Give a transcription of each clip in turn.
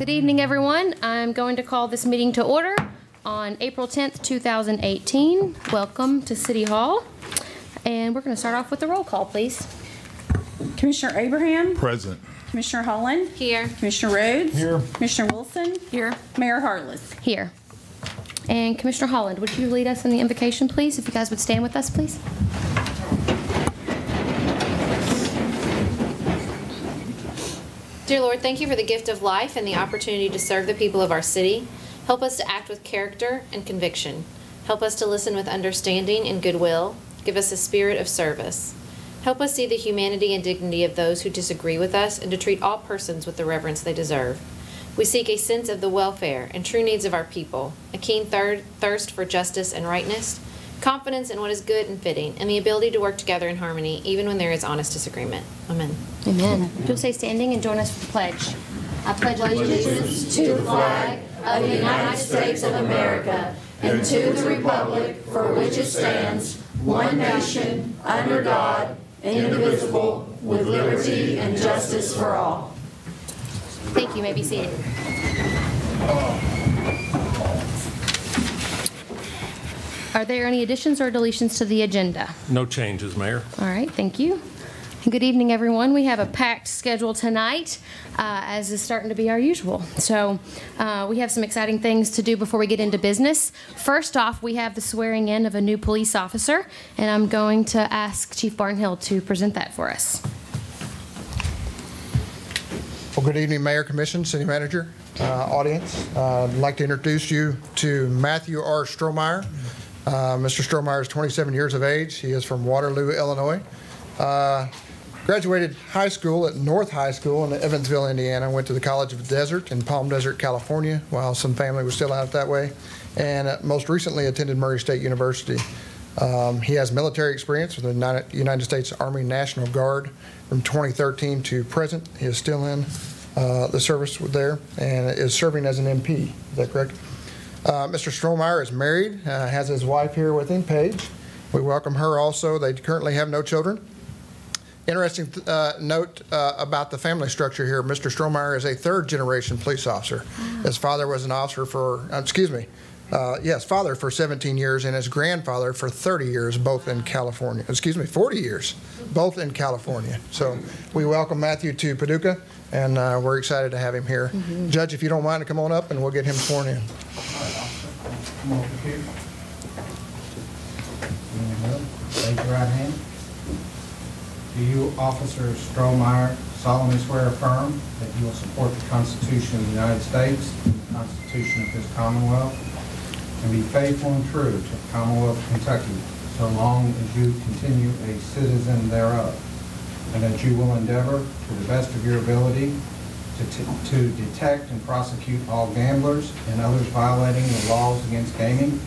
Good evening, everyone. I'm going to call this meeting to order on April 10th, 2018. Welcome to City Hall. And we're going to start off with the roll call, please. Commissioner Abraham? Present. Commissioner Holland? Here. Commissioner Rhodes? Here. Commissioner Wilson? Here. Mayor Harless? Here. And Commissioner Holland, would you lead us in the invocation, please? If you guys would stand with us, please. Dear Lord, thank you for the gift of life and the opportunity to serve the people of our city. Help us to act with character and conviction. Help us to listen with understanding and goodwill. Give us a spirit of service. Help us see the humanity and dignity of those who disagree with us and to treat all persons with the reverence they deserve. We seek a sense of the welfare and true needs of our people, a keen thirst for justice and rightness, confidence in what is good and fitting, and the ability to work together in harmony even when there is honest disagreement. Amen. Amen. You'll stay standing and join us for the pledge. I pledge allegiance to the flag of the United States of America and to the republic for which it stands, one nation, under God, indivisible, with liberty and justice for all. Thank you. You may be seated. Are there any additions or deletions to the agenda? No changes, Mayor. All right, thank you. Good evening, everyone. We have a packed schedule tonight, as is starting to be our usual. So we have some exciting things to do before we get into business. First off, we have the swearing in of a new police officer, and I'm going to ask Chief Barnhill to present that for us. Well, good evening, Mayor, Commission, City Manager, audience. I'd like to introduce you to Matthew R. Strohmeyer. Mr. Strohmeyer is 27 years of age. He is from Waterloo, Illinois. Graduated high school at North High School in Evansville, Indiana. Went to the College of the Desert in Palm Desert, California, while some family was still out that way. And most recently attended Murray State University. He has military experience with the United States Army National Guard from 2013 to present. He is still in the service there and is serving as an MP. Is that correct? Mr. Strohmeyer is married, has his wife here with him, Paige. We welcome her also. They currently have no children. Interesting note about the family structure here. Mr. Strohmeyer is a third-generation police officer. His father was an officer for, father for 17 years and his grandfather for 30 years, both in California. 40 years, both in California. So we welcome Matthew to Paducah, and we're excited to have him here. Mm-hmm. Judge, if you don't mind to come on up, and we'll get him sworn in. Come over here. Raise your right hand. Do you, Officer Strohmeyer, solemnly swear or affirm that you will support the Constitution of the United States and the Constitution of this Commonwealth, and be faithful and true to the Commonwealth of Kentucky so long as you continue a citizen thereof, and that you will endeavor to the best of your ability to detect and prosecute all gamblers and others violating the laws against gaming,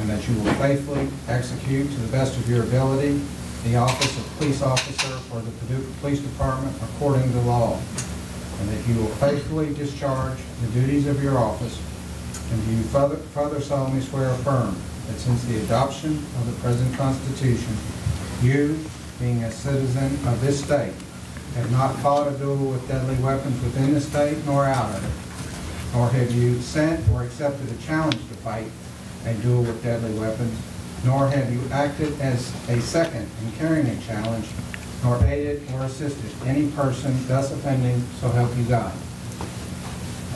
and that you will faithfully execute to the best of your ability the office of police officer for the Paducah Police Department according to law, and that you will faithfully discharge the duties of your office, and do you further solemnly swear or affirm that since the adoption of the present Constitution, you, being a citizen of this state, have not fought a duel with deadly weapons within the state nor out of it, nor have you sent or accepted a challenge to fight a duel with deadly weapons, nor have you acted as a second in carrying a challenge, nor aided or assisted any person thus offending, so help you God.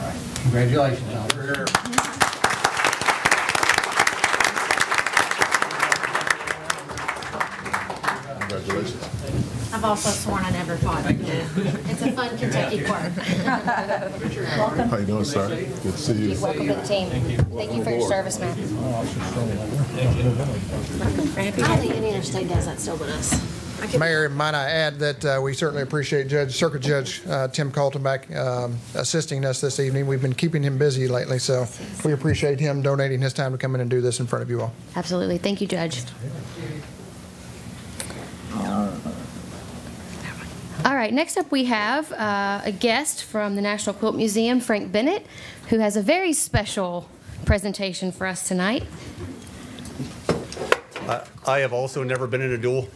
All right. Congratulations, officer. Congratulations. I've also sworn I never fought. It's a fun Kentucky quirk. Welcome. How you doing, sir? Good to see you. Welcome to the team. Thank you for your service, man. I don't think any other state does that still but us. Mayor, might I add that we certainly appreciate Circuit Judge Tim Kaltenbach assisting us this evening. We've been keeping him busy lately, so we appreciate him donating his time to come in and do this in front of you all. Absolutely. Thank you, Judge. All right, next up we have a guest from the National Quilt Museum, Frank Bennett, who has a very special presentation for us tonight. I have also never been in a duel.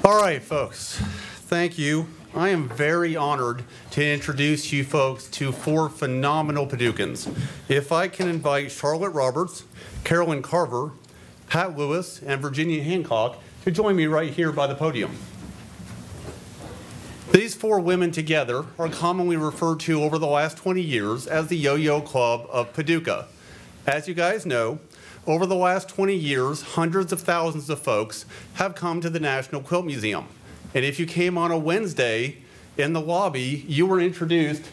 All right, folks. Thank you. I am very honored to introduce you folks to 4 phenomenal Paducans. If I can invite Charlotte Roberts, Carolyn Carver, Pat Lewis, and Virginia Hancock to join me right here by the podium. These 4 women together are commonly referred to over the last 20 years as the Yo-Yo Club of Paducah. As you guys know, over the last 20 years, hundreds of thousands of folks have come to the National Quilt Museum. And if you came on a Wednesday in the lobby, you were introduced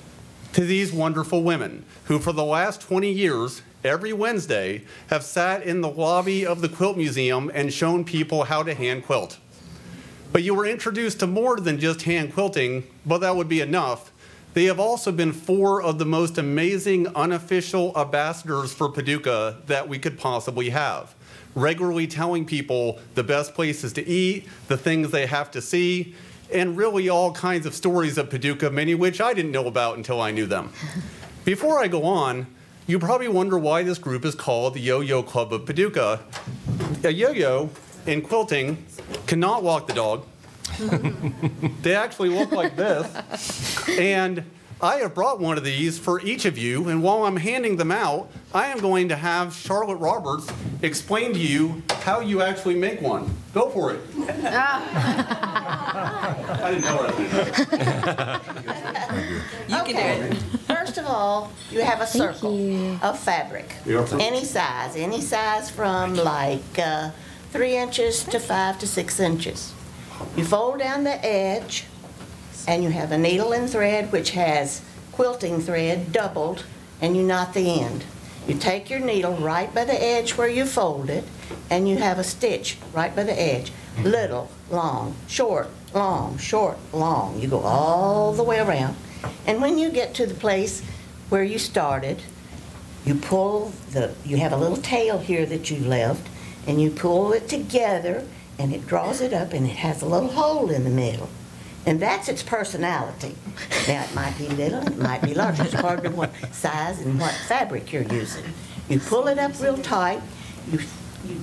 to these wonderful women who for the last 20 years, every Wednesday, have sat in the lobby of the Quilt Museum and shown people how to hand quilt. But you were introduced to more than just hand quilting, but that would be enough. They have also been 4 of the most amazing unofficial ambassadors for Paducah that we could possibly have, regularly telling people the best places to eat, the things they have to see, and really all kinds of stories of Paducah, many of which I didn't know about until I knew them. Before I go on, you probably wonder why this group is called the Yo-Yo Club of Paducah. A yo-yo in quilting cannot walk the dog. They actually look like this. And I have brought one of these for each of you, and while I'm handing them out, I am going to have Charlotte Roberts explain to you how you actually make one. Go for it. I didn't know that. You can do it. First of all, you have a circle of fabric. Any size from like 3 inches to 5 to 6 inches. You fold down the edge, and you have a needle and thread which has quilting thread doubled, and you knot the end. You take your needle right by the edge where you fold it, and you have a stitch right by the edge. Little, long, short, long, short, long. You go all the way around. And when you get to the place where you started, you have a little tail here that you left, and you pull it together, and it draws it up, and it has a little hole in the middle. And that's its personality. Now, it might be little, it might be large. It's according to what size and what fabric you're using. You pull it up real tight. You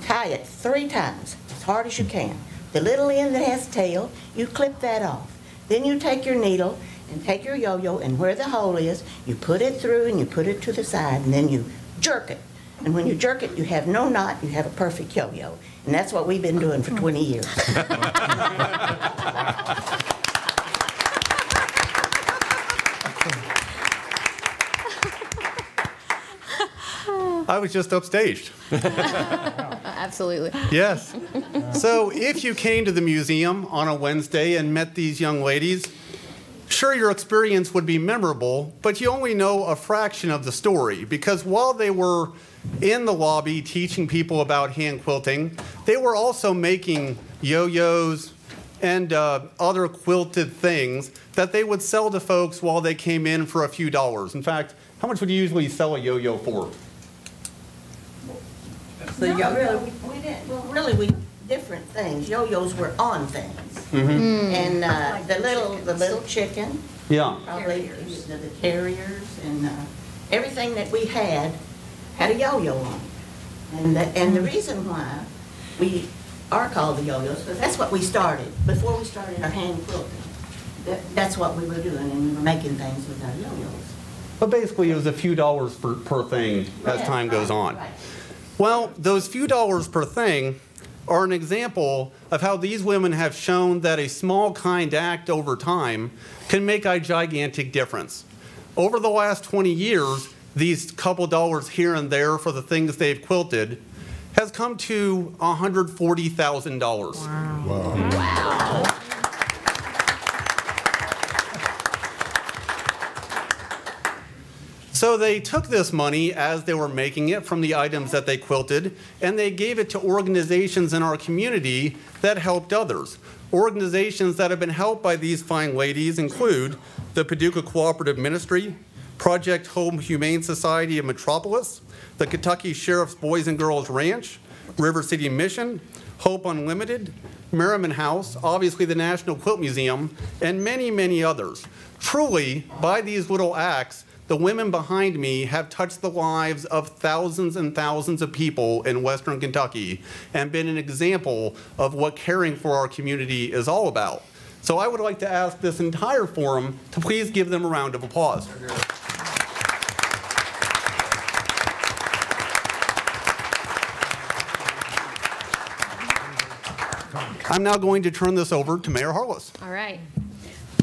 tie it 3 times, as hard as you can. The little end that has tail, you clip that off. Then you take your needle and take your yo-yo, and where the hole is, you put it through and you put it to the side, and then you jerk it. And when you jerk it, you have no knot, you have a perfect yo-yo. And that's what we've been doing for 20 years. I was just upstaged. Absolutely. Yes. So if you came to the museum on a Wednesday and met these young ladies, sure, your experience would be memorable, but you only know a fraction of the story, because while they were in the lobby teaching people about hand quilting, they were also making yo-yos and other quilted things that they would sell to folks while they came in for a few dollars. In fact, how much would you usually sell a yo-yo for? Really, different things. Yo-yos were on things. And the little chicken. Yeah. Probably the carriers and everything that we had a yo-yo on. And the reason why we are called the yo-yos, because that's what we started. Before we started our hand quilting, that's what we were doing, and we were making things with our yo-yos. But basically, it was a few dollars per thing as time goes on. Right. Well, those few dollars per thing are an example of how these women have shown that a small, kind act over time can make a gigantic difference. Over the last 20 years, these couple dollars here and there for the things they've quilted has come to $140,000. Wow. So they took this money as they were making it from the items that they quilted, and they gave it to organizations in our community that helped others. Organizations that have been helped by these fine ladies include the Paducah Cooperative Ministry, Project Home Humane Society of Metropolis, the Kentucky Sheriff's Boys and Girls Ranch, River City Mission, Hope Unlimited, Merriman House, obviously the National Quilt Museum, and many, many others. Truly, by these little acts, the women behind me have touched the lives of thousands and thousands of people in Western Kentucky and been an example of what caring for our community is all about. So I would like to ask this entire forum to please give them a round of applause. I'm now going to turn this over to Mayor Harless. All right.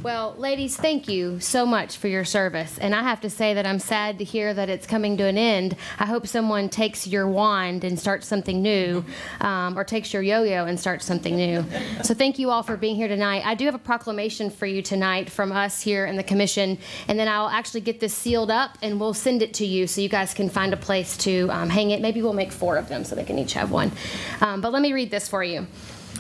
Well, ladies, thank you so much for your service. And I have to say that I'm sad to hear that it's coming to an end. I hope someone takes your wand and starts something new, or takes your yo-yo and starts something new. So thank you all for being here tonight. I do have a proclamation for you tonight from us here in the commission, and then I'll actually get this sealed up and we'll send it to you so you guys can find a place to hang it. Maybe we'll make 4 of them so they can each have one. But let me read this for you.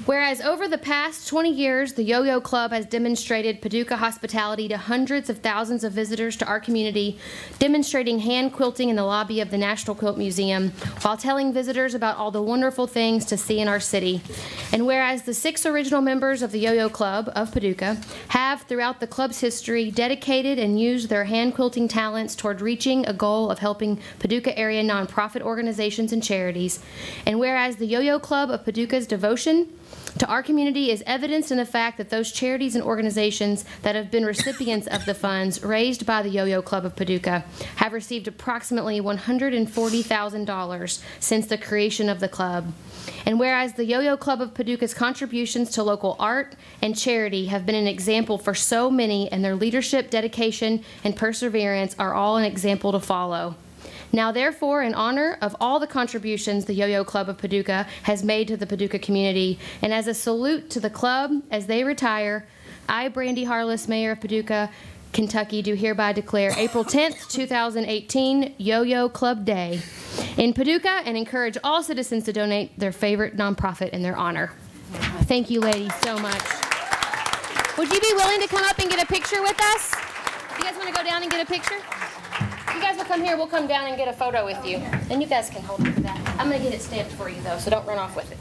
Whereas over the past 20 years, the Yo-Yo Club has demonstrated Paducah hospitality to hundreds of thousands of visitors to our community, demonstrating hand quilting in the lobby of the National Quilt Museum, while telling visitors about all the wonderful things to see in our city. And whereas the 6 original members of the Yo-Yo Club of Paducah have, throughout the club's history, dedicated and used their hand quilting talents toward reaching a goal of helping Paducah area nonprofit organizations and charities. And whereas the Yo-Yo Club of Paducah's devotion to our community is evidenced in the fact that those charities and organizations that have been recipients of the funds raised by the Yo-Yo Club of Paducah have received approximately $140,000 since the creation of the club. And whereas the Yo-Yo Club of Paducah's contributions to local art and charity have been an example for so many, and their leadership, dedication, and perseverance are all an example to follow. Now, therefore, in honor of all the contributions the Yo-Yo Club of Paducah has made to the Paducah community, and as a salute to the club as they retire, I, Brandy Harless, Mayor of Paducah, Kentucky, do hereby declare April 10th, 2018, Yo-Yo Club Day in Paducah, and encourage all citizens to donate their favorite nonprofit in their honor. Thank you, ladies, so much. Would you be willing to come up and get a picture with us? You guys want to go down and get a picture? You guys will come here, we'll come down and get a photo with you. And you guys can hold it for that. I'm going to get it stamped for you, though, so don't run off with it.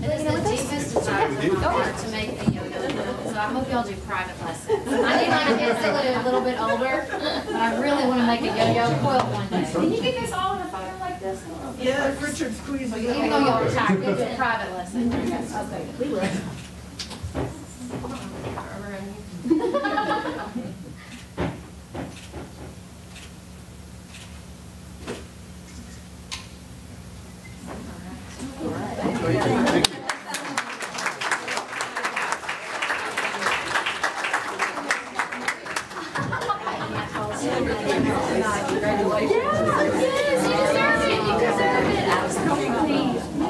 It is the deepest desire of my heart to make a yo-yo quilt, so I hope y'all do private lessons. I need my kids to get a little bit older, but I really want to make a yo-yo quilt one day. Can you get this all in a photo like this? Yeah, if Richard squeezes it. Even though y'all are tired, we'll do a private lesson. Okay, we will.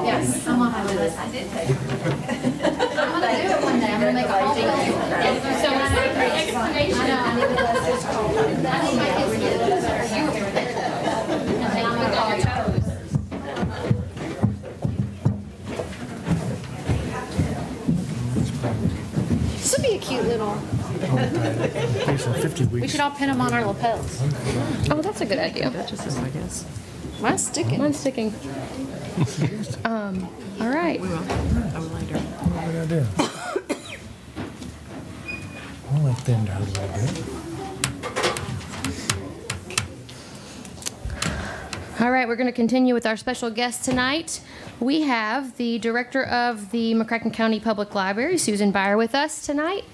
Yes, someone had a list. I did take it. I'm going to do it one day. I'm going to make a whole thing. So it's like the explanation. I know. I need my kids to get a little better. You were there, though. And they look on your toes. This would be a cute little... We should all pin them on our lapels. Oh, that's a good idea. I guess. Mine's sticking. Mine's sticking. All right. We will. I will later. What are we gonna do? I'll let them down a little bit. All right, we're going to continue with our special guest tonight. We have the director of the McCracken County Public Library, Susan Byer, with us tonight.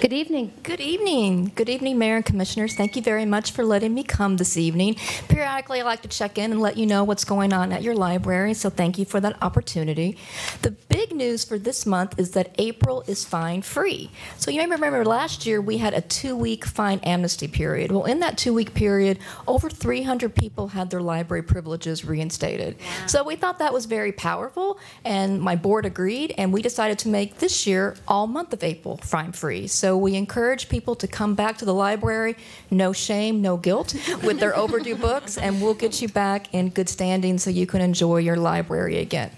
Good evening. Good evening. Good evening, Mayor and Commissioners. Thank you very much for letting me come this evening. Periodically, I like to check in and let you know what's going on at your library, so thank you for that opportunity. The big news for this month is that April is fine-free. So you may remember last year we had a 2-week fine amnesty period. Well, in that 2-week period, over 300 people had their library privileges reinstated. Wow. So we thought that was very powerful, and my board agreed, and we decided to make this year all month of April fine-free. So we encourage people to come back to the library, no shame, no guilt, with their overdue books, and we'll get you back in good standing so you can enjoy your library again.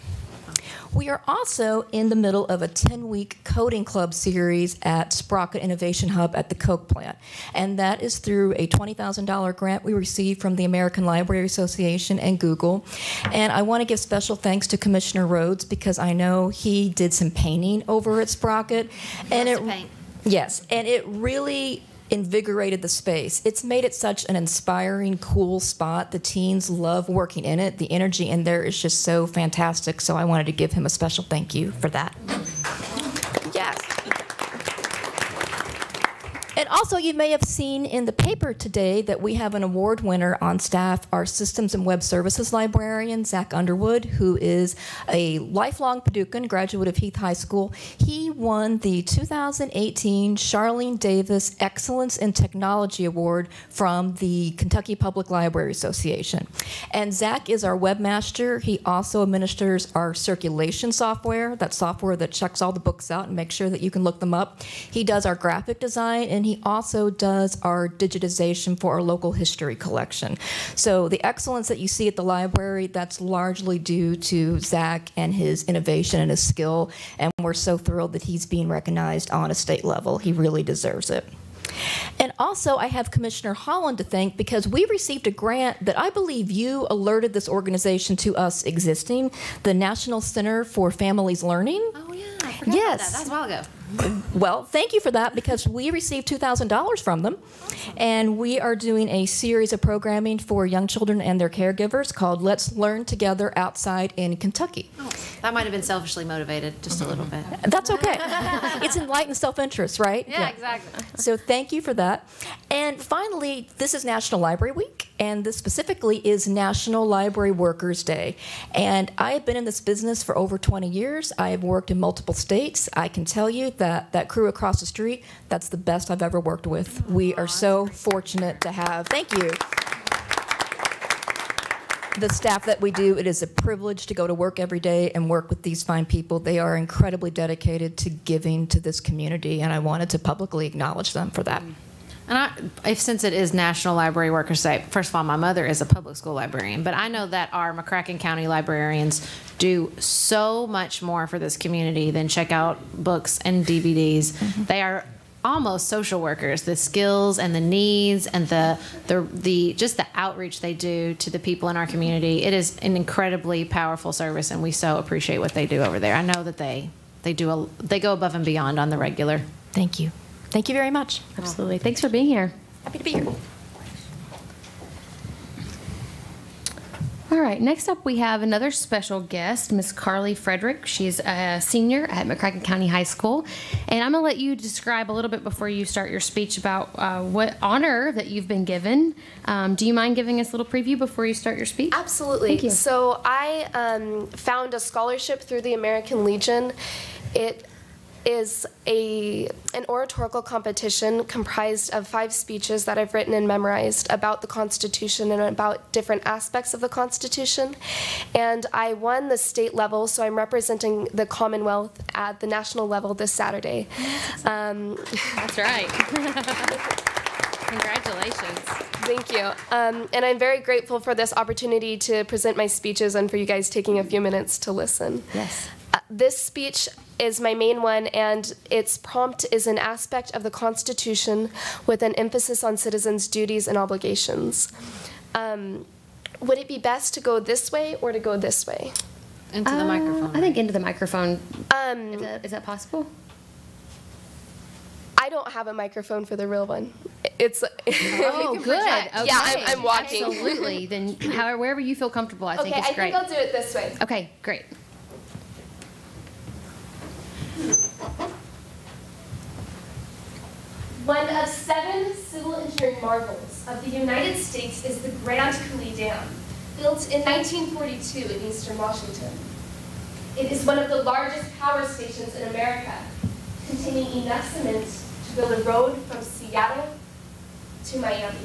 We are also in the middle of a 10-week coding club series at Sprocket Innovation Hub at the Coke plant, and that is through a $20,000 grant we received from the American Library Association and Google. And I want to give special thanks to Commissioner Rhodes because I know he did some painting over at Sprocket, and it really invigorated the space. It's made it such an inspiring, cool spot. The teens love working in it. The energy in there is just so fantastic. So I wanted to give him a special thank you for that. Yes. And also, you may have seen in the paper today that we have an award winner on staff, our Systems and Web Services librarian, Zach Underwood, who is a lifelong Paducah graduate of Heath High School. He won the 2018 Charlene Davis Excellence in Technology Award from the Kentucky Public Library Association. And Zach is our webmaster. He also administers our circulation software, that software that checks all the books out and makes sure that you can look them up. He does our graphic design, and he also does our digitization for our local history collection. So the excellence that you see at the library, that's largely due to Zach and his innovation and his skill, and we're so thrilled that he's being recognized on a state level. He really deserves it. And also, I have Commissioner Holland to thank because we received a grant that I believe you alerted this organization to us existing, the National Center for Families Learning. Oh, yeah, I forgot Yes. about that. That was a while ago. Well, thank you for that because we received $2,000 from them. And we are doing a series of programming for young children and their caregivers called Let's Learn Together Outside in Kentucky. Oh, that might have been selfishly motivated just a little bit. That's okay. It's enlightened self-interest, right? Yeah, exactly. So thank you for that. And finally, this is National Library Week, and this specifically is National Library Workers Day. And I have been in this business for over 20 years. I have worked in multiple states. I can tell you that crew across the street, that's the best I've ever worked with. We are so fortunate to have, thank you, the staff that we do. It is a privilege to go to work every day and work with these fine people. They are incredibly dedicated to giving to this community, and I wanted to publicly acknowledge them for that. And since it is National Library Workers Day, first of all, my mother is a public school librarian, but I know that our McCracken County librarians do so much more for this community than check out books and DVDs. Mm-hmm. They are almost social workers. The skills and the needs and the just the outreach they do to the people in our community. It is an incredibly powerful service, and we so appreciate what they do over there. I know that they go above and beyond on the regular. Thank you. Thank you very much. Absolutely. Thanks for being here. Happy to be here. All right, next up we have another special guest, Miss Carly Frederick. She's a senior at McCracken County High School. And I'm going to let you describe a little bit before you start your speech about what honor that you've been given. Do you mind giving us a little preview before you start your speech? Absolutely. Thank you. So I found a scholarship through the American Legion. It is an oratorical competition comprised of 5 speeches that I've written and memorized about the Constitution and about different aspects of the Constitution. And I won the state level, so I'm representing the Commonwealth at the national level this Saturday. That's right. Congratulations. Thank you. And I'm very grateful for this opportunity to present my speeches and for you guys taking a few minutes to listen. Yes. This speech is my main one, and its prompt is an aspect of the Constitution with an emphasis on citizens' duties and obligations. Would it be best to go this way or to go this way? Into the microphone. I think into the microphone. Is that possible? I don't have a microphone for the real one. It's oh, good. Okay. Yeah, I'm walking. Absolutely. Then, wherever you feel comfortable, I think it's great. Okay, I think I'll do it this way. Okay, great. One of 7 civil engineering marvels of the United States is the Grand Coulee Dam, built in 1942 in eastern Washington. It is one of the largest power stations in America, containing enough cement to build a road from Seattle to Miami.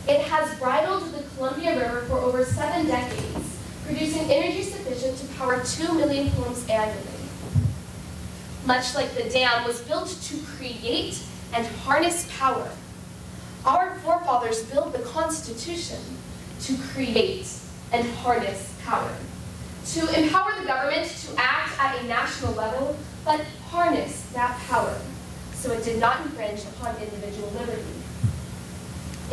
It has bridled the Columbia River for over 7 decades, producing energy sufficient to power 2 million homes annually. Much like the dam was built to create and harness power, our forefathers built the Constitution to create and harness power, to empower the government to act at a national level, but harness that power so it did not infringe upon individual liberty.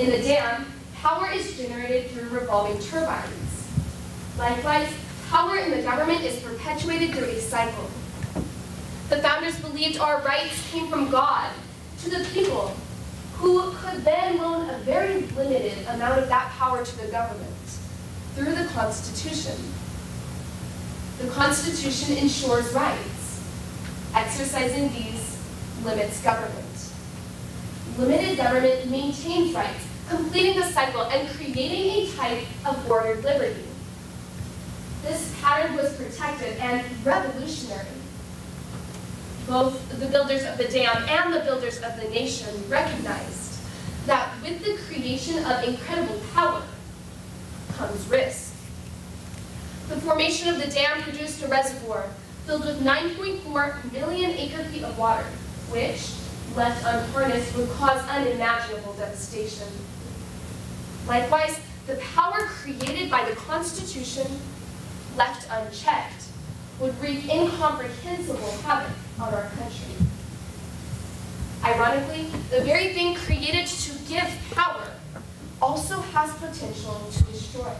In the dam, power is generated through revolving turbines. Likewise, power in the government is perpetuated through a cycle. The founders believed our rights came from God to the people who could then loan a very limited amount of that power to the government through the Constitution. The Constitution ensures rights. Exercising these limits government. Limited government maintains rights, completing the cycle and creating a type of ordered liberty. This pattern was protected and revolutionary. Both the builders of the dam and the builders of the nation recognized that with the creation of incredible power comes risk. The formation of the dam produced a reservoir filled with 9.4 million acre-feet of water, which, left unharnessed, would cause unimaginable devastation. Likewise, the power created by the Constitution, left unchecked, would wreak incomprehensible havoc on our country. Ironically, the very thing created to give power also has potential to destroy.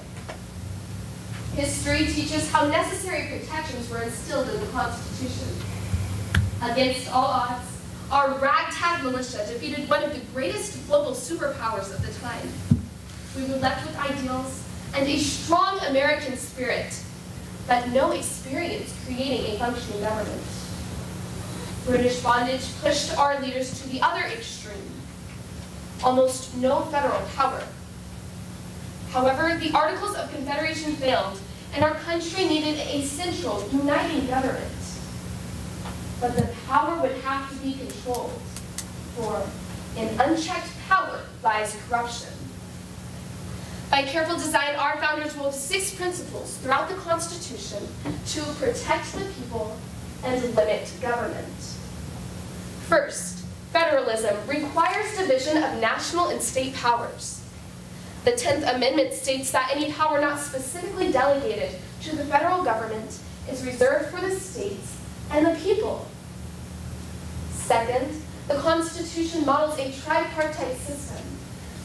History teaches how necessary protections were instilled in the Constitution. Against all odds, our ragtag militia defeated one of the greatest global superpowers of the time. We were left with ideals and a strong American spirit, but no experience creating a functioning government. British bondage pushed our leaders to the other extreme. Almost no federal power. However, the Articles of Confederation failed, and our country needed a central, uniting government. But the power would have to be controlled, for in unchecked power lies corruption. By careful design, our founders wove 6 principles throughout the Constitution to protect the people and limit government. First, federalism requires division of national and state powers. The 10th Amendment states that any power not specifically delegated to the federal government is reserved for the states and the people. Second, the Constitution models a tripartite system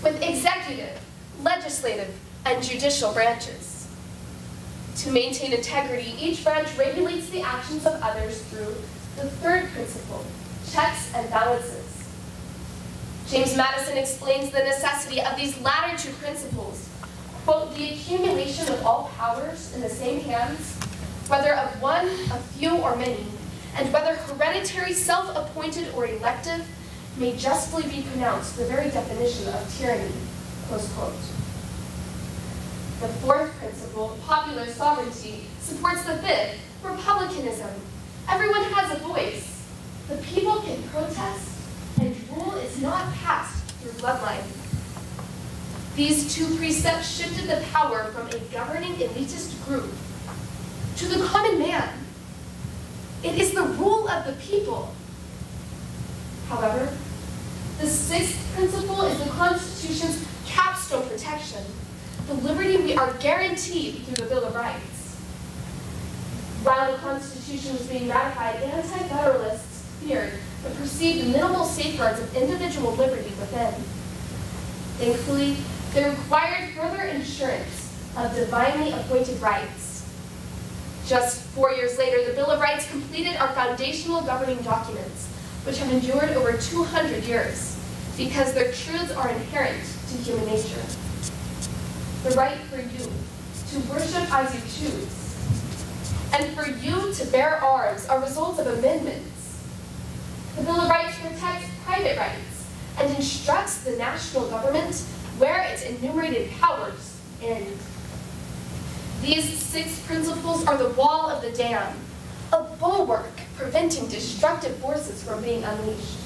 with executive, legislative, and judicial branches. To maintain integrity, each branch regulates the actions of others through the third principle, checks and balances. James Madison explains the necessity of these latter 2 principles, quote, the accumulation of all powers in the same hands, whether of one, a few, or many, and whether hereditary, self-appointed, or elective, may justly be pronounced the very definition of tyranny, close quote. The 4th principle, popular sovereignty, supports the 5th, republicanism. Everyone has a voice. The people can protest, and rule is not passed through bloodline. These 2 precepts shifted the power from a governing elitist group to the common man. It is the rule of the people. However, the 6th principle is the Constitution's capstone protection, the liberty we are guaranteed through the Bill of Rights. While the Constitution was being ratified, anti-federalists feared the perceived minimal safeguards of individual liberty within. Thankfully, they required further assurance of divinely appointed rights. Just 4 years later, the Bill of Rights completed our foundational governing documents, which have endured over 200 years, because their truths are inherent to human nature. The right for you to worship as you choose, and for you to bear arms are results of amendments. The Bill of Rights protects private rights and instructs the national government where its enumerated powers end. These 6 principles are the wall of the dam, a bulwark preventing destructive forces from being unleashed.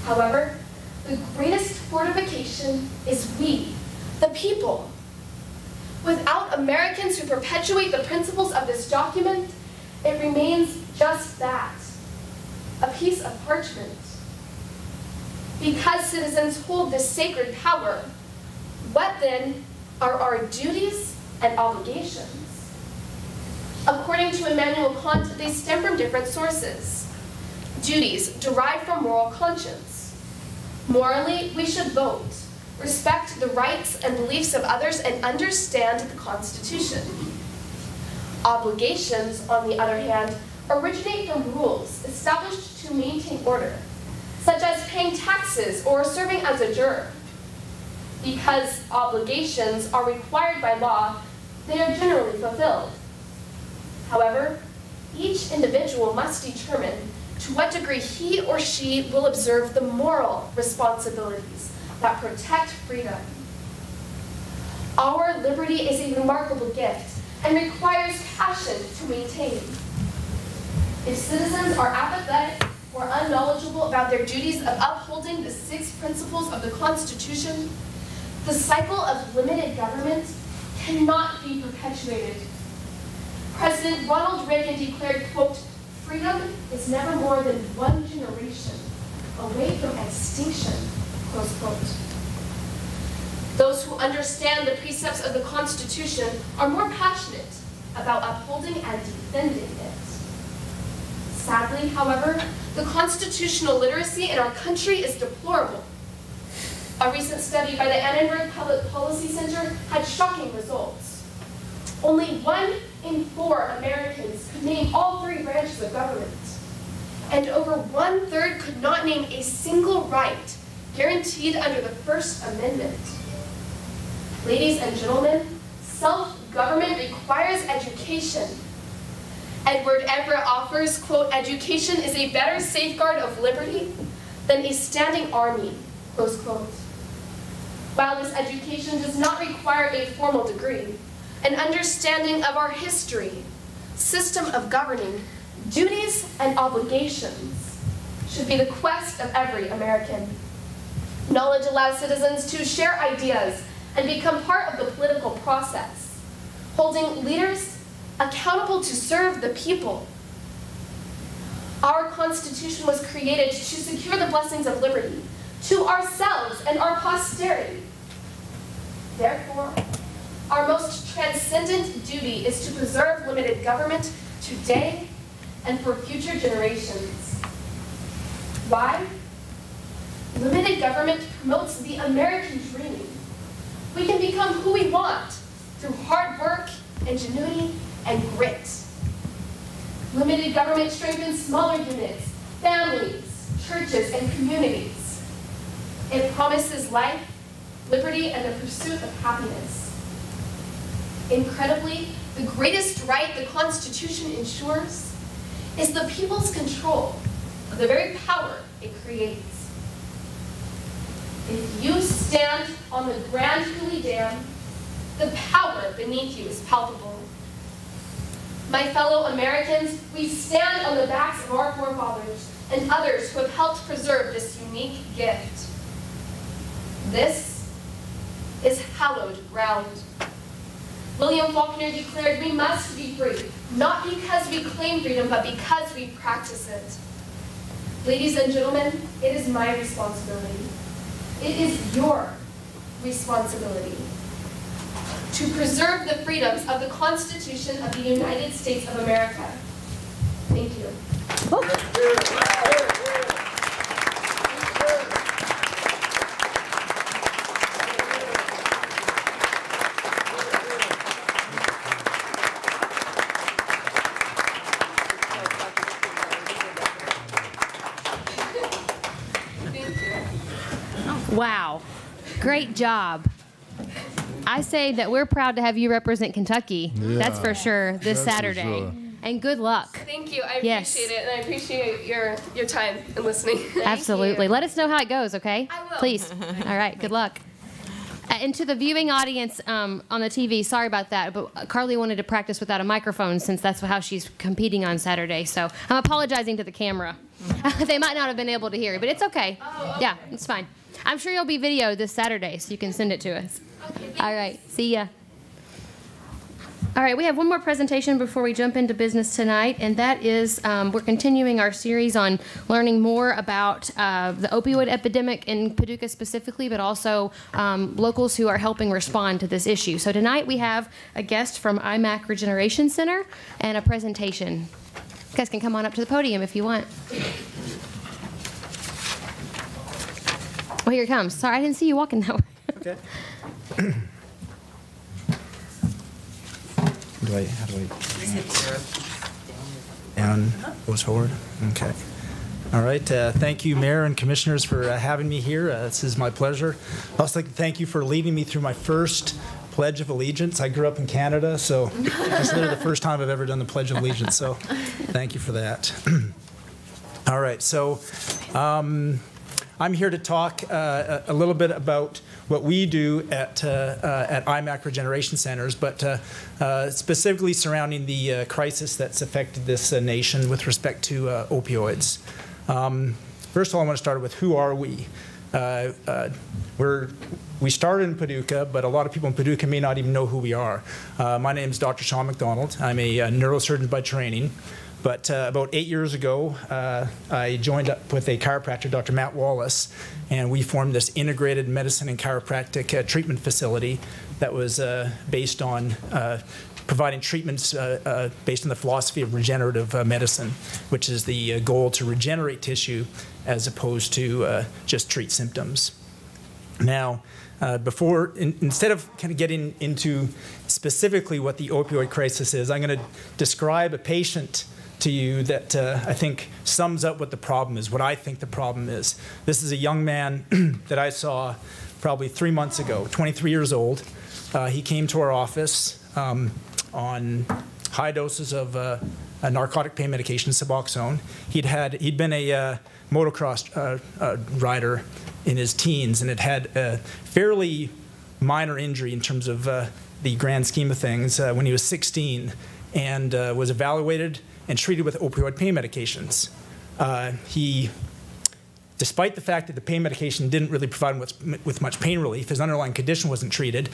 However, the greatest fortification is we, the people. Without Americans who perpetuate the principles of this document, it remains just that, a piece of parchment. Because citizens hold this sacred power, what then are our duties and obligations? According to Immanuel Kant, they stem from different sources. Duties derived from moral conscience. Morally, we should vote, respect the rights and beliefs of others, and understand the Constitution. Obligations, on the other hand, originate from rules established to maintain order, such as paying taxes or serving as a juror. Because obligations are required by law, they are generally fulfilled. However, each individual must determine to what degree he or she will observe the moral responsibilities that protect freedom. Our liberty is a remarkable gift and requires passion to maintain. If citizens are apathetic or unknowledgeable about their duties of upholding the 6 principles of the Constitution, the cycle of limited government cannot be perpetuated. President Ronald Reagan declared, quote, "Freedom is never more than one generation away from extinction," close quote. Those who understand the precepts of the Constitution are more passionate about upholding and defending it. Sadly, however, the constitutional literacy in our country is deplorable. A recent study by the Annenberg Public Policy Center had shocking results. Only 1 in 4 Americans could name all 3 branches of government, and over 1/3 could not name a single right guaranteed under the First Amendment. Ladies and gentlemen, self-government requires education. Edward Everett offers, quote, "Education is a better safeguard of liberty than a standing army," close quote. While this education does not require a formal degree, an understanding of our history, system of governing, duties, and obligations should be the quest of every American. Knowledge allows citizens to share ideas and become part of the political process, holding leaders accountable to serve the people. Our Constitution was created to secure the blessings of liberty to ourselves and our posterity. Therefore, our most transcendent duty is to preserve limited government today and for future generations. Why? Limited government promotes the American dream. We can become who we want through hard work, ingenuity, and grit. Limited government strengthens smaller units, families, churches, and communities. It promises life, liberty, and the pursuit of happiness. Incredibly, the greatest right the Constitution ensures is the people's control of the very power it creates. If you stand on the Grand Coulee Dam, the power beneath you is palpable. My fellow Americans, we stand on the backs of our forefathers and others who have helped preserve this unique gift. This is hallowed ground. William Faulkner declared, "We must be free, not because we claim freedom, but because we practice it." Ladies and gentlemen, it is my responsibility. It is your responsibility to preserve the freedoms of the Constitution of the United States of America. Thank you. Wow. Great job. I say that we're proud to have you represent Kentucky. Yeah, that's for sure this that's for Saturday. sure. And good luck. Thank you. I Yes. appreciate it, and I appreciate your time and listening. Absolutely. Let us know how it goes, okay? I will. Please. All right. Good luck. And to the viewing audience on the TV, sorry about that, but Carly wanted to practice without a microphone since that's how she's competing on Saturday. So I'm apologizing to the camera. They might not have been able to hear, but it's okay. Yeah, it's fine. I'm sure you'll be videoed this Saturday, so you can send it to us. All right. See ya. All right, we have one more presentation before we jump into business tonight, and that is we're continuing our series on learning more about the opioid epidemic in Paducah specifically, but also locals who are helping respond to this issue. So tonight we have a guest from IMAC Regeneration Center and a presentation. You guys can come on up to the podium if you want. Oh, here it comes. Sorry, I didn't see you walking that way. Okay. How do I? Down goes forward. Okay. All right. Thank you, Mayor and Commissioners, for having me here. This is my pleasure. I'd also like to thank you for leading me through my first Pledge of Allegiance. I grew up in Canada, so this is the first time I've ever done the Pledge of Allegiance, so thank you for that. All right. So I'm here to talk a little bit about what we do at IMAC Regeneration Centers, but specifically surrounding the crisis that's affected this nation with respect to opioids. First of all, I want to start with who are we? We started in Paducah, but a lot of people in Paducah may not even know who we are. My name is Dr. Sean McDonald. I'm a neurosurgeon by training. But about 8 years ago, I joined up with a chiropractor, Dr. Matt Wallace, and we formed this integrated medicine and chiropractic treatment facility that was based on providing treatments based on the philosophy of regenerative medicine, which is the goal to regenerate tissue as opposed to just treat symptoms. Now, instead of kind of getting into specifically what the opioid crisis is, I'm going to describe a patient to you that I think sums up what the problem is, what I think the problem is. This is a young man that I saw probably 3 months ago, 23 years old. He came to our office on high doses of a narcotic pain medication, Suboxone. He'd been a motocross rider in his teens and had a fairly minor injury in terms of the grand scheme of things when he was 16 and was evaluated and treated with opioid pain medications. Despite the fact that the pain medication didn't really provide him with much pain relief, his underlying condition wasn't treated,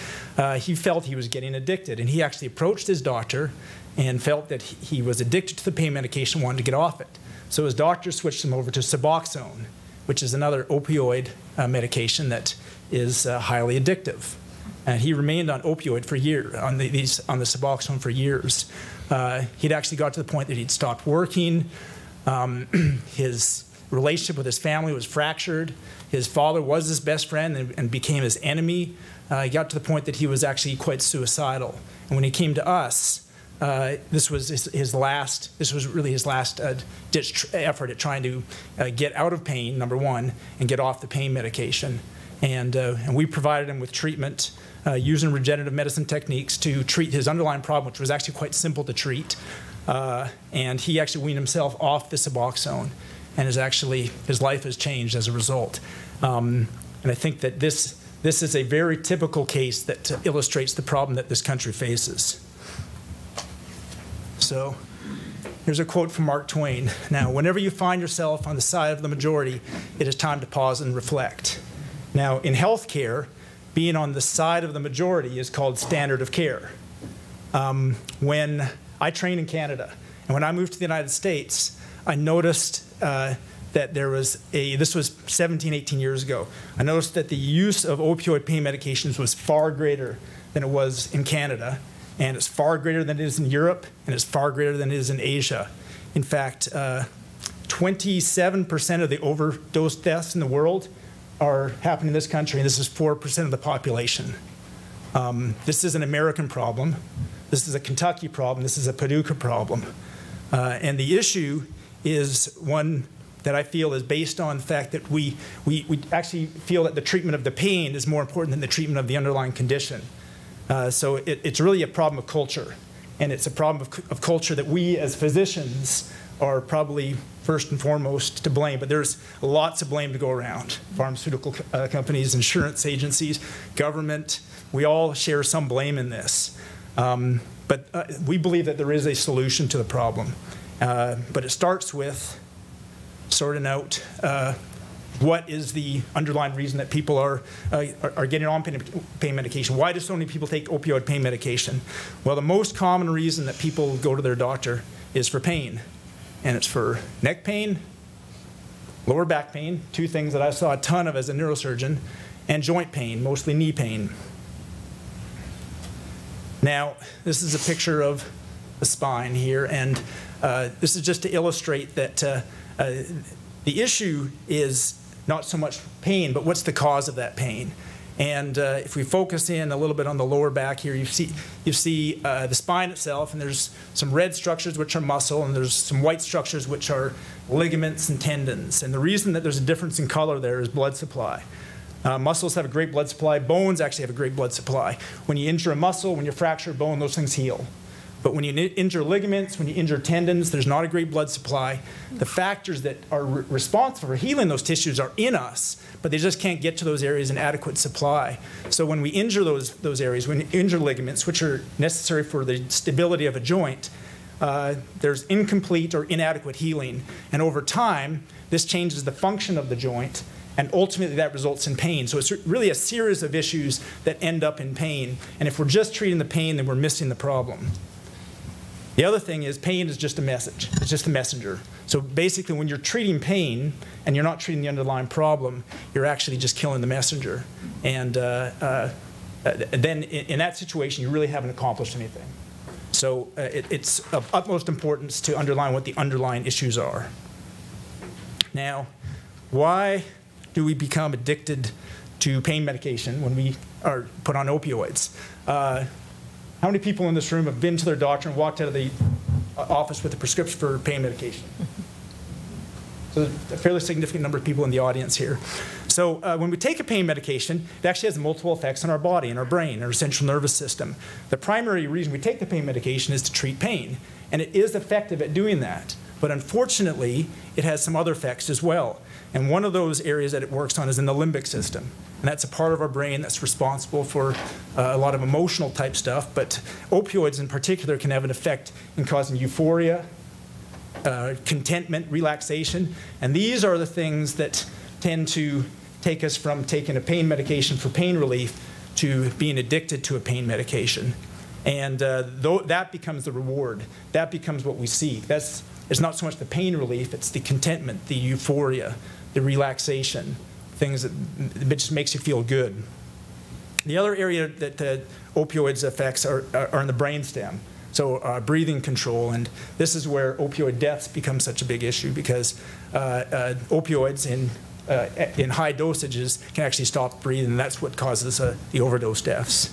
he felt he was getting addicted. And he actually approached his doctor and felt that he was addicted to the pain medication, wanted to get off it. So his doctor switched him over to Suboxone, which is another opioid medication that is highly addictive. And he remained on opioid for years, on the Suboxone for years. He'd actually got to the point that he'd stopped working. His relationship with his family was fractured. His father was his best friend and became his enemy. He got to the point that he was actually quite suicidal. And when he came to us, this was really his last ditch effort at trying to get out of pain, number one, and get off the pain medication. And we provided him with treatment using regenerative medicine techniques to treat his underlying problem, which was actually quite simple to treat. And he actually weaned himself off the Suboxone, and his life has changed as a result. And I think that this is a very typical case that illustrates the problem that this country faces. So here's a quote from Mark Twain. Now, whenever you find yourself on the side of the majority, it is time to pause and reflect. Now, in healthcare, being on the side of the majority is called standard of care. When I trained in Canada, and when I moved to the United States, I noticed that this was 17, 18 years ago, I noticed that the use of opioid pain medications was far greater than it was in Canada, and it's far greater than it is in Europe, and it's far greater than it is in Asia. In fact, 27% of the overdose deaths in the world are happening in this country, and this is 4% of the population. This is an American problem. This is a Kentucky problem. This is a Paducah problem. And the issue is one that I feel is based on the fact that we actually feel that the treatment of the pain is more important than the treatment of the underlying condition. So it's really a problem of culture. And it's a problem of culture that we as physicians are probably first and foremost to blame, but there's lots of blame to go around. Pharmaceutical companies, insurance agencies, government, we all share some blame in this. But we believe that there is a solution to the problem. But it starts with sorting out what is the underlying reason that people are getting on pain medication. Why do so many people take opioid pain medication? Well, the most common reason that people go to their doctor is for pain. And it's for neck pain, lower back pain, two things that I saw a ton of as a neurosurgeon, and joint pain, mostly knee pain. Now, this is a picture of the spine here, and this is just to illustrate that the issue is not so much pain, but what's the cause of that pain. And if we focus in a little bit on the lower back here, you see the spine itself, and there's some red structures which are muscle, and there's some white structures which are ligaments and tendons. And the reason that there's a difference in color there is blood supply. Muscles have a great blood supply. Bones actually have a great blood supply. When you injure a muscle, when you fracture a bone, those things heal. But when you injure ligaments, when you injure tendons, there's not a great blood supply. The factors that are responsible for healing those tissues are in us, but they just can't get to those areas in adequate supply. So when we injure those areas, when we injure ligaments, which are necessary for the stability of a joint, there's incomplete or inadequate healing. And over time, this changes the function of the joint, and ultimately that results in pain. So it's really a series of issues that end up in pain. And if we're just treating the pain, then we're missing the problem. The other thing is pain is just a message. It's just a messenger. So basically when you're treating pain and you're not treating the underlying problem, you're actually just killing the messenger. And then in that situation, you really haven't accomplished anything. So it's of utmost importance to underline what the underlying issues are. Now, why do we become addicted to pain medication when we are put on opioids? How many people in this room have been to their doctor and walked out of the office with a prescription for pain medication? So a fairly significant number of people in the audience here. So when we take a pain medication, it actually has multiple effects on our body, in our brain, our central nervous system. The primary reason we take the pain medication is to treat pain, and it is effective at doing that. But unfortunately, it has some other effects as well. And one of those areas that it works on is in the limbic system. And that's a part of our brain that's responsible for a lot of emotional type stuff. But opioids in particular can have an effect in causing euphoria, contentment, relaxation. And these are the things that tend to take us from taking a pain medication for pain relief to being addicted to a pain medication. And that becomes the reward. That becomes what we seek. It's not so much the pain relief, it's the contentment, the euphoria, the relaxation, things that just makes you feel good. The other area that opioids affects are in the brainstem. So breathing control, and this is where opioid deaths become such a big issue because opioids in high dosages can actually stop breathing, and that's what causes the overdose deaths.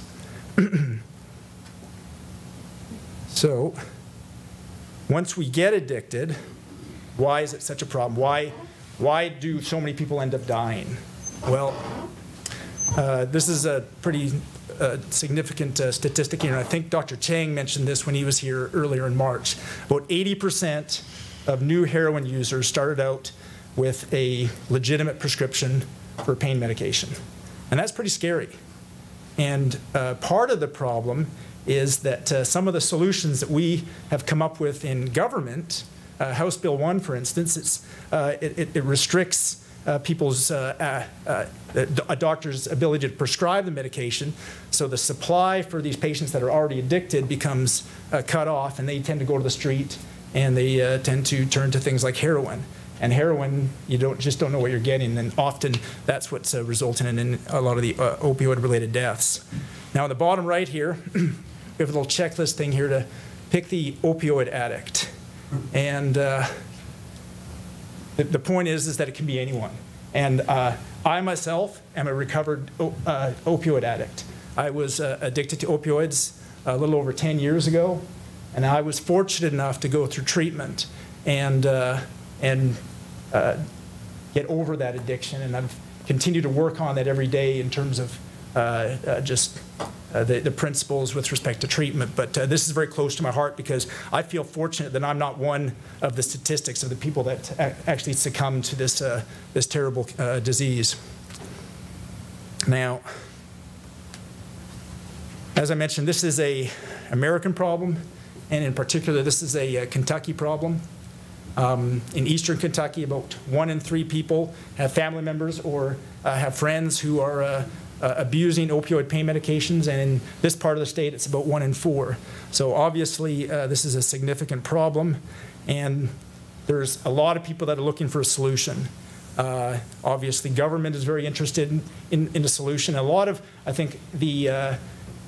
So once we get addicted, why is it such a problem? Why do so many people end up dying? Well, this is a pretty significant statistic here, and I think Dr. Chang mentioned this when he was here earlier in March. About 80% of new heroin users started out with a legitimate prescription for pain medication. And that's pretty scary. And part of the problem is that some of the solutions that we have come up with in government, House Bill 1, for instance, it restricts people's, a doctor's ability to prescribe the medication, so the supply for these patients that are already addicted becomes cut off, and they tend to go to the street, and they tend to turn to things like heroin. And heroin, you just don't know what you're getting, and often that's what's resulting in a lot of the opioid-related deaths. Now, on the bottom right here, we have a little checklist thing here to pick the opioid addict. And the point is that it can be anyone. And I myself am a recovered opioid addict. I was addicted to opioids a little over 10 years ago, and I was fortunate enough to go through treatment and get over that addiction. And I've continued to work on that every day in terms of the principles with respect to treatment. But this is very close to my heart because I feel fortunate that I'm not one of the statistics of the people that actually succumb to this, this terrible disease. Now, as I mentioned, this is an American problem, and in particular, this is a Kentucky problem. In eastern Kentucky, about 1 in 3 people have family members or have friends who are abusing opioid pain medications, and in this part of the state, it's about 1 in 4. So obviously, this is a significant problem, and there's a lot of people that are looking for a solution. Obviously, government is very interested in a solution. A lot of, I think, the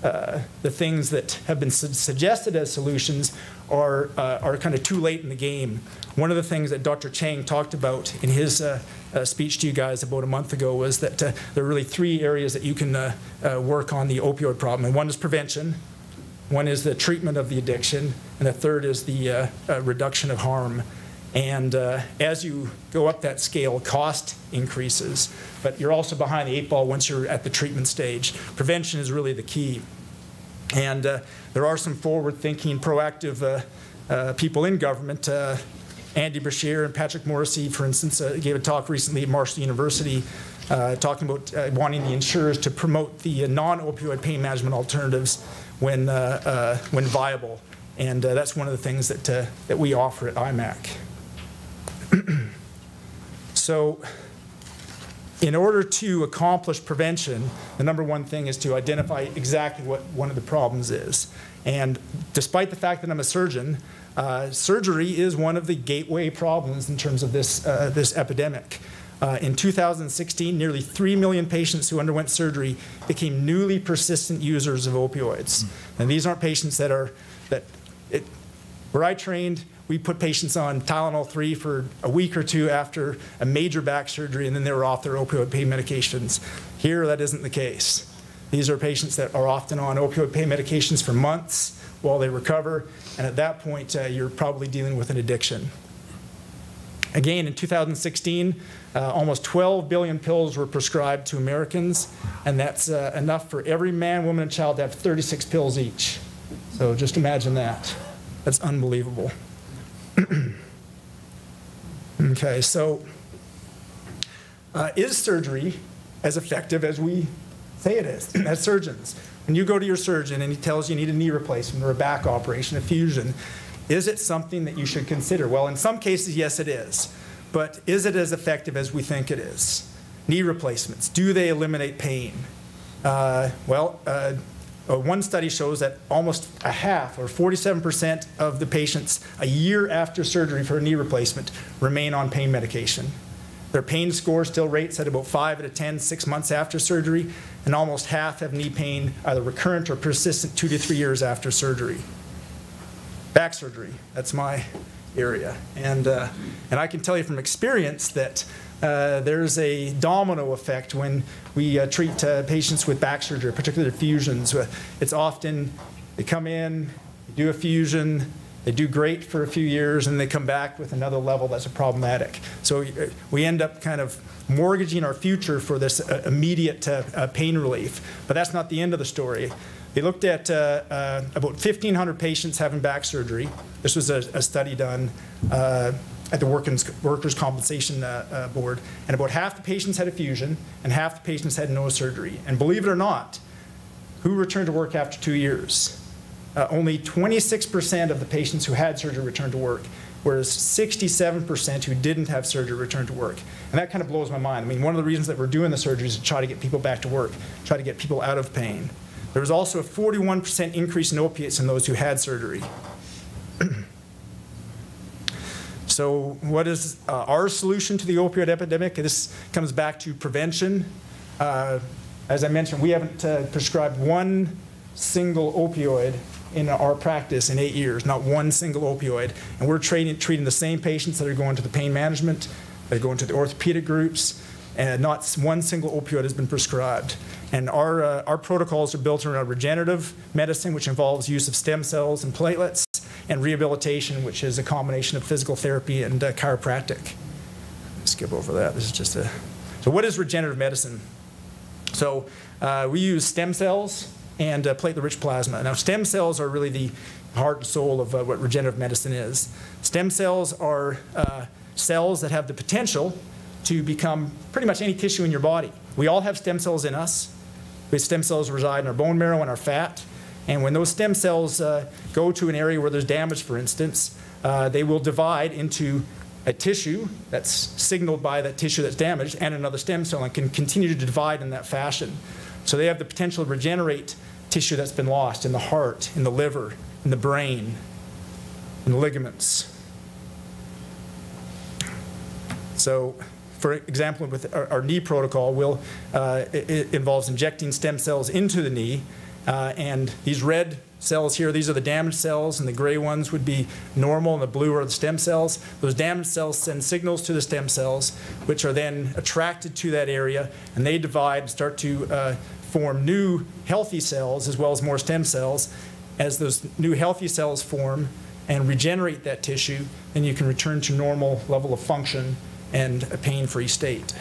the things that have been suggested as solutions are kind of too late in the game. One of the things that Dr. Chang talked about in his speech to you guys about a month ago was that there are really 3 areas that you can work on the opioid problem. And one is prevention, one is the treatment of the addiction, and the third is the reduction of harm. And as you go up that scale, cost increases, but you're also behind the 8 ball once you're at the treatment stage. Prevention is really the key. And there are some forward-thinking, proactive people in government. Andy Brashear and Patrick Morrissey, for instance, gave a talk recently at Marshall University talking about wanting the insurers to promote the non-opioid pain management alternatives when viable. And that's one of the things that we offer at IMAC. So in order to accomplish prevention, the number one thing is to identify exactly what one of the problems is. And despite the fact that I'm a surgeon, surgery is one of the gateway problems in terms of this epidemic. In 2016, nearly 3 million patients who underwent surgery became newly persistent users of opioids. And these aren't patients where I trained, we put patients on Tylenol 3 for a week or 2 after a major back surgery, and then they were off their opioid pain medications. Here, that isn't the case. These are patients that are often on opioid pain medications for months while they recover, and at that point, you're probably dealing with an addiction. Again, in 2016, almost 12 billion pills were prescribed to Americans, and that's enough for every man, woman, and child to have 36 pills each. So just imagine that. That's unbelievable. Okay, so is surgery as effective as we say it is as surgeons? When you go to your surgeon and he tells you you need a knee replacement or a back operation, a fusion, is it something that you should consider? Well, in some cases, yes, it is. But is it as effective as we think it is? Knee replacements, do they eliminate pain? One study shows that almost a half, or 47% of the patients a year after surgery for a knee replacement remain on pain medication. Their pain score still rates at about 5 out of 10, 6 months after surgery, and almost half have knee pain either recurrent or persistent 2 to 3 years after surgery. Back surgery, that's my area. And I can tell you from experience that there's a domino effect when we treat patients with back surgery, particularly fusions. It's often they come in, do a fusion, they do great for a few years, and they come back with another level that's problematic. So we end up kind of mortgaging our future for this immediate pain relief. But that's not the end of the story. They looked at about 1,500 patients having back surgery. This was a study done at the Workers' Compensation Board, and about half the patients had a fusion, and half the patients had no surgery. And believe it or not, who returned to work after 2 years? Only 26% of the patients who had surgery returned to work, whereas 67% who didn't have surgery returned to work. And that kind of blows my mind. I mean, one of the reasons that we're doing the surgery is to try to get people back to work, try to get people out of pain. There was also a 41% increase in opiates in those who had surgery. So what is our solution to the opioid epidemic? This comes back to prevention. As I mentioned, we haven't prescribed one single opioid in our practice in 8 years, not one single opioid. And we're treating the same patients that are going to the pain management, that are going to the orthopedic groups, and not one single opioid has been prescribed. And our protocols are built around regenerative medicine, which involves use of stem cells and platelets, and rehabilitation, which is a combination of physical therapy and chiropractic. Skip over that. This is just a. So what is regenerative medicine? So we use stem cells and platelet-rich plasma. Now, stem cells are really the heart and soul of what regenerative medicine is. Stem cells are cells that have the potential to become pretty much any tissue in your body. We all have stem cells in us. Stem cells reside in our bone marrow and our fat. And when those stem cells go to an area where there's damage, for instance, they will divide into a tissue that's signaled by that tissue that's damaged and another stem cell, and can continue to divide in that fashion. So they have the potential to regenerate tissue that's been lost in the heart, in the liver, in the brain, in the ligaments. So, for example, with our knee protocol, it involves injecting stem cells into the knee, And these red cells here, these are the damaged cells, and the gray ones would be normal, and the blue are the stem cells. Those damaged cells send signals to the stem cells, which are then attracted to that area, and they divide and start to form new healthy cells as well as more stem cells. As those new healthy cells form and regenerate that tissue, then you can return to normal level of function and a pain-free state.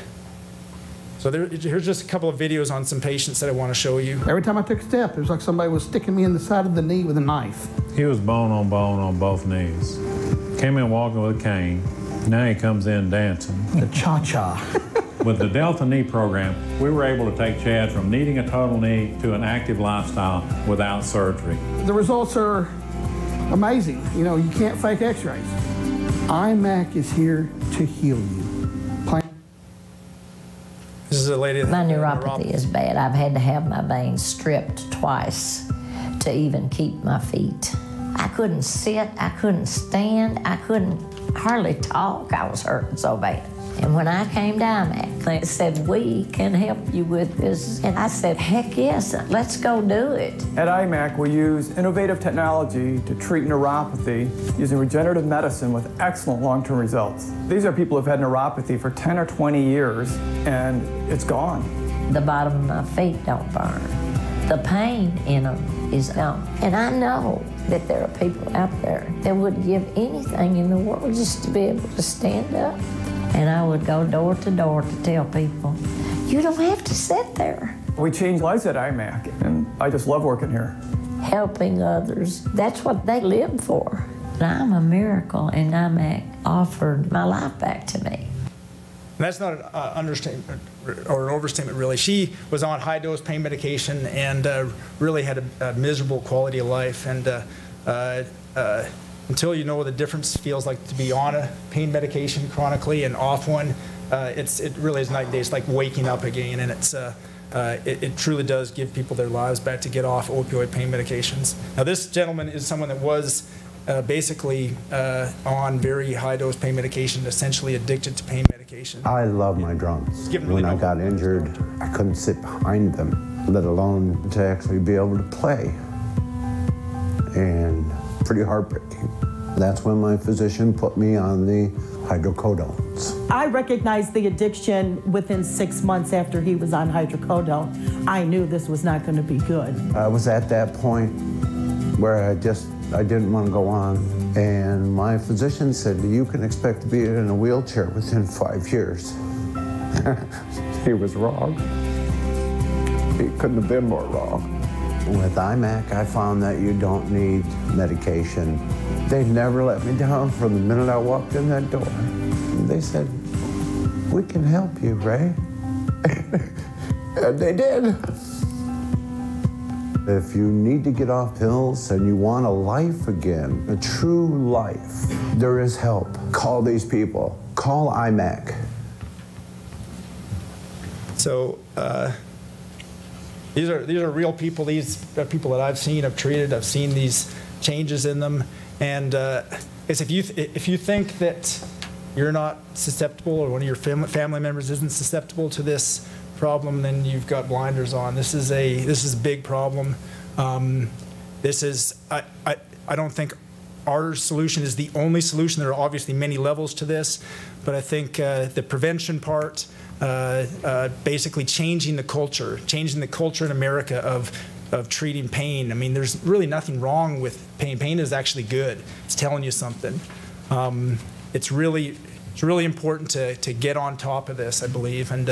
So here's just a couple of videos on some patients that I want to show you. Every time I took a step, it was like somebody was sticking me in the side of the knee with a knife. He was bone on both knees. Came in walking with a cane. Now he comes in dancing. The cha-cha. With the Delta Knee program, we were able to take Chad from needing a total knee to an active lifestyle without surgery. The results are amazing. You know, you can't fake x-rays. IMAC is here to heal you. This is a lady. My neuropathy is bad. I've had to have my veins stripped twice to even keep my feet. I couldn't sit, I couldn't stand, I couldn't hardly talk. I was hurting so bad. And when I came down there, they said, we can help you with this. And I said, heck yes, let's go do it. At IMAC, we use innovative technology to treat neuropathy using regenerative medicine with excellent long-term results. These are people who've had neuropathy for 10 or 20 years, and it's gone. The bottom of my feet don't burn. The pain in them is gone. And I know that there are people out there that would give anything in the world just to be able to stand up. And I would go door to door to tell people, you don't have to sit there. We change lives at IMAC, and I just love working here. Helping others, that's what they live for. I'm a miracle, and IMAC offered my life back to me. And that's not an understatement or an overstatement, really. She was on high-dose pain medication and really had a miserable quality of life. And until you know what the difference feels like to be on a pain medication chronically and off one, it really is night and day. It's like waking up again, and it truly does give people their lives back to get off opioid pain medications. Now, this gentleman is someone that was basically on very high-dose pain medication, essentially addicted to pain medication. I love my drums. When I got injured, I couldn't sit behind them, let alone to actually be able to play. And pretty heartbreaking. That's when my physician put me on the hydrocodones. I recognized the addiction within 6 months after he was on hydrocodone. I knew this was not going to be good. I was at that point where I didn't want to go on. And my physician said, you can expect to be in a wheelchair within 5 years. He was wrong. He couldn't have been more wrong. With IMAC, I found that you don't need medication. They never let me down from the minute I walked in that door. They said, we can help you, Ray. And they did. If you need to get off pills and you want a life again, a true life, there is help. Call these people. Call IMAC. So, these are real people. These are people that I've seen, I've treated, I've seen these changes in them. And if you think that you're not susceptible or one of your family members isn't susceptible to this problem, then you've got blinders on. This is a big problem. I don't think our solution is the only solution. There are obviously many levels to this, but I think the prevention part, basically changing the culture in America of treating pain. I mean, there's really nothing wrong with pain. Pain is actually good. It's telling you something. It's really important to get on top of this, I believe, and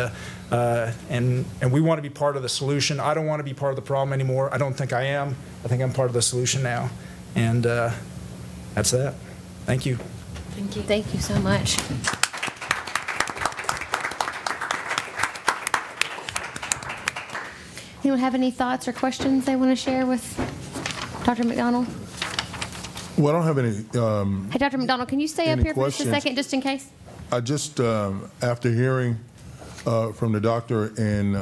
we want to be part of the solution. I don't want to be part of the problem anymore. I don't think I am. I think I'm part of the solution now, and that's that. Thank you. Thank you. Thank you so much. Anyone have any thoughts or questions they want to share with Dr. McDonald? Well, I don't have any. Hey, Dr. McDonald, can you stay up here for just a second, just in case? I just, after hearing from the doctor and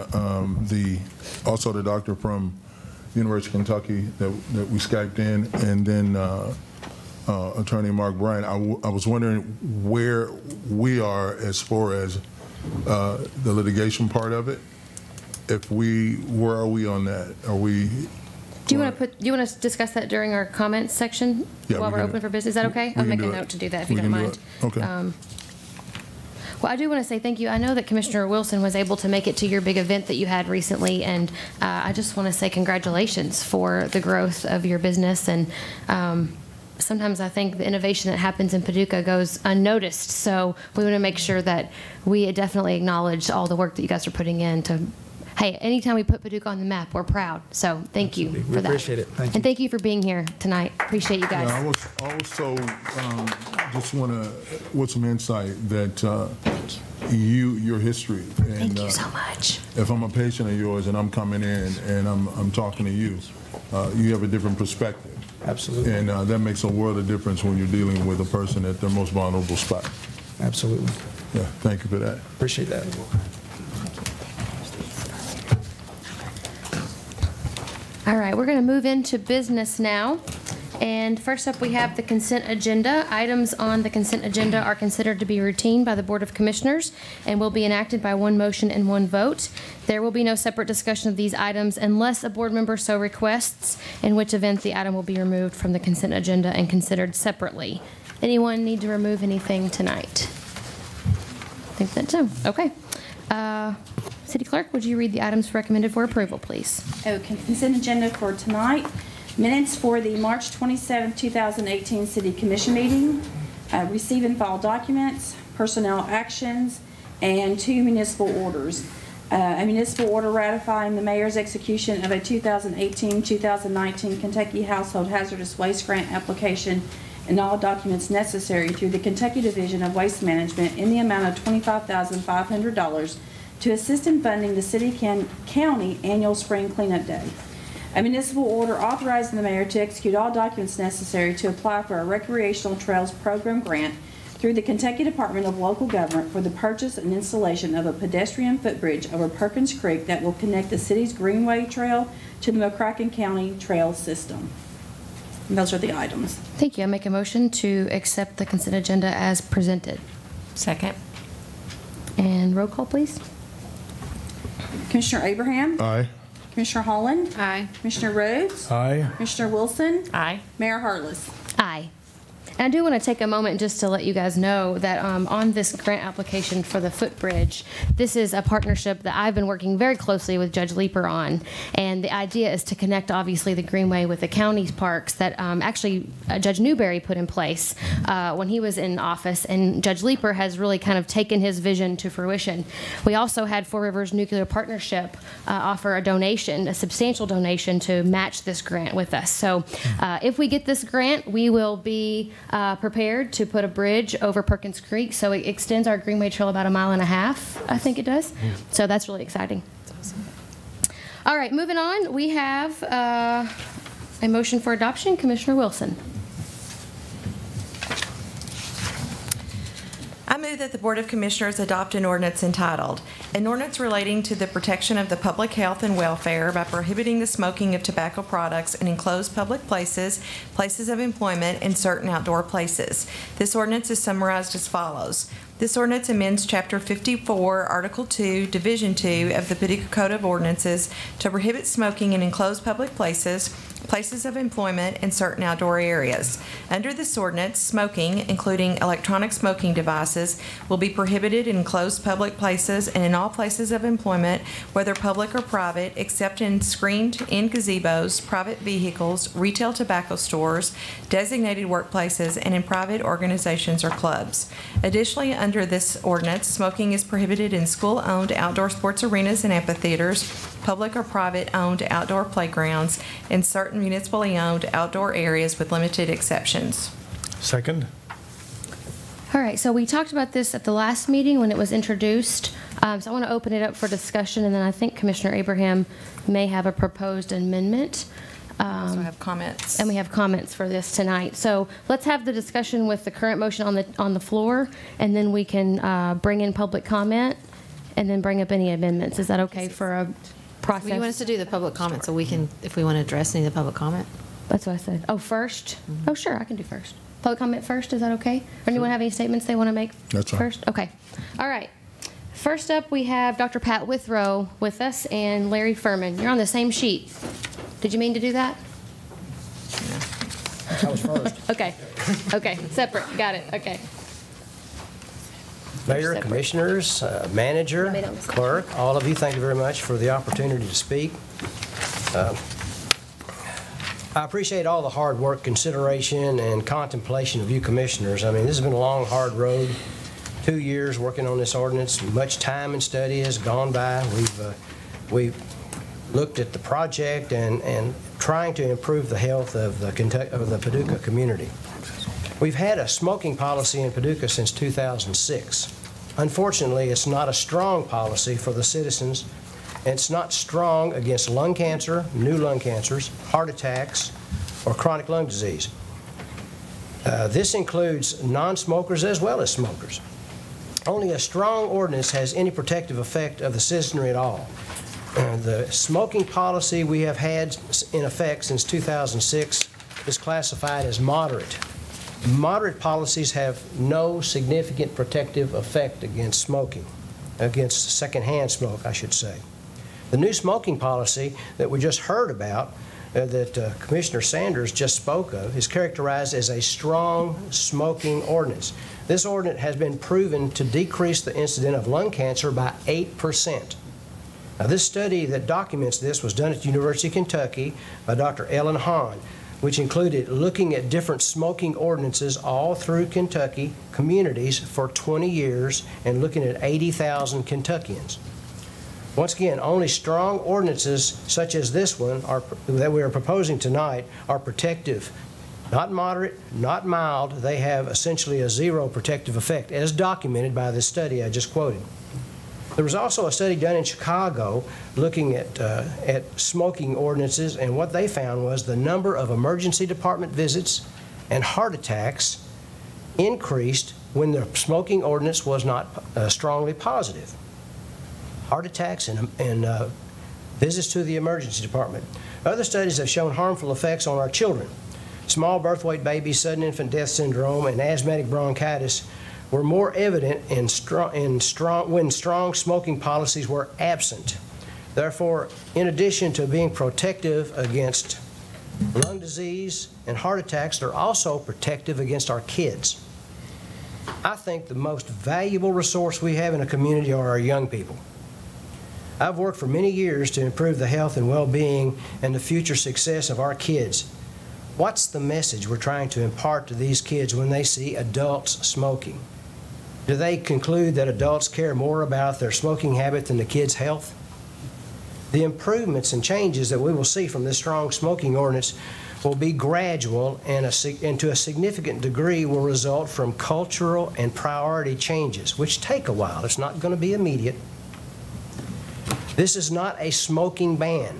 also the doctor from University of Kentucky that we Skyped in, and then Attorney Mark Bryant, I was wondering where we are as far as the litigation part of it. Where are we on that? Are we Do you want to discuss that during our comments section while we're open for business? Is that okay? I'll make a note to do that if you don't mind. Okay. Well, I do want to say thank you. I know that Commissioner Wilson was able to make it to your big event that you had recently, and I just want to say congratulations for the growth of your business. And sometimes I think the innovation that happens in Paducah goes unnoticed, so we want to make sure that we definitely acknowledge all the work that you guys are putting in to, hey, anytime we put Paducah on the map, we're proud. So thank you for that. We appreciate it. Thank you. And thank you for being here tonight. Appreciate you guys. Yeah, I also just want to, with some insight that your history. And, thank you so much. If I'm a patient of yours and I'm coming in and I'm talking to you, you have a different perspective. Absolutely. And that makes a world of difference when you're dealing with a person at their most vulnerable spot. Absolutely. Yeah, thank you for that. Appreciate that. All right, we're going to move into business now. And first up, we have the consent agenda. Items on the consent agenda are considered to be routine by the Board of Commissioners and will be enacted by one motion and one vote. There will be no separate discussion of these items unless a board member so requests, in which event the item will be removed from the consent agenda and considered separately. Anyone need to remove anything tonight? I think that's so. Okay. City Clerk, would you read the items recommended for approval, please? Okay, consent agenda for tonight. Minutes for the March 27, 2018 City Commission meeting, receive and file documents, personnel actions, and 2 municipal orders. A municipal order ratifying the mayor's execution of a 2018-2019 Kentucky Household Hazardous Waste Grant application and all documents necessary through the Kentucky Division of Waste Management in the amount of $25,500 to assist in funding the city-county annual spring cleanup day. A municipal order authorizing the mayor to execute all documents necessary to apply for a recreational trails program grant through the Kentucky Department of Local Government for the purchase and installation of a pedestrian footbridge over Perkins Creek that will connect the city's Greenway Trail to the McCracken County Trail System. And those are the items. Thank you. I make a motion to accept the consent agenda as presented. Second. And roll call, please. Commissioner Abraham? Aye. Commissioner Holland? Aye. Commissioner Rhodes? Aye. Commissioner Wilson? Aye. Mayor Harless? Aye. And I do want to take a moment just to let you guys know that on this grant application for the footbridge, this is a partnership that I've been working very closely with Judge Leeper on. And the idea is to connect, obviously, the Greenway with the county's parks that actually Judge Newberry put in place when he was in office. And Judge Leeper has really kind of taken his vision to fruition. We also had Four Rivers Nuclear Partnership offer a donation, a substantial donation, to match this grant with us. So if we get this grant, we will be prepared to put a bridge over Perkins Creek, so it extends our Greenway Trail about 1.5 miles, I think it does. So that's really exciting. Awesome. All right, moving on, we have a motion for adoption. Commissioner Wilson. I move that the Board of Commissioners adopt an ordinance entitled, "An Ordinance Relating to the Protection of the Public Health and Welfare by Prohibiting the Smoking of Tobacco Products in Enclosed Public Places, Places of Employment, and Certain Outdoor Places." This ordinance is summarized as follows. This ordinance amends Chapter 54, Article 2, Division 2 of the Paducah Code of Ordinances to prohibit smoking in enclosed public places, places of employment, and certain outdoor areas. Under this ordinance, smoking, including electronic smoking devices, will be prohibited in enclosed public places and in all places of employment, whether public or private, except in screened-in gazebos, private vehicles, retail tobacco stores, designated workplaces, and in private organizations or clubs. Additionally, under this ordinance, smoking is prohibited in school-owned outdoor sports arenas and amphitheaters, public or private-owned outdoor playgrounds, and certain municipally owned outdoor areas with limited exceptions. Second. All right, so we talked about this at the last meeting when it was introduced. So I want to open it up for discussion, and then I think Commissioner Abraham may have a proposed amendment. So I have comments. And we have comments for this tonight. So let's have the discussion with the current motion on the floor, and then we can bring in public comment, and then bring up any amendments. Is that okay for a process? Well, you want us to do the public comment so we can, if we want to address any of the public comment? That's what I said. Oh, first? Oh, sure, I can do first. Public comment first, is that okay? Or anyone have any statements they want to make first? Okay. All right. First up, we have Dr. Pat Withrow with us and Larry Furman. You're on the same sheet. Did you mean to do that? I was first. Okay. Okay. Separate. Got it. Okay. Mayor, commissioners, manager, clerk, all of you, thank you very much for the opportunity to speak. I appreciate all the hard work, consideration, and contemplation of you commissioners. I mean, this has been a long, hard road. 2 years working on this ordinance. Much time and study has gone by. We've looked at the project and trying to improve the health of the Paducah community. We've had a smoking policy in Paducah since 2006. Unfortunately, it's not a strong policy for the citizens, and it's not strong against lung cancer, new lung cancers, heart attacks, or chronic lung disease. This includes non-smokers as well as smokers. Only a strong ordinance has any protective effect of the citizenry at all. The smoking policy we have had in effect since 2006 is classified as moderate. Moderate policies have no significant protective effect against smoking, against secondhand smoke, I should say. The new smoking policy that we just heard about, that Commissioner Sanders just spoke of, is characterized as a strong smoking ordinance. This ordinance has been proven to decrease the incidence of lung cancer by 8%. Now, this study that documents this was done at the University of Kentucky by Dr. Ellen Hahn, which included looking at different smoking ordinances all through Kentucky communities for 20 years and looking at 80,000 Kentuckians. Once again, only strong ordinances such as this one that we are proposing tonight are protective. Not moderate, not mild. They have essentially a zero protective effect, as documented by this study I just quoted. There was also a study done in Chicago looking at smoking ordinances, and what they found was the number of emergency department visits and heart attacks increased when the smoking ordinance was not strongly positive. Heart attacks and visits to the emergency department. Other studies have shown harmful effects on our children. Small birth weight babies, sudden infant death syndrome, and asthmatic bronchitis were more evident when strong smoking policies were absent. Therefore, in addition to being protective against lung disease and heart attacks, they're also protective against our kids. I think the most valuable resource we have in a community are our young people. I've worked for many years to improve the health and well-being and the future success of our kids. What's the message we're trying to impart to these kids when they see adults smoking? Do they conclude that adults care more about their smoking habit than the kids' health? The improvements and changes that we will see from this strong smoking ordinance will be gradual and to a significant degree will result from cultural and priority changes, which take a while. It's not going to be immediate. This is not a smoking ban,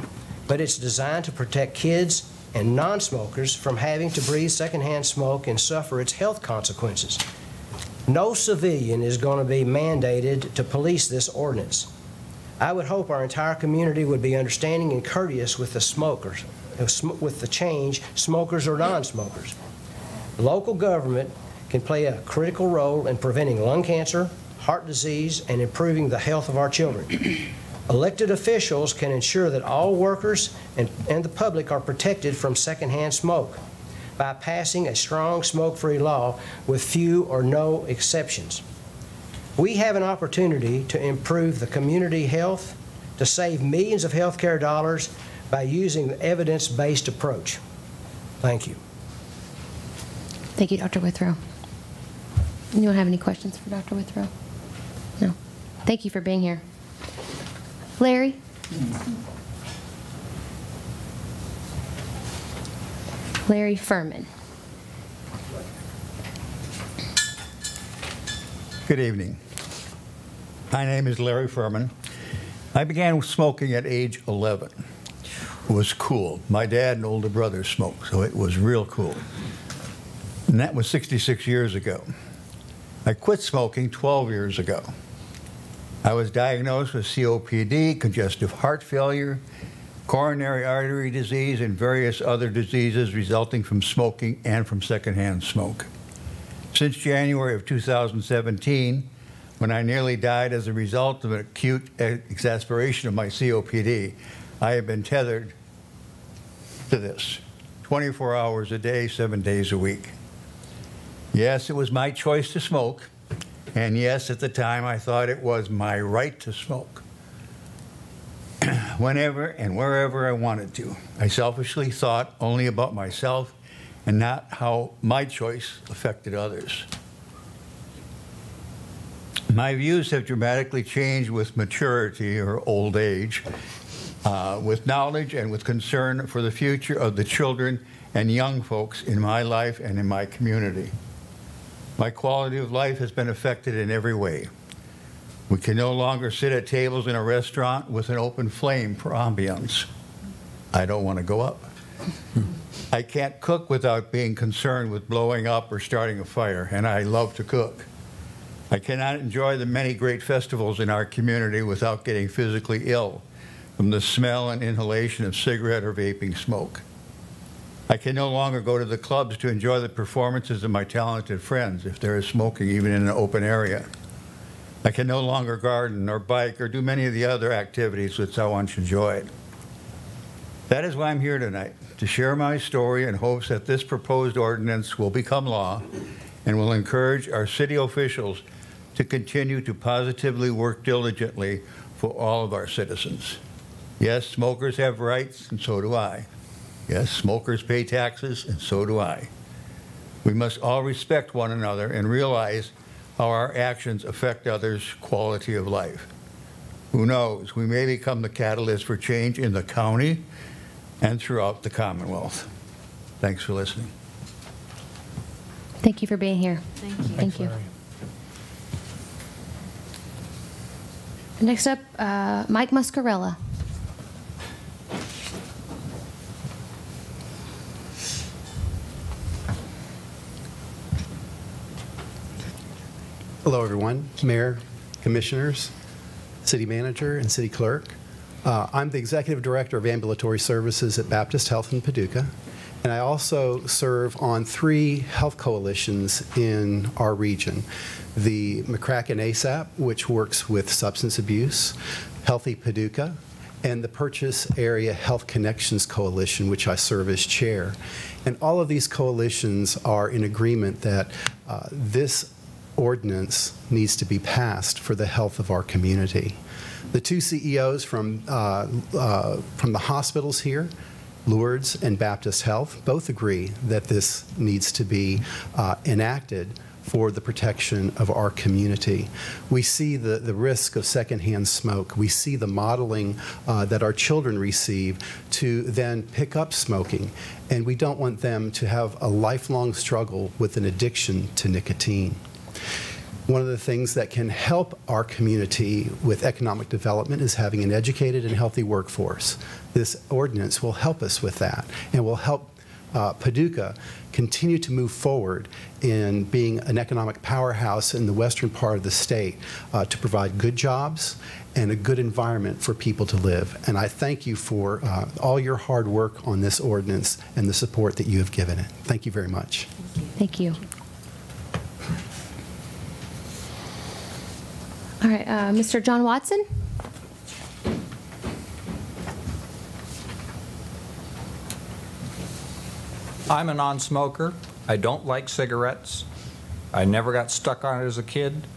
but it's designed to protect kids and non-smokers from having to breathe secondhand smoke and suffer its health consequences. No civilian is going to be mandated to police this ordinance. I would hope our entire community would be understanding and courteous with the smokers, with the change, smokers or non-smokers. Local government can play a critical role in preventing lung cancer, heart disease, and improving the health of our children. Elected officials can ensure that all workers and the public are protected from secondhand smoke by passing a strong smoke-free law with few or no exceptions. We have an opportunity to improve the community health, to save millions of health care dollars by using the evidence-based approach. Thank you. Thank you, Dr. Withrow. Anyone have any questions for Dr. Withrow? No. Thank you for being here. Larry? Larry Furman. Good evening. My name is Larry Furman. I began smoking at age 11. It was cool. My dad and older brother smoked, so it was real cool. And that was 66 years ago. I quit smoking 12 years ago. I was diagnosed with COPD, congestive heart failure, coronary artery disease, and various other diseases resulting from smoking and from secondhand smoke. Since January of 2017, when I nearly died as a result of an acute exacerbation of my COPD, I have been tethered to this 24 hours a day, 7 days a week. Yes, it was my choice to smoke, and yes, at the time I thought it was my right to smoke. Whenever and wherever I wanted to. I selfishly thought only about myself and not how my choice affected others. My views have dramatically changed with maturity or old age, with knowledge and with concern for the future of the children and young folks in my life and in my community. My quality of life has been affected in every way. We can no longer sit at tables in a restaurant with an open flame for ambiance. I don't want to go up. I can't cook without being concerned with blowing up or starting a fire, and I love to cook. I cannot enjoy the many great festivals in our community without getting physically ill from the smell and inhalation of cigarette or vaping smoke. I can no longer go to the clubs to enjoy the performances of my talented friends if there is smoking even in an open area. I can no longer garden or bike or do many of the other activities which I once enjoyed. That is why I'm here tonight, to share my story in hopes that this proposed ordinance will become law and will encourage our city officials to continue to positively work diligently for all of our citizens. Yes, smokers have rights, and so do I. Yes, smokers pay taxes, and so do I. We must all respect one another and realize how our actions affect others' quality of life. Who knows, we may become the catalyst for change in the county and throughout the Commonwealth. Thanks for listening. Thank you for being here. Thank you. Thank you. Next up, Mike Muscarella. Hello, everyone. Mayor, commissioners, city manager, and city clerk. I'm the executive director of ambulatory services at Baptist Health in Paducah, and I also serve on 3 health coalitions in our region. The McCracken ASAP, which works with substance abuse, Healthy Paducah, and the Purchase Area Health Connections Coalition, which I serve as chair. And all of these coalitions are in agreement that this ordinance needs to be passed for the health of our community. The 2 CEOs from the hospitals here, Lourdes and Baptist Health, both agree that this needs to be enacted for the protection of our community. We see the risk of secondhand smoke. We see the modeling that our children receive to then pick up smoking, and we don't want them to have a lifelong struggle with an addiction to nicotine. One of the things that can help our community with economic development is having an educated and healthy workforce. This ordinance will help us with that and will help Paducah continue to move forward in being an economic powerhouse in the western part of the state to provide good jobs and a good environment for people to live. And I thank you for all your hard work on this ordinance and the support that you have given it. Thank you very much. Thank you. All right, Mr. John Watson. I'm a non-smoker. I don't like cigarettes. I never got stuck on it as a kid.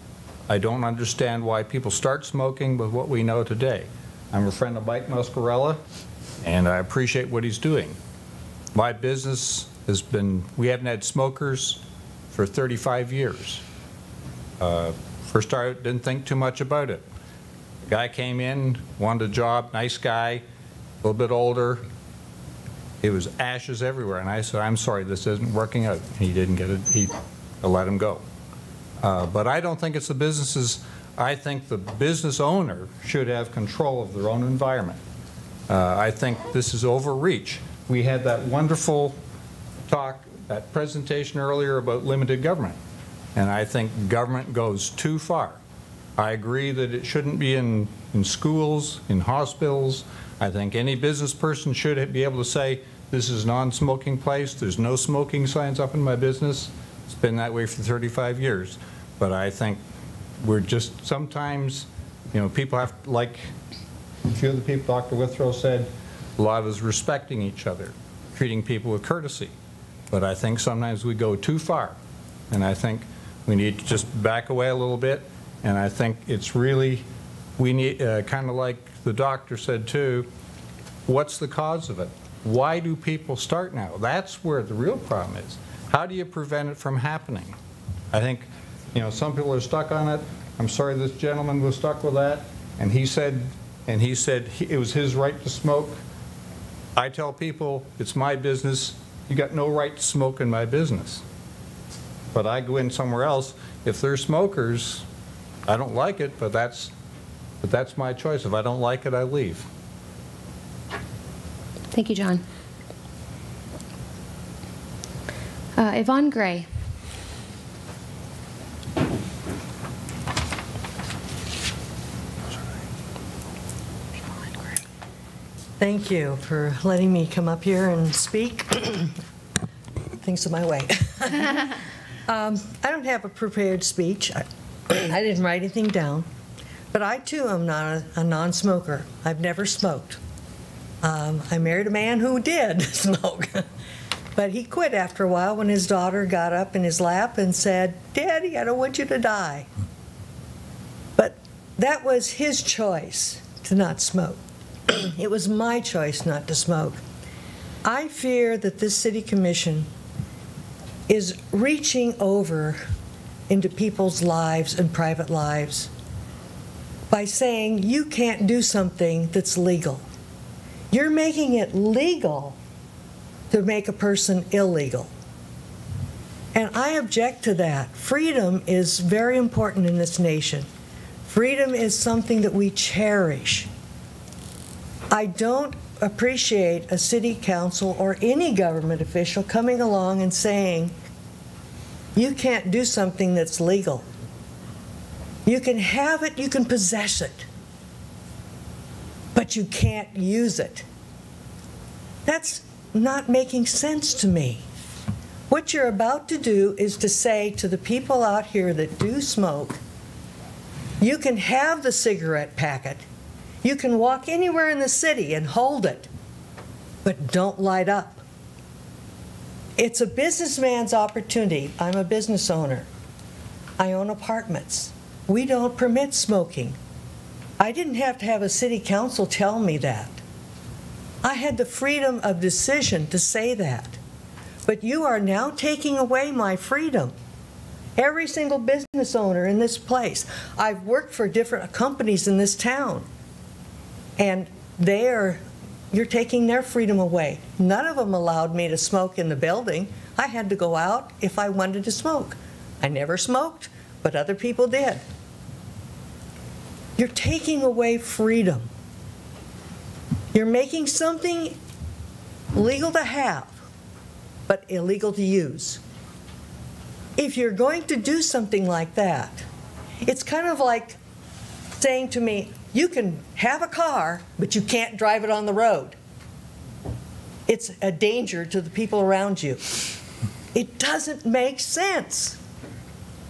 I don't understand why people start smoking with what we know today. I'm a friend of Mike Muscarella, and I appreciate what he's doing. My business has been, we haven't had smokers for 35 years. First, I didn't think too much about it. The guy came in, wanted a job, nice guy, a little bit older. It was ashes everywhere, and I said, I'm sorry, this isn't working out. He didn't get it. I let him go. But I don't think it's the businesses. I think the business owner should have control of their own environment. I think this is overreach. We had that wonderful talk, that presentation earlier about limited government. And I think government goes too far. I agree that it shouldn't be in schools, in hospitals. I think any business person should be able to say, this is a non-smoking place, there's no smoking signs up in my business. It's been that way for 35 years. But I think we're just sometimes, you know, people have, like a few of the people Dr. Withrow said, a lot of us respecting each other. treating people with courtesy. But I think sometimes we go too far. And I think we need to just back away a little bit. And I think it's really, we need, kind of like the doctor said too, what's the cause of it? Why do people start now? That's where the real problem is. How do you prevent it from happening? I think, you know, some people are stuck on it. I'm sorry this gentleman was stuck with that. And he said it was his right to smoke. I tell people, it's my business. You got no right to smoke in my business. But I go in somewhere else. If they're smokers, I don't like it, but that's my choice. If I don't like it, I leave. Thank you, John. Yvonne Gray. Thank you for letting me come up here and speak. Things are my way. I don't have a prepared speech. I didn't write anything down. But I, too, am not a non-smoker. I've never smoked. I married a man who did smoke. But he quit after a while when his daughter got up in his lap and said, "Daddy, I don't want you to die." But that was his choice to not smoke. It was my choice not to smoke. I fear that this city commission is reaching over into people's lives and private lives by saying you can't do something that's legal. You're making it legal to make a person illegal. And I object to that. Freedom is very important in this nation. Freedom is something that we cherish. I don't appreciate a city council or any government official coming along and saying, you can't do something that's legal. You can have it, you can possess it, but you can't use it. That's not making sense to me. What you're about to do is to say to the people out here that do smoke, you can have the cigarette packet, you can walk anywhere in the city and hold it, but don't light up. It's a businessman's opportunity. I'm a business owner. I own apartments. We don't permit smoking. I didn't have to have a city council tell me that. I had the freedom of decision to say that. But you are now taking away my freedom. Every single business owner in this place. I've worked for different companies in this town. And you're taking their freedom away. None of them allowed me to smoke in the building. I had to go out if I wanted to smoke. I never smoked, but other people did. You're taking away freedom. You're making something legal to have, but illegal to use. If you're going to do something like that, it's kind of like saying to me, you can have a car, but you can't drive it on the road. It's a danger to the people around you. It doesn't make sense.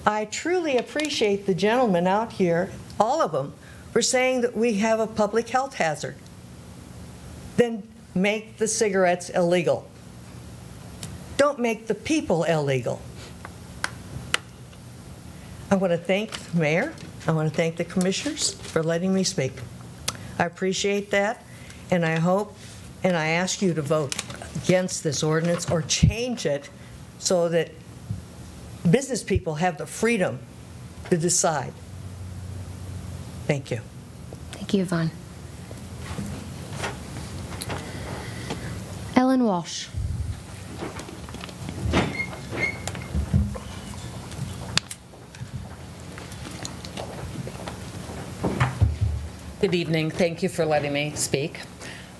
I truly appreciate the gentlemen out here, all of them, for saying that we have a public health hazard. Then make the cigarettes illegal. Don't make the people illegal. I want to thank the mayor. I want to thank the commissioners for letting me speak. I appreciate that, and I hope and I ask you to vote against this ordinance or change it so that business people have the freedom to decide. Thank you. Thank you, Yvonne. Ellen Walsh. Good evening. Thank you for letting me speak.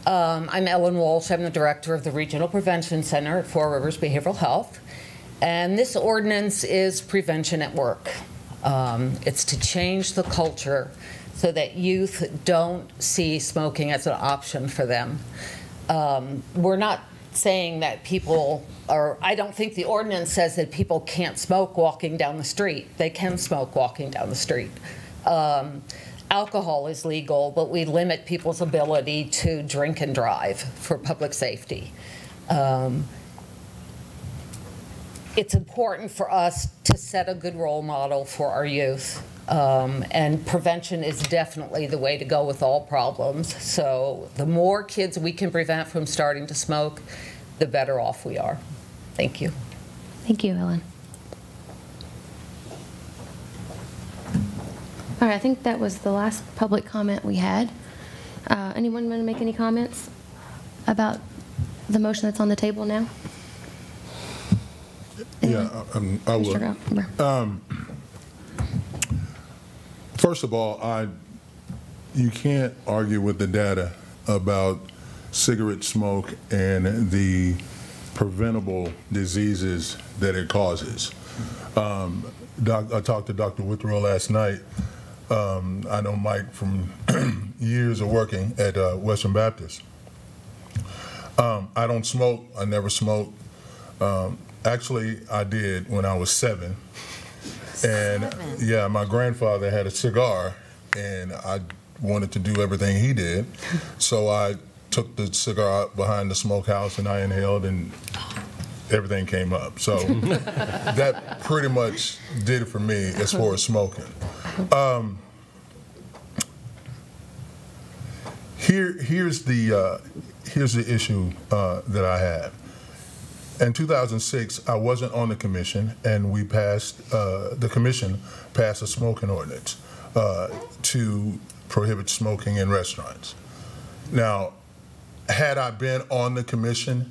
I'm Ellen Walsh. I'm the director of the Regional Prevention Center at Four Rivers Behavioral Health. And this ordinance is prevention at work. It's to change the culture so that youth don't see smoking as an option for them. We're not saying that people are, I don't think the ordinance says that people can't smoke walking down the street. They can smoke walking down the street. Alcohol is legal, but we limit people's ability to drink and drive for public safety. It's important for us to set a good role model for our youth. And prevention is definitely the way to go with all problems. So the more kids we can prevent from starting to smoke, the better off we are. Thank you. Thank you, Ellen. All right, I think that was the last public comment we had. Anyone want to make any comments about the motion that's on the table now? Yeah, I will. First of all, you can't argue with the data about cigarette smoke and the preventable diseases that it causes. I talked to Dr. Withrow last night. I know Mike from years of working at Western Baptist. I don't smoke. I never smoked. Actually, I did when I was 7. And yeah, my grandfather had a cigar, and I wanted to do everything he did. So I took the cigar out behind the smokehouse, and I inhaled, and everything came up. So that pretty much did it for me as far as smoking. Here's the issue that I have. In 2006, I wasn't on the commission, and we passed, the commission passed a smoking ordinance to prohibit smoking in restaurants. Now, had I been on the commission,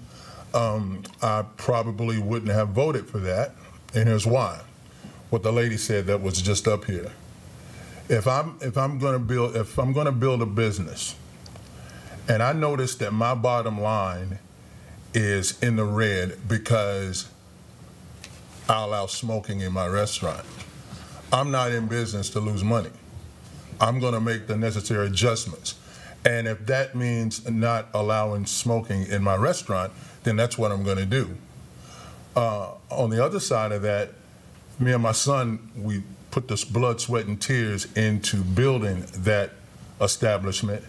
I probably wouldn't have voted for that, and here's why. What the lady said that was just up here. If I'm going to build a business, and I notice that my bottom line is in the red because I allow smoking in my restaurant, I'm not in business to lose money. I'm going to make the necessary adjustments. And if that means not allowing smoking in my restaurant, then that's what I'm going to do. On the other side of that, me and my son, we put this blood, sweat, and tears into building that establishment.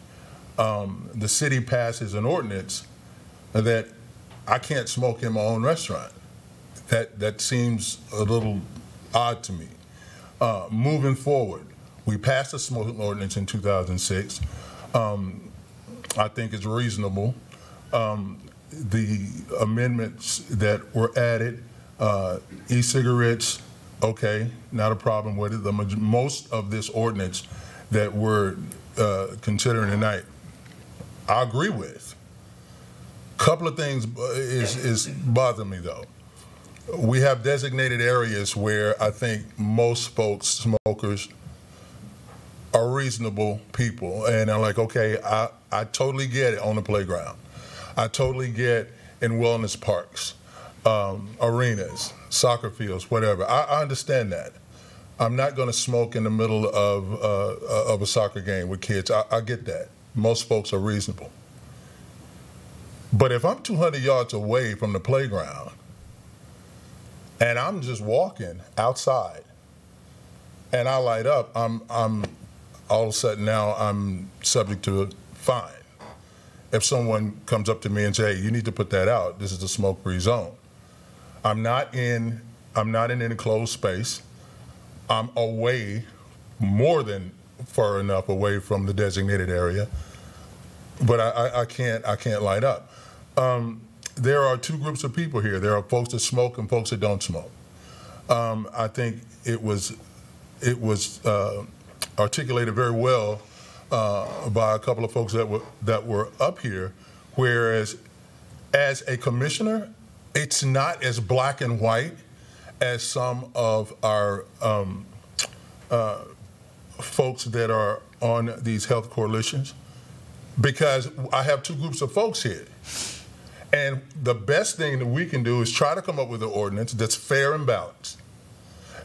The city passes an ordinance that I can't smoke in my own restaurant. That seems a little odd to me. Moving forward, we passed a smoking ordinance in 2006. I think it's reasonable. The amendments that were added, e-cigarettes, okay, not a problem with it. Most of this ordinance that we're considering tonight, I agree with. Couple of things is bothering me though. We have designated areas where I think most folks, smokers, are reasonable people, and are like, okay, I totally get it on the playground. I totally get in wellness parks, arenas, soccer fields, whatever. I understand that. I'm not going to smoke in the middle of a soccer game with kids. I get that. Most folks are reasonable. But if I'm 200 yards away from the playground and I'm just walking outside and I light up, I'm all of a sudden now I'm subject to a fine. If someone comes up to me and says, hey, you need to put that out, this is a smoke-free zone. I'm not in an enclosed space. I'm away, more than far enough away from the designated area, but I can't light up. There are two groups of people here. There are folks that smoke and folks that don't smoke. I think it was articulated very well by a couple of folks that were up here, whereas as a commissioner, it's not as black and white as some of our folks that are on these health coalitions, because I have two groups of folks here. And the best thing that we can do is try to come up with an ordinance that's fair and balanced.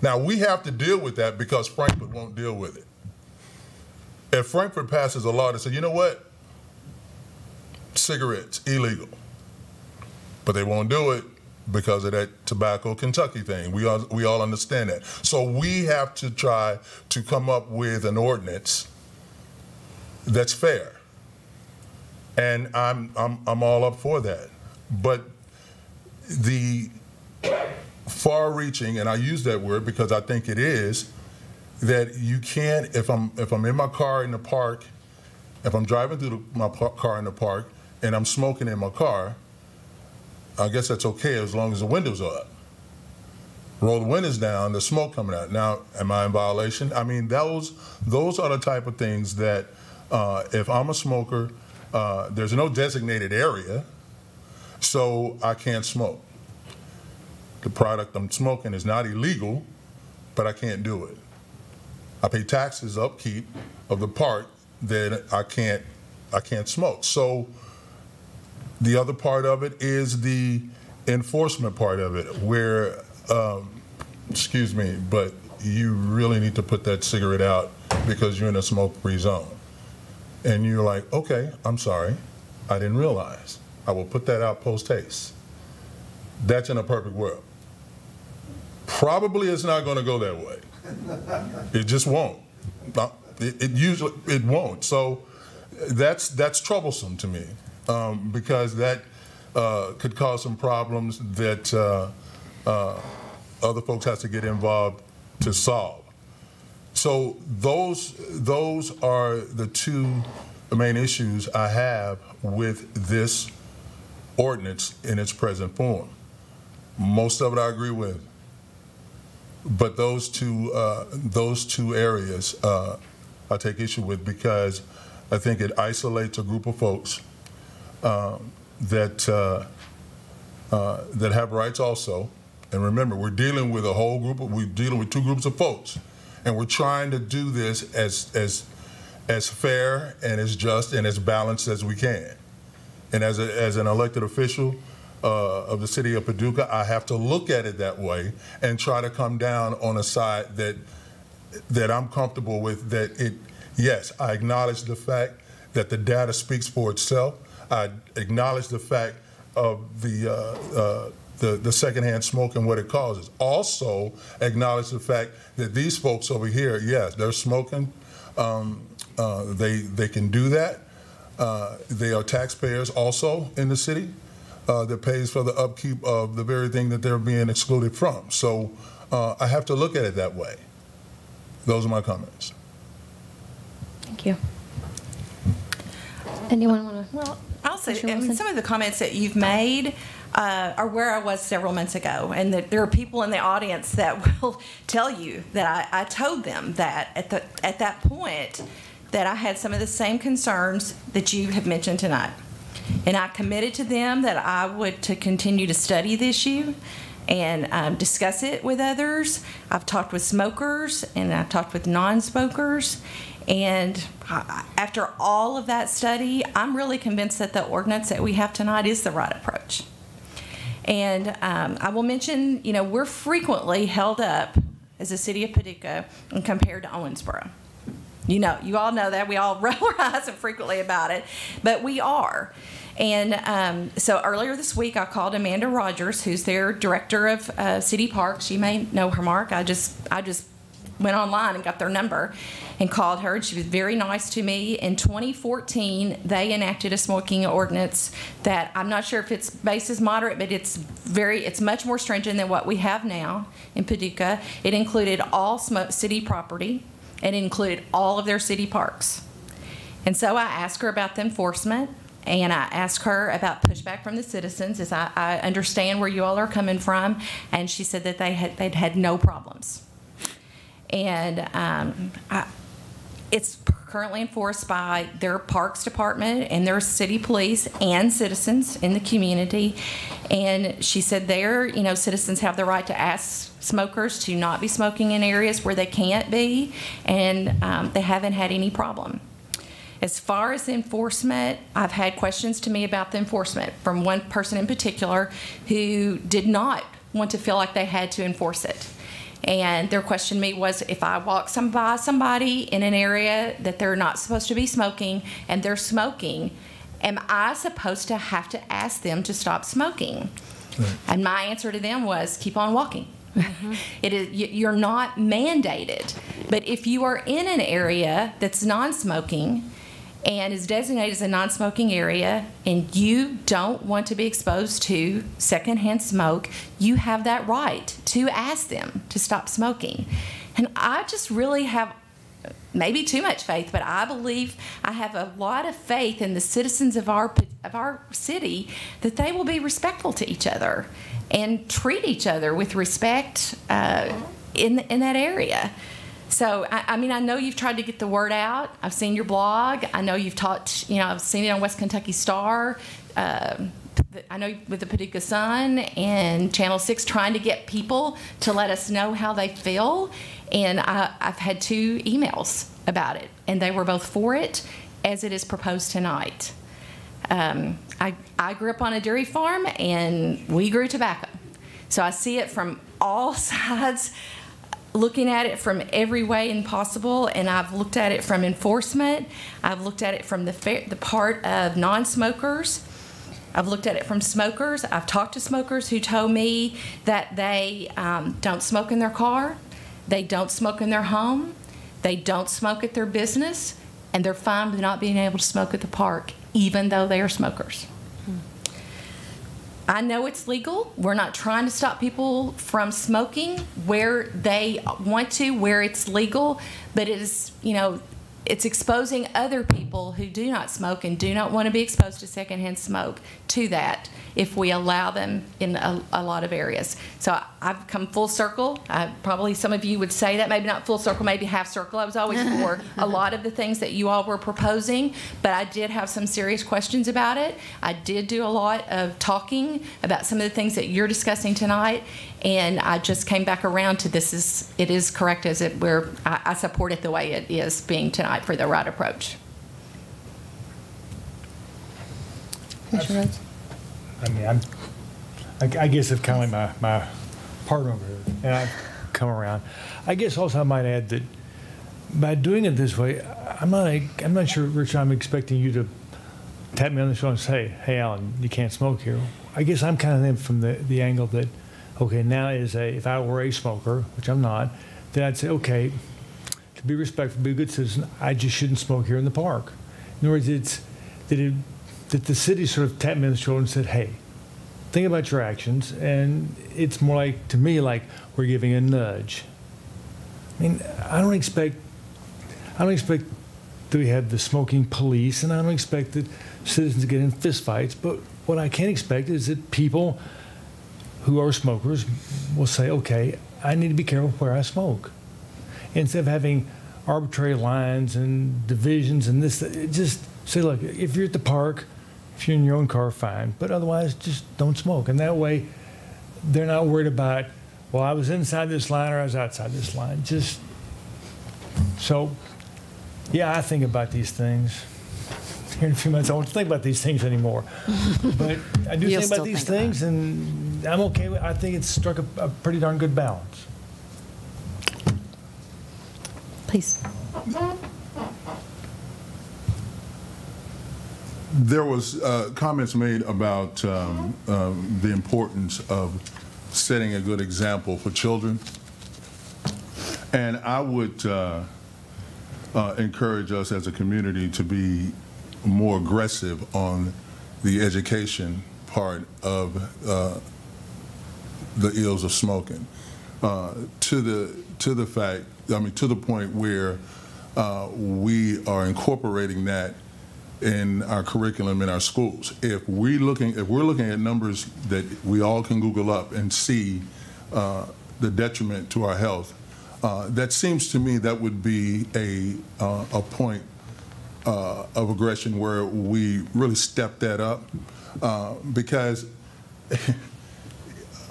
Now, we have to deal with that because Frankfurt won't deal with it. If Frankfurt passes a law that says, you know what, cigarettes, illegal, but they won't do it because of that tobacco Kentucky thing. We all understand that. So we have to try to come up with an ordinance that's fair. And I'm all up for that. But the far-reaching, and I use that word because I think it is, that you can't, if I'm in my car in the park, if I'm driving through my car in the park and I'm smoking in my car, I guess that's okay as long as the windows are up. Roll the windows down, there's smoke coming out. Now, am I in violation? I mean, those are the type of things that if I'm a smoker, there's no designated area, so I can't smoke. The product I'm smoking is not illegal, but I can't do it. I pay taxes upkeep of the part that I can't smoke. So the other part of it is the enforcement part of it, where, excuse me, but you really need to put that cigarette out because you're in a smoke-free zone. And you're like, okay, I'm sorry, I didn't realize. I will put that out post-haste. That's in a perfect world. Probably it's not going to go that way. It just won't. It won't. So that's troublesome to me because that could cause some problems that other folks have to get involved to solve. So those are the two main issues I have with this ordinance in its present form. Most of it I agree with. But those two areas I take issue with because I think it isolates a group of folks that have rights also. And remember, we're dealing with a whole group. We're dealing with two groups of folks, and we're trying to do this as fair and as just and as balanced as we can. And as an elected official of the city of Paducah, I have to look at it that way and try to come down on a side that I'm comfortable with. That yes, I acknowledge the fact that the data speaks for itself. I acknowledge the fact of the secondhand smoke and what it causes. Also acknowledge the fact that these folks over here, yes, they're smoking. They can do that. They are taxpayers also in the city. That pays for the upkeep of the very thing that they're being excluded from. So I have to look at it that way. Those are my comments. Thank you. Anyone want to? Well, I'll say, I mean, some of the comments that you've made are where I was several months ago, and that there are people in the audience that will tell you that I told them that at that point that I had some of the same concerns that you have mentioned tonight. And I committed to them that I would to continue to study the issue and discuss it with others. I've talked with smokers and I've talked with non-smokers. And after all of that study, I'm really convinced that the ordinance that we have tonight is the right approach. And I will mention, you know, we're frequently held up as a city of Paducah and compared to Owensboro. You know, you all know that. We all roll our eyes frequently about it, but we are. And so earlier this week, I called Amanda Rogers, who's their director of city parks. You may know her, Mark. I just went online and got their number and called her. She was very nice to me. In 2014, they enacted a smoking ordinance that I'm not sure if its base is moderate, but it's much more stringent than what we have now in Paducah. It included all city property and it included all of their city parks. And so I asked her about the enforcement. And I asked her about pushback from the citizens, as I understand where you all are coming from, and she said that they'd had no problems. And it's currently enforced by their parks department and their city police and citizens in the community. And she said citizens have the right to ask smokers to not be smoking in areas where they can't be, and they haven't had any problem. As far as the enforcement, I've had questions to me about the enforcement from one person in particular who did not want to feel like they had to enforce it. And their question to me was, if I walk by somebody in an area that they're not supposed to be smoking and they're smoking, am I supposed to have to ask them to stop smoking? Right. And my answer to them was, keep on walking. Mm-hmm. You're not mandated. But if you are in an area that's non-smoking, and is designated as a non-smoking area, and you don't want to be exposed to secondhand smoke, you have that right to ask them to stop smoking. And I just really have maybe too much faith, but I believe I have a lot of faith in the citizens of our city that they will be respectful to each other and treat each other with respect in that area. So, I mean, I know you've tried to get the word out. I've seen your blog. I know you've taught, I've seen it on West Kentucky Star. I know with the Paducah Sun and Channel 6 trying to get people to let us know how they feel. And I've had 2 emails about it, and they were both for it as it is proposed tonight. I grew up on a dairy farm, and we grew tobacco. So I see it from all sides, looking at it from every way possible, and I've looked at it from enforcement. I've looked at it from the part of non-smokers. I've looked at it from smokers. I've talked to smokers who told me that they don't smoke in their car, they don't smoke in their home, they don't smoke at their business, and they're fine with not being able to smoke at the park, even though they are smokers. I know it's legal. We're not trying to stop people from smoking where they want to, where it's legal, but it is, it's exposing other people who do not smoke and do not want to be exposed to secondhand smoke to that if we allow them in a lot of areas. So I've come full circle. Probably some of you would say that, maybe not full circle, maybe half circle. I was always for a lot of the things that you all were proposing, but I did have some serious questions about it. I did do a lot of talking about some of the things that you're discussing tonight, and I just came back around to it is correct as it where I support it the way it is being tonight for the right approach. I mean, I guess it's kind of like my partner over here, and I've come around. I guess also I might add that by doing it this way, I'm not sure, Rich, I'm expecting you to tap me on the shoulder and say, hey, Alan, you can't smoke here. I guess I'm kind of in from the angle that, okay, now if I were a smoker, which I'm not, then I'd say, okay, to be respectful, be a good citizen, I just shouldn't smoke here in the park. In other words, that the city sort of tapped me on the shoulder and said, hey, think about your actions. And it's more like, to me, like we're giving a nudge. I mean, I don't expect that we have the smoking police, and I don't expect that citizens get in fistfights, but what I can expect is that people who are smokers will say, okay, I need to be careful where I smoke. Instead of having arbitrary lines and divisions and this, just say, look, if you're at the park, if you're in your own car, fine, but otherwise just don't smoke. And that way they're not worried about, well, I was inside this line or I was outside this line. Just so, yeah, I think about these things. Here in a few months, I won't think about these things anymore. But I do think about these things, and I'm okay with. I think it's struck a pretty darn good balance. Please. There was comments made about the importance of setting a good example for children, and I would encourage us as a community to be more aggressive on the education part of the ills of smoking, to the point where we are incorporating that in our curriculum in our schools. If we're looking at numbers that we all can Google up and see the detriment to our health, that seems to me that would be a point of aggression where we really step that up, because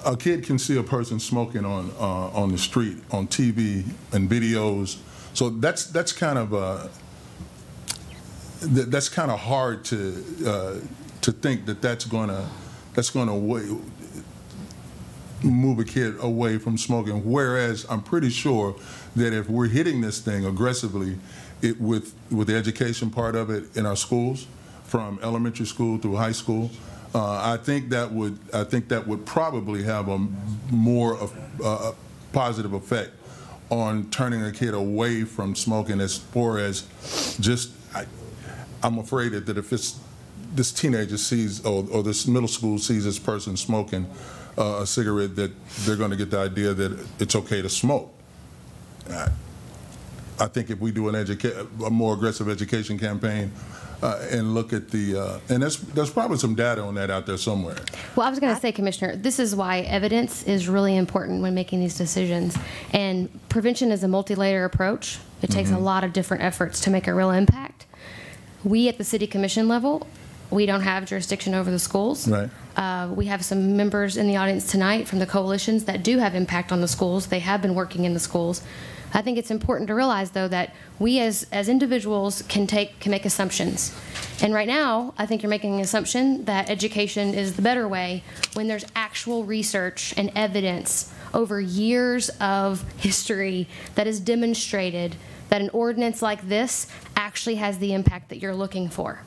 a kid can see a person smoking on the street, on TV and videos. So that's kind of that's kind of hard to think that's going to move a kid away from smoking. Whereas I'm pretty sure that if we're hitting this thing aggressively, with the education part of it in our schools, from elementary school through high school, I think that would probably have a more positive effect on turning a kid away from smoking, as far as just I'm afraid that if this teenager sees, or this middle school sees this person smoking a cigarette, that they're going to get the idea that it's okay to smoke. I think if we do a more aggressive education campaign and look at and there's probably some data on that out there somewhere. Well, I was going to say, Commissioner, this is why evidence is really important when making these decisions. And prevention is a multi-layer approach. It takes a lot of different efforts to make a real impact. We at the City Commission level, we don't have jurisdiction over the schools. Right. We have some members in the audience tonight from the coalitions that do have impact on the schools. They have been working in the schools. I think it's important to realize, though, that we as individuals can make assumptions. And right now, I think you're making an assumption that education is the better way when there's actual research and evidence over years of history that has demonstrated that an ordinance like this actually has the impact that you're looking for.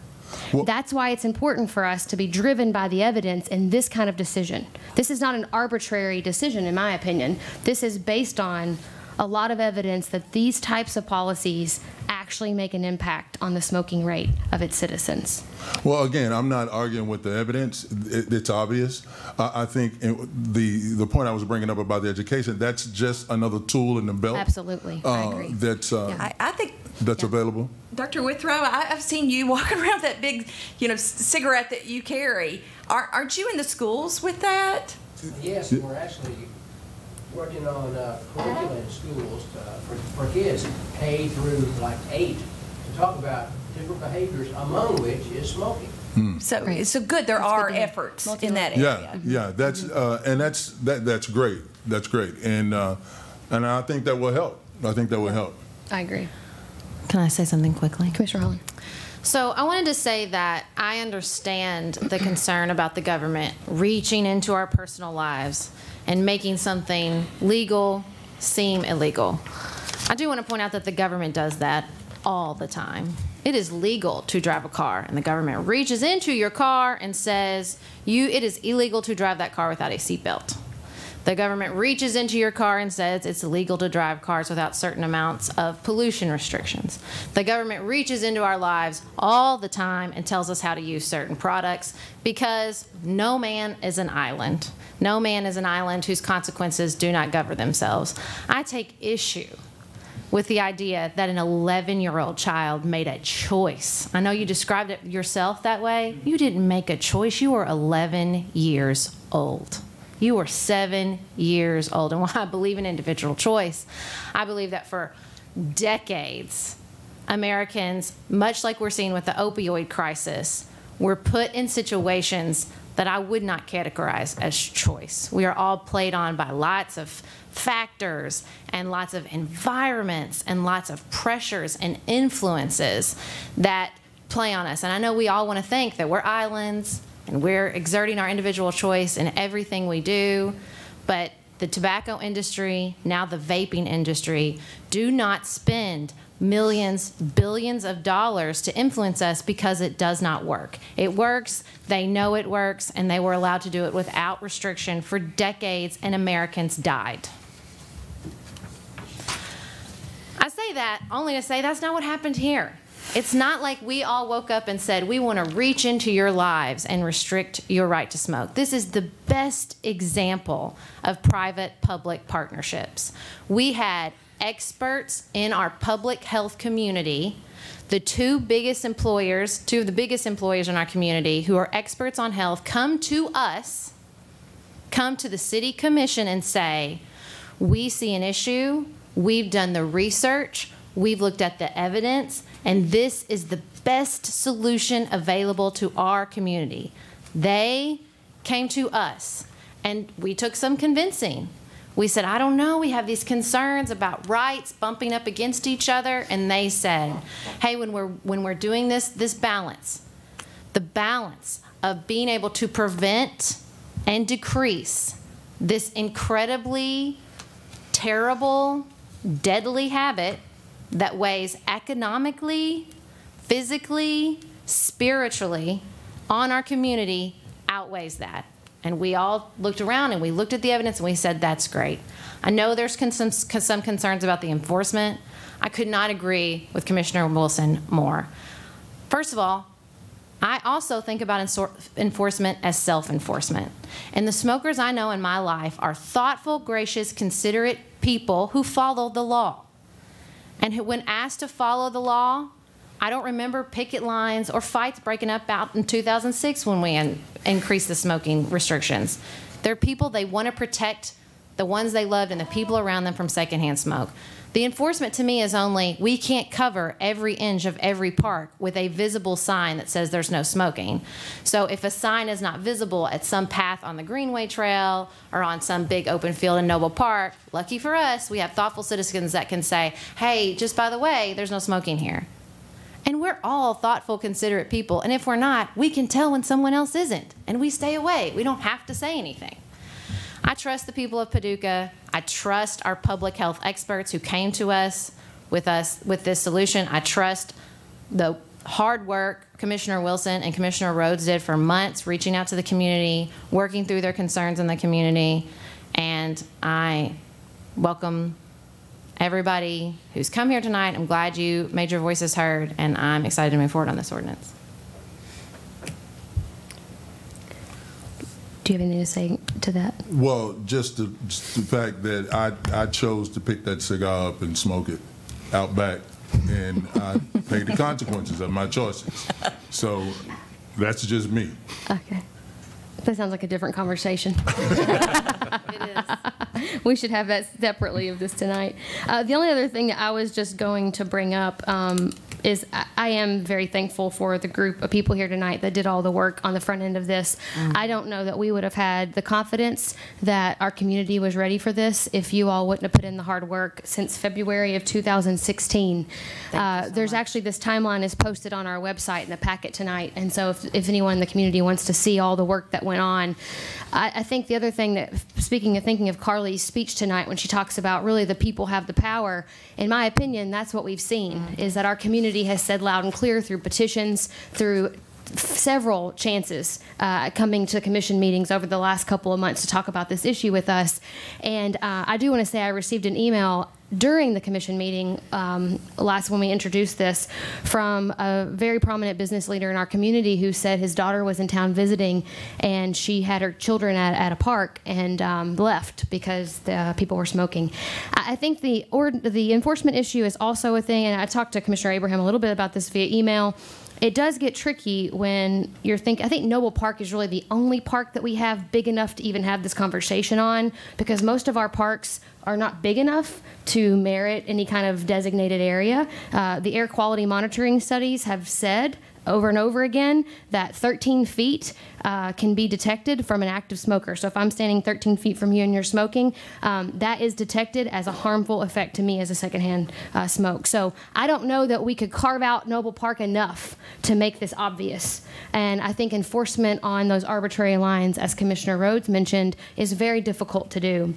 Well, that's why it's important for us to be driven by the evidence in this kind of decision. This is not an arbitrary decision, in my opinion. This is based on a lot of evidence that these types of policies actually make an impact on the smoking rate of its citizens. Well, again, I'm not arguing with the evidence. It's obvious. I think the point I was bringing up about the education, that's just another tool in the belt. Absolutely, I agree. I think that's available. Dr. Withrow, I've seen you walking around that big, cigarette that you carry. Aren't you in the schools with that? Yes, we're actually working on curriculum in schools for kids K through like 8 to talk about different behaviors, among which is smoking. So good. There are efforts in that area. Yeah. That's that's great. That's great, and I think that will help. I agree. Can I say something quickly? Commissioner Holland. So I wanted to say that I understand the concern about the government reaching into our personal lives and making something legal seem illegal. I do want to point out that the government does that all the time. It is legal to drive a car, and the government reaches into your car and says, it is illegal to drive that car without a seatbelt. The government reaches into your car and says it's illegal to drive cars without certain amounts of pollution restrictions. The government reaches into our lives all the time and tells us how to use certain products because no man is an island. No man is an island whose consequences do not govern themselves. I take issue with the idea that an 11-year-old child made a choice. I know you described it yourself that way. You didn't make a choice. You were 11 years old. You were 7 years old. And while I believe in individual choice, I believe that for decades, Americans, much like we're seeing with the opioid crisis, were put in situations that I would not categorize as choice. We are all played on by lots of factors and lots of environments and lots of pressures and influences that play on us. And I know we all want to think that we're islands and we're exerting our individual choice in everything we do, but the tobacco industry, now the vaping industry, do not spend millions, billions of dollars to influence us because it does not work. It works, they know it works, and they were allowed to do it without restriction for decades, and Americans died. I say that only to say that's not what happened here. It's not like we all woke up and said, we want to reach into your lives and restrict your right to smoke. This is the best example of private-public partnerships. We had experts in our public health community, the two of the biggest employers in our community who are experts on health, come to us, come to the City Commission and say, we see an issue, we've done the research, we've looked at the evidence, and this is the best solution available to our community. They came to us, and we took some convincing. We said, I don't know, we have these concerns about rights bumping up against each other, and they said, hey, when we're doing this balance, the balance of being able to prevent and decrease this incredibly terrible, deadly habit that weighs economically, physically, spiritually on our community outweighs that. And we all looked around and we looked at the evidence and we said, that's great. I know there's some concerns about the enforcement. I could not agree with Commissioner Wilson more. First of all, I also think about enforcement as self-enforcement. And the smokers I know in my life are thoughtful, gracious, considerate people who follow the law. And who, when asked to follow the law, I don't remember picket lines or fights breaking up out in 2006 when we increased the smoking restrictions. They're people, they want to protect the ones they loved and the people around them from secondhand smoke. The enforcement to me is only, we can't cover every inch of every park with a visible sign that says there's no smoking. So if a sign is not visible at some path on the Greenway Trail or on some big open field in Noble Park, lucky for us, we have thoughtful citizens that can say, hey, just by the way, there's no smoking here. And we're all thoughtful, considerate people. And if we're not, we can tell when someone else isn't. And we stay away. We don't have to say anything. I trust the people of Paducah. I trust our public health experts who came to us with this solution. I trust the hard work Commissioner Wilson and Commissioner Rhodes did for months, reaching out to the community, working through their concerns in the community. And I welcome everybody who's come here tonight. I'm glad you made your voices heard, and I'm excited to move forward on this ordinance. Do you have anything to say to that? Well, just the fact that I chose to pick that cigar up and smoke it out back, and I paid the consequences of my choices. So that's just me. Okay. That sounds like a different conversation. It is. We should have that separately of this tonight. The only other thing that I was just going to bring up is I am very thankful for the group of people here tonight that did all the work on the front end of this. I don't know that we would have had the confidence that our community was ready for this if you all wouldn't have put in the hard work since February of 2016. There's actually, this timeline is posted on our website in the packet tonight, and so if anyone in the community wants to see all the work that went on. I think the other thing that, thinking of Carly's speech tonight when she talks about really the people have the power, in my opinion, that's what we've seen, is that our community has said loud and clear through petitions, through several chances coming to commission meetings over the last couple of months to talk about this issue with us. And I do want to say I received an email during the commission meeting when we introduced this from a very prominent business leader in our community who said his daughter was in town visiting and she had her children at a park and left because the people were smoking. I think the enforcement issue is also a thing, and I talked to Commissioner Abraham a little bit about this via email. It does get tricky when you're thinking, I think Noble Park is really the only park that we have big enough to even have this conversation on, because most of our parks are not big enough to merit any kind of designated area. The air quality monitoring studies have said over and over again that 13 feet can be detected from an active smoker. So if I'm standing 13 feet from you and you're smoking, that is detected as a harmful effect to me as a secondhand smoke. So I don't know that we could carve out Noble Park enough to make this obvious. And I think enforcement on those arbitrary lines, as Commissioner Rhodes mentioned, is very difficult to do.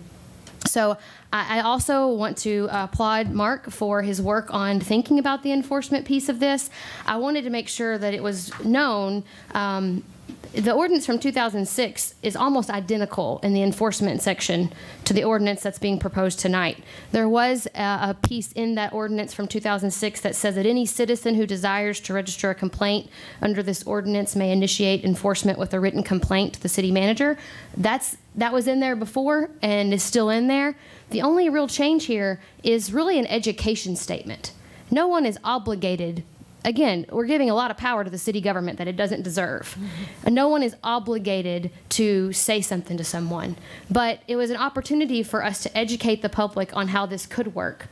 So I also want to applaud Mark for his work on thinking about the enforcement piece of this. I wanted to make sure that it was known. The ordinance from 2006 is almost identical in the enforcement section to the ordinance that's being proposed tonight. There was a piece in that ordinance from 2006 that says that any citizen who desires to register a complaint under this ordinance may initiate enforcement with a written complaint to the city manager. That was in there before and is still in there. The only real change here is really an education statement. No one is obligated. Again, we're giving a lot of power to the city government that it doesn't deserve. And no one is obligated to say something to someone. But it was an opportunity for us to educate the public on how this could work.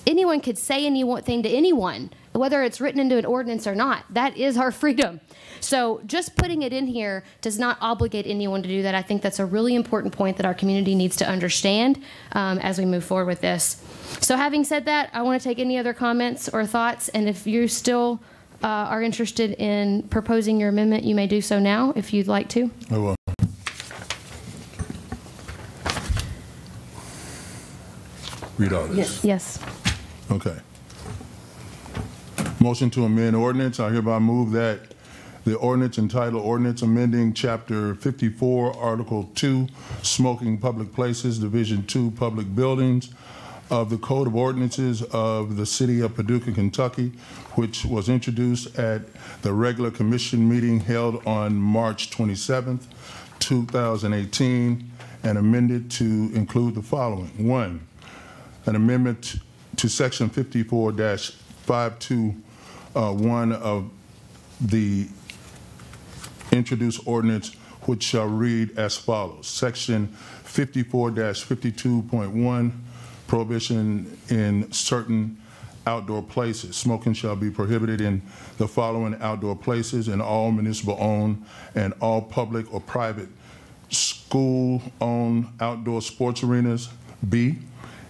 Anyone could say anything to anyone, whether it's written into an ordinance or not. That is our freedom. So just putting it in here does not obligate anyone to do that. I think that's a really important point that our community needs to understand as we move forward with this. So having said that, I want to take any other comments or thoughts, and if you still are interested in proposing your amendment, you may do so now if you'd like to. I will. Read all this. Yes. Okay. Motion to amend ordinance. I hereby move that the ordinance entitled Ordinance Amending Chapter 54, Article 2, Smoking Public Places, Division 2, Public Buildings of the Code of Ordinances of the City of Paducah, Kentucky, which was introduced at the regular commission meeting held on March 27th, 2018, and amended to include the following. 1, an amendment to Section 54-521 of the introduced ordinance, which shall read as follows. Section 54-52.1, prohibition in certain outdoor places. Smoking shall be prohibited in the following outdoor places: in all municipal-owned and all public or private school-owned outdoor sports arenas. B,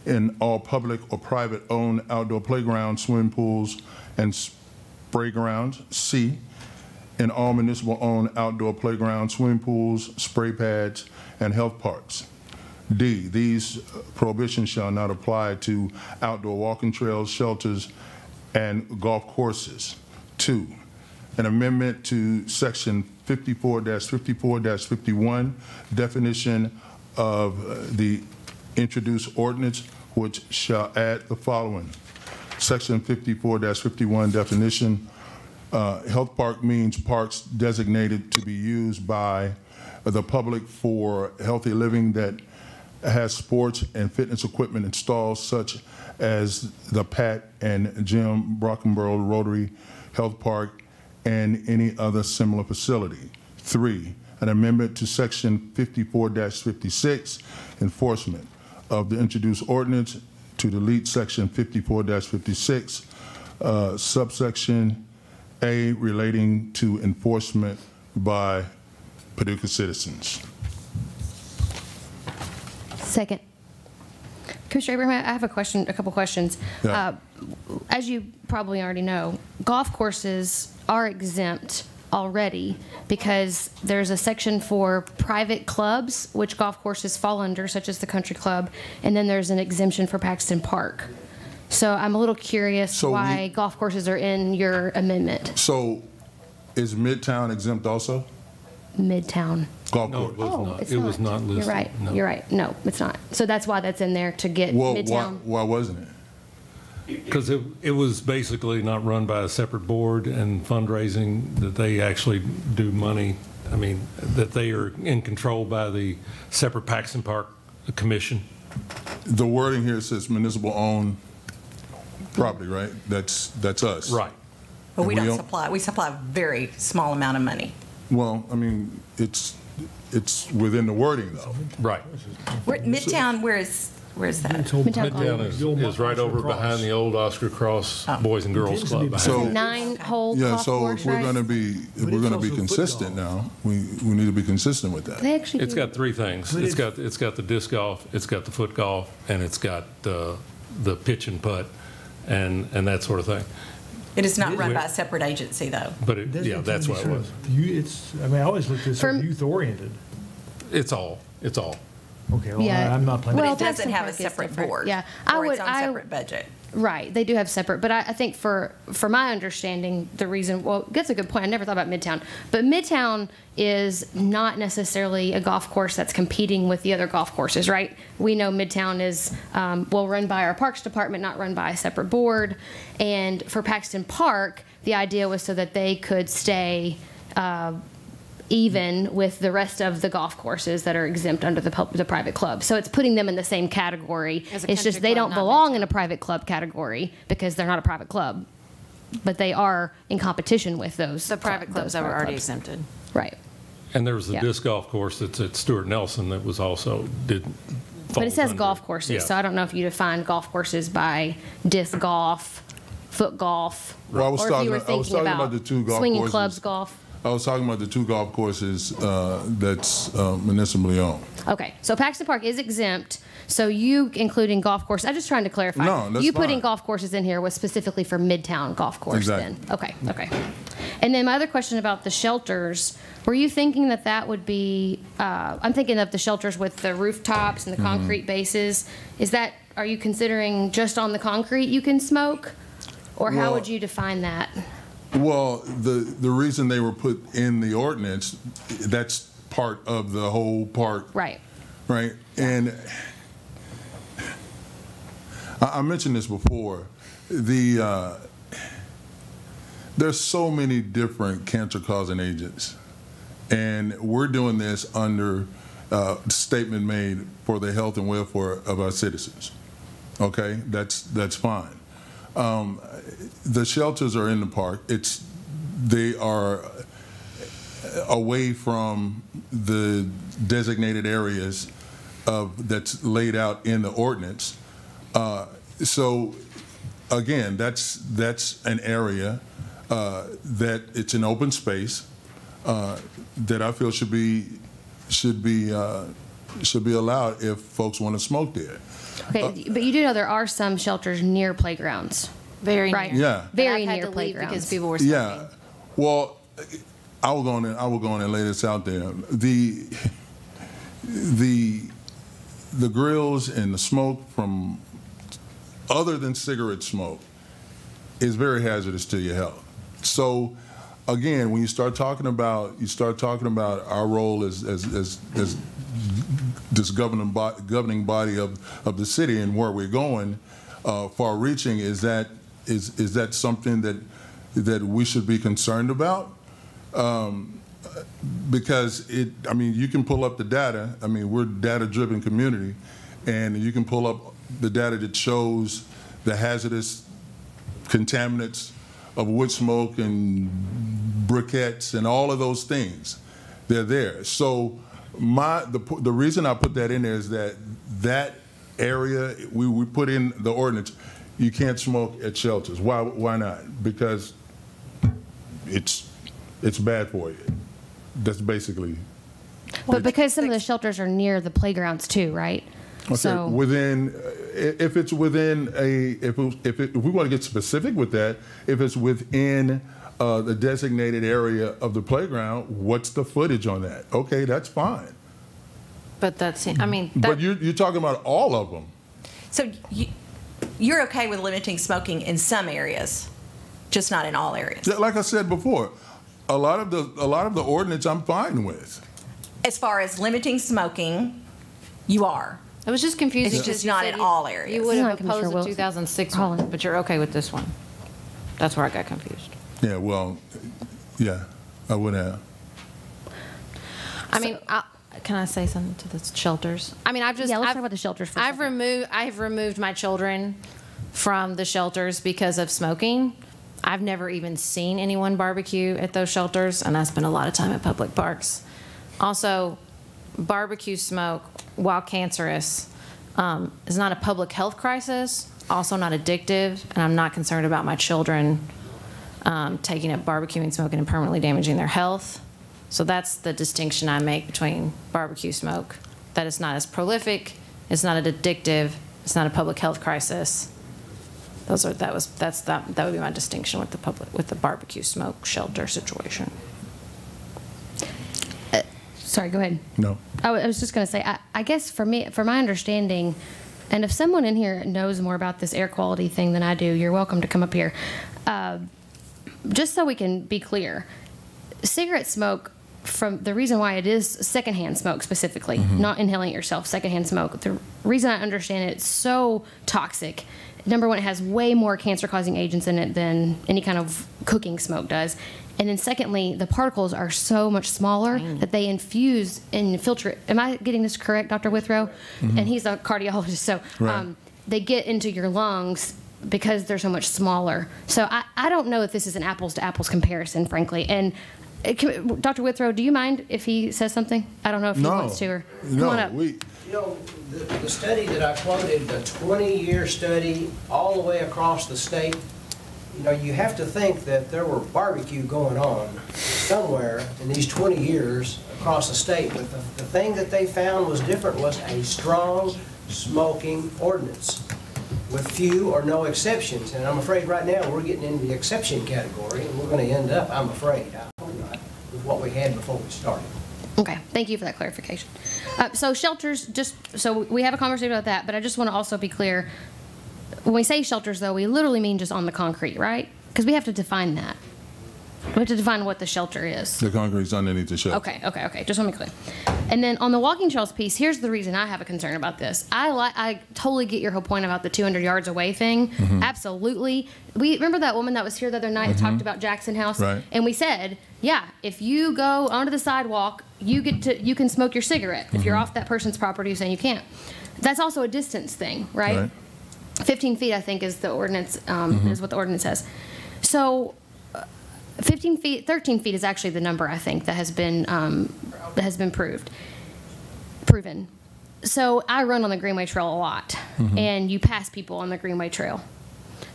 in all public or private-owned outdoor playgrounds, swimming pools, and spray grounds. C, in all municipal-owned outdoor playgrounds, swimming pools, spray pads, and health parks. D, these prohibitions shall not apply to outdoor walking trails, shelters, and golf courses. 2, an amendment to Section 54-54-51, definition of the introduced ordinance, which shall add the following. Section 54-51 definition: health park means parks designated to be used by the public for healthy living that has sports and fitness equipment installed, such as the Pat and Jim Brockenborough Rotary Health Park and any other similar facility. 3, an amendment to Section 54-56, enforcement of the introduced ordinance, to delete Section 54-56, subsection A, relating to enforcement by Paducah citizens. Second. Commissioner Abraham, I have a couple questions. Yeah. As you probably already know, golf courses are exempt already because there's a section for private clubs, which golf courses fall under, such as the country club, and then there's an exemption for Paxton Park. So I'm a little curious why golf courses are in your amendment. So is Midtown exempt also? Midtown. Golf No, course? it was not. It was not listed. You're right. No. You're right. No, it's not. So that's why that's in there, to get Well, Midtown. why wasn't it? Because it was basically not run by a separate board, and fundraising that they actually do money, I mean, that they are in control by the separate Paxton Park Commission. The wording here says municipal-owned property, right? That's us. Right. But we And don't supply, we supply a very small amount of money. Well, I mean, it's within the wording, though. Right. Midtown, where is that? Midtown is right over behind the old Oscar Cross Boys and Girls Club. It's a 9-hole Yeah, golf so course, if we're right? going to be consistent now, we need to be consistent with that. They actually It's do. got three things. It's got the disc golf, it's got the foot golf, and it's got the pitch and putt, and that sort of thing. It is not run by a separate agency, though. But yeah, that's what it was. I mean, I always looked at this For- as youth-oriented. It's all. Okay, well, Yeah. I'm not playing. But Well, it doesn't Paxton have a Park is separate different. board. Yeah, Or its own separate budget. Right, they do have separate, but I think for my understanding, the reason, well, that's a good point. I never thought about Midtown, but Midtown is not necessarily a golf course that's competing with the other golf courses, right? We know Midtown is run by our Parks Department, not run by a separate board. And for Paxton Park, the idea was so that they could stay even with the rest of the golf courses that are exempt under the private club. So it's putting them in the same category. As a It's just country they club, don't not belong in a private club category because they're not a private club. But they are in competition with those. The private clubs that were already exempted. Right. And there was the Yeah. disc golf course that's at Stuart Nelson that was also But it says golf courses, yeah. so I don't know if you define golf courses by disc golf, foot golf, Well, I was or if talking you were about- I was thinking talking about about the two golf swinging courses. clubs golf. I was talking about the two golf courses that's municipally owned. Okay, so Paxton Park is exempt, so you including golf course, I'm just trying to clarify. No, that's you putting fine. golf courses in here was specifically for Midtown Golf Course Exactly. then? Okay. And then my other question about the shelters, were you thinking that would be, I'm thinking of the shelters with the rooftops and the Mm-hmm. concrete bases. Are you considering just on the concrete you can smoke? Or how Well- would you define that? Well, the reason they were put in the ordinance, that's part of the whole park. Right. Right. And I mentioned this before. There's so many different cancer-causing agents, and we're doing this under statement made for the health and welfare of our citizens. Okay, that's fine. The shelters are in the park. They are away from the designated areas that's laid out in the ordinance. So again, that's an area that it's an open space that I feel should be allowed if folks want to smoke there. Okay, but you do know there are some shelters near playgrounds. Very right? near. Yeah. Very I've had near to leave playgrounds. because people were smoking. Yeah. Well, I will go on and lay this out there. The grills and the smoke from other than cigarette smoke is very hazardous to your health. So again, when you start talking about our role as this governing body of the city and where we're going, far-reaching, is that something that we should be concerned about? Because you can pull up the data. We're a data-driven community, and you can pull up the data that shows the hazardous contaminants of wood smoke and briquettes and all of those things. They're there. So the reason I put that in there is that area, we put in the ordinance, you can't smoke at shelters. Why not? Because it's bad for you. That's basically. But because some of the shelters are near the playgrounds too, right? Okay. So If we want to get specific with that, if it's within the designated area of the playground, what's the footage on that? Okay, that's fine. But that's, But you're talking about all of them. So you're okay with limiting smoking in some areas, just not in all areas? Yeah, like I said before, a lot of the ordinance I'm fine with. As far as limiting smoking, you are. It was just confusing. It's just not in all areas. You would have opposed the 2006 one, but you're okay with this one. That's where I got confused. Yeah, well, yeah, I would have. Can I say something to the shelters? Let's talk about the shelters for a second. I have removed my children from the shelters because of smoking. I've never even seen anyone barbecue at those shelters, and I spend a lot of time at public parks. Also, barbecue smoke, while cancerous, is not a public health crisis, also not addictive, and I'm not concerned about my children taking up barbecuing, smoking, and permanently damaging their health. So that's the distinction I make between barbecue smoke, that it's not as prolific, it's not addictive, it's not a public health crisis. That would be my distinction with the barbecue smoke shelter situation. Sorry, go ahead. No. I was just going to say, I guess for my understanding, and if someone in here knows more about this air quality thing than I do, you're welcome to come up here. Just so we can be clear, cigarette smoke, from the reason why it is secondhand smoke specifically, not inhaling it yourself, secondhand smoke. The reason I understand it's so toxic, number one, it has way more cancer-causing agents in it than any kind of cooking smoke does. And then secondly, the particles are so much smaller that they infuse and filter. Am I getting this correct, Dr. Withrow? And he's a cardiologist, so they get into your lungs because they're so much smaller. So I don't know if this is an apples to apples comparison, frankly. And Dr. Withrow, do you mind if he says something? I don't know if he wants to. Or come on up. The study that I quoted, the 20-year study all the way across the state, you have to think that there were barbecue going on somewhere in these 20 years across the state. But the thing that they found was different was a strong smoking ordinance with few or no exceptions. And I'm afraid right now we're getting into the exception category, and we're going to end up, I'm afraid, I hope not, with what we had before we started. Okay, thank you for that clarification. So shelters, so we have a conversation about that, but I just want to also be clear. When we say shelters, though, we literally mean just on the concrete, right? Because we have to define that. We have to define what the shelter is. The concrete's underneath the shelter. Okay. Just want to be clear. And then on the walking trails piece, here's the reason I have a concern about this. I totally get your whole point about the 200 yards away thing. Mm-hmm. Absolutely. We remember that woman that was here the other night and talked about Jackson House, Right. and we said, yeah, if you go onto the sidewalk, you can smoke your cigarette. If you're off that person's property, saying you can't. That's also a distance thing, right? 15 feet, I think, is the ordinance. Is what the ordinance says. So. 15 feet, 13 feet is actually the number, I think, that has been proven. So I run on the Greenway Trail a lot, and you pass people on the Greenway Trail.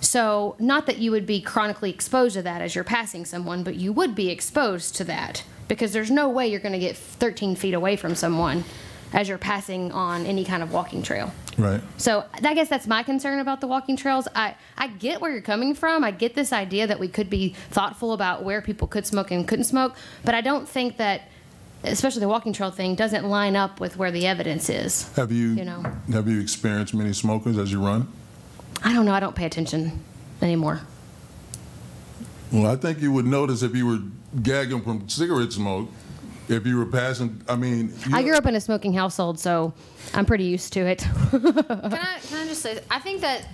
So not that you would be chronically exposed to that as you're passing someone, but you would be exposed to that because there's no way you're going to get 13 feet away from someone as you're passing on any kind of walking trail. Right. So I guess that's my concern about the walking trails. I get where you're coming from. I get this idea that we could be thoughtful about where people could smoke and couldn't smoke, but I don't think that, especially the walking trail thing, doesn't line up with where the evidence is. Have you experienced many smokers as you run? I don't know. I don't pay attention anymore. Well, I think you would notice if you were gagging from cigarette smoke, if you were passing, I mean... I grew up in a smoking household, so I'm pretty used to it. Can I just say, I think that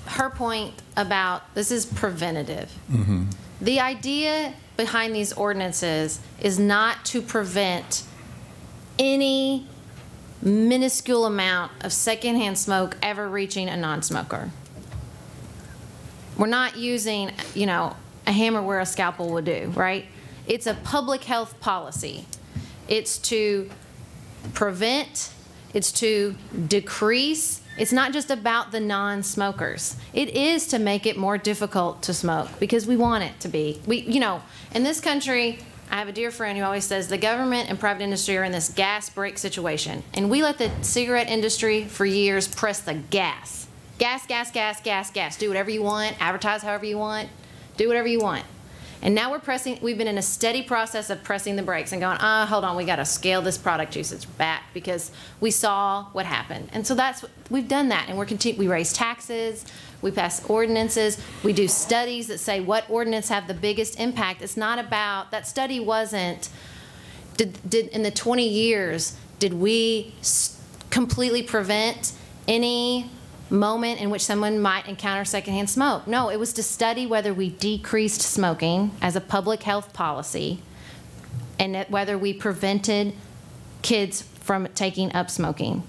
her point about this is preventative. The idea behind these ordinances is not to prevent any minuscule amount of secondhand smoke ever reaching a non-smoker. We're not using, a hammer where a scalpel would do, right? It's a public health policy. It's to prevent, it's to decrease. It's not just about the non-smokers. It is to make it more difficult to smoke because we want it to be. In this country, I have a dear friend who always says the government and private industry are in this gas break situation. And we let the cigarette industry for years press the gas. Gas, gas, gas, gas, gas. Do whatever you want, advertise however you want, do whatever you want. And now we've been in a steady process of pressing the brakes and going, hold on, we got to scale this product usage back because we saw what happened. And so we've done that, and we raise taxes, we pass ordinances, we do studies that say what ordinance have the biggest impact. It's not about, that study wasn't, in the 20 years, did we completely prevent any moment in which someone might encounter secondhand smoke? No, it was to study whether we decreased smoking as a public health policy and whether we prevented kids from taking up smoking.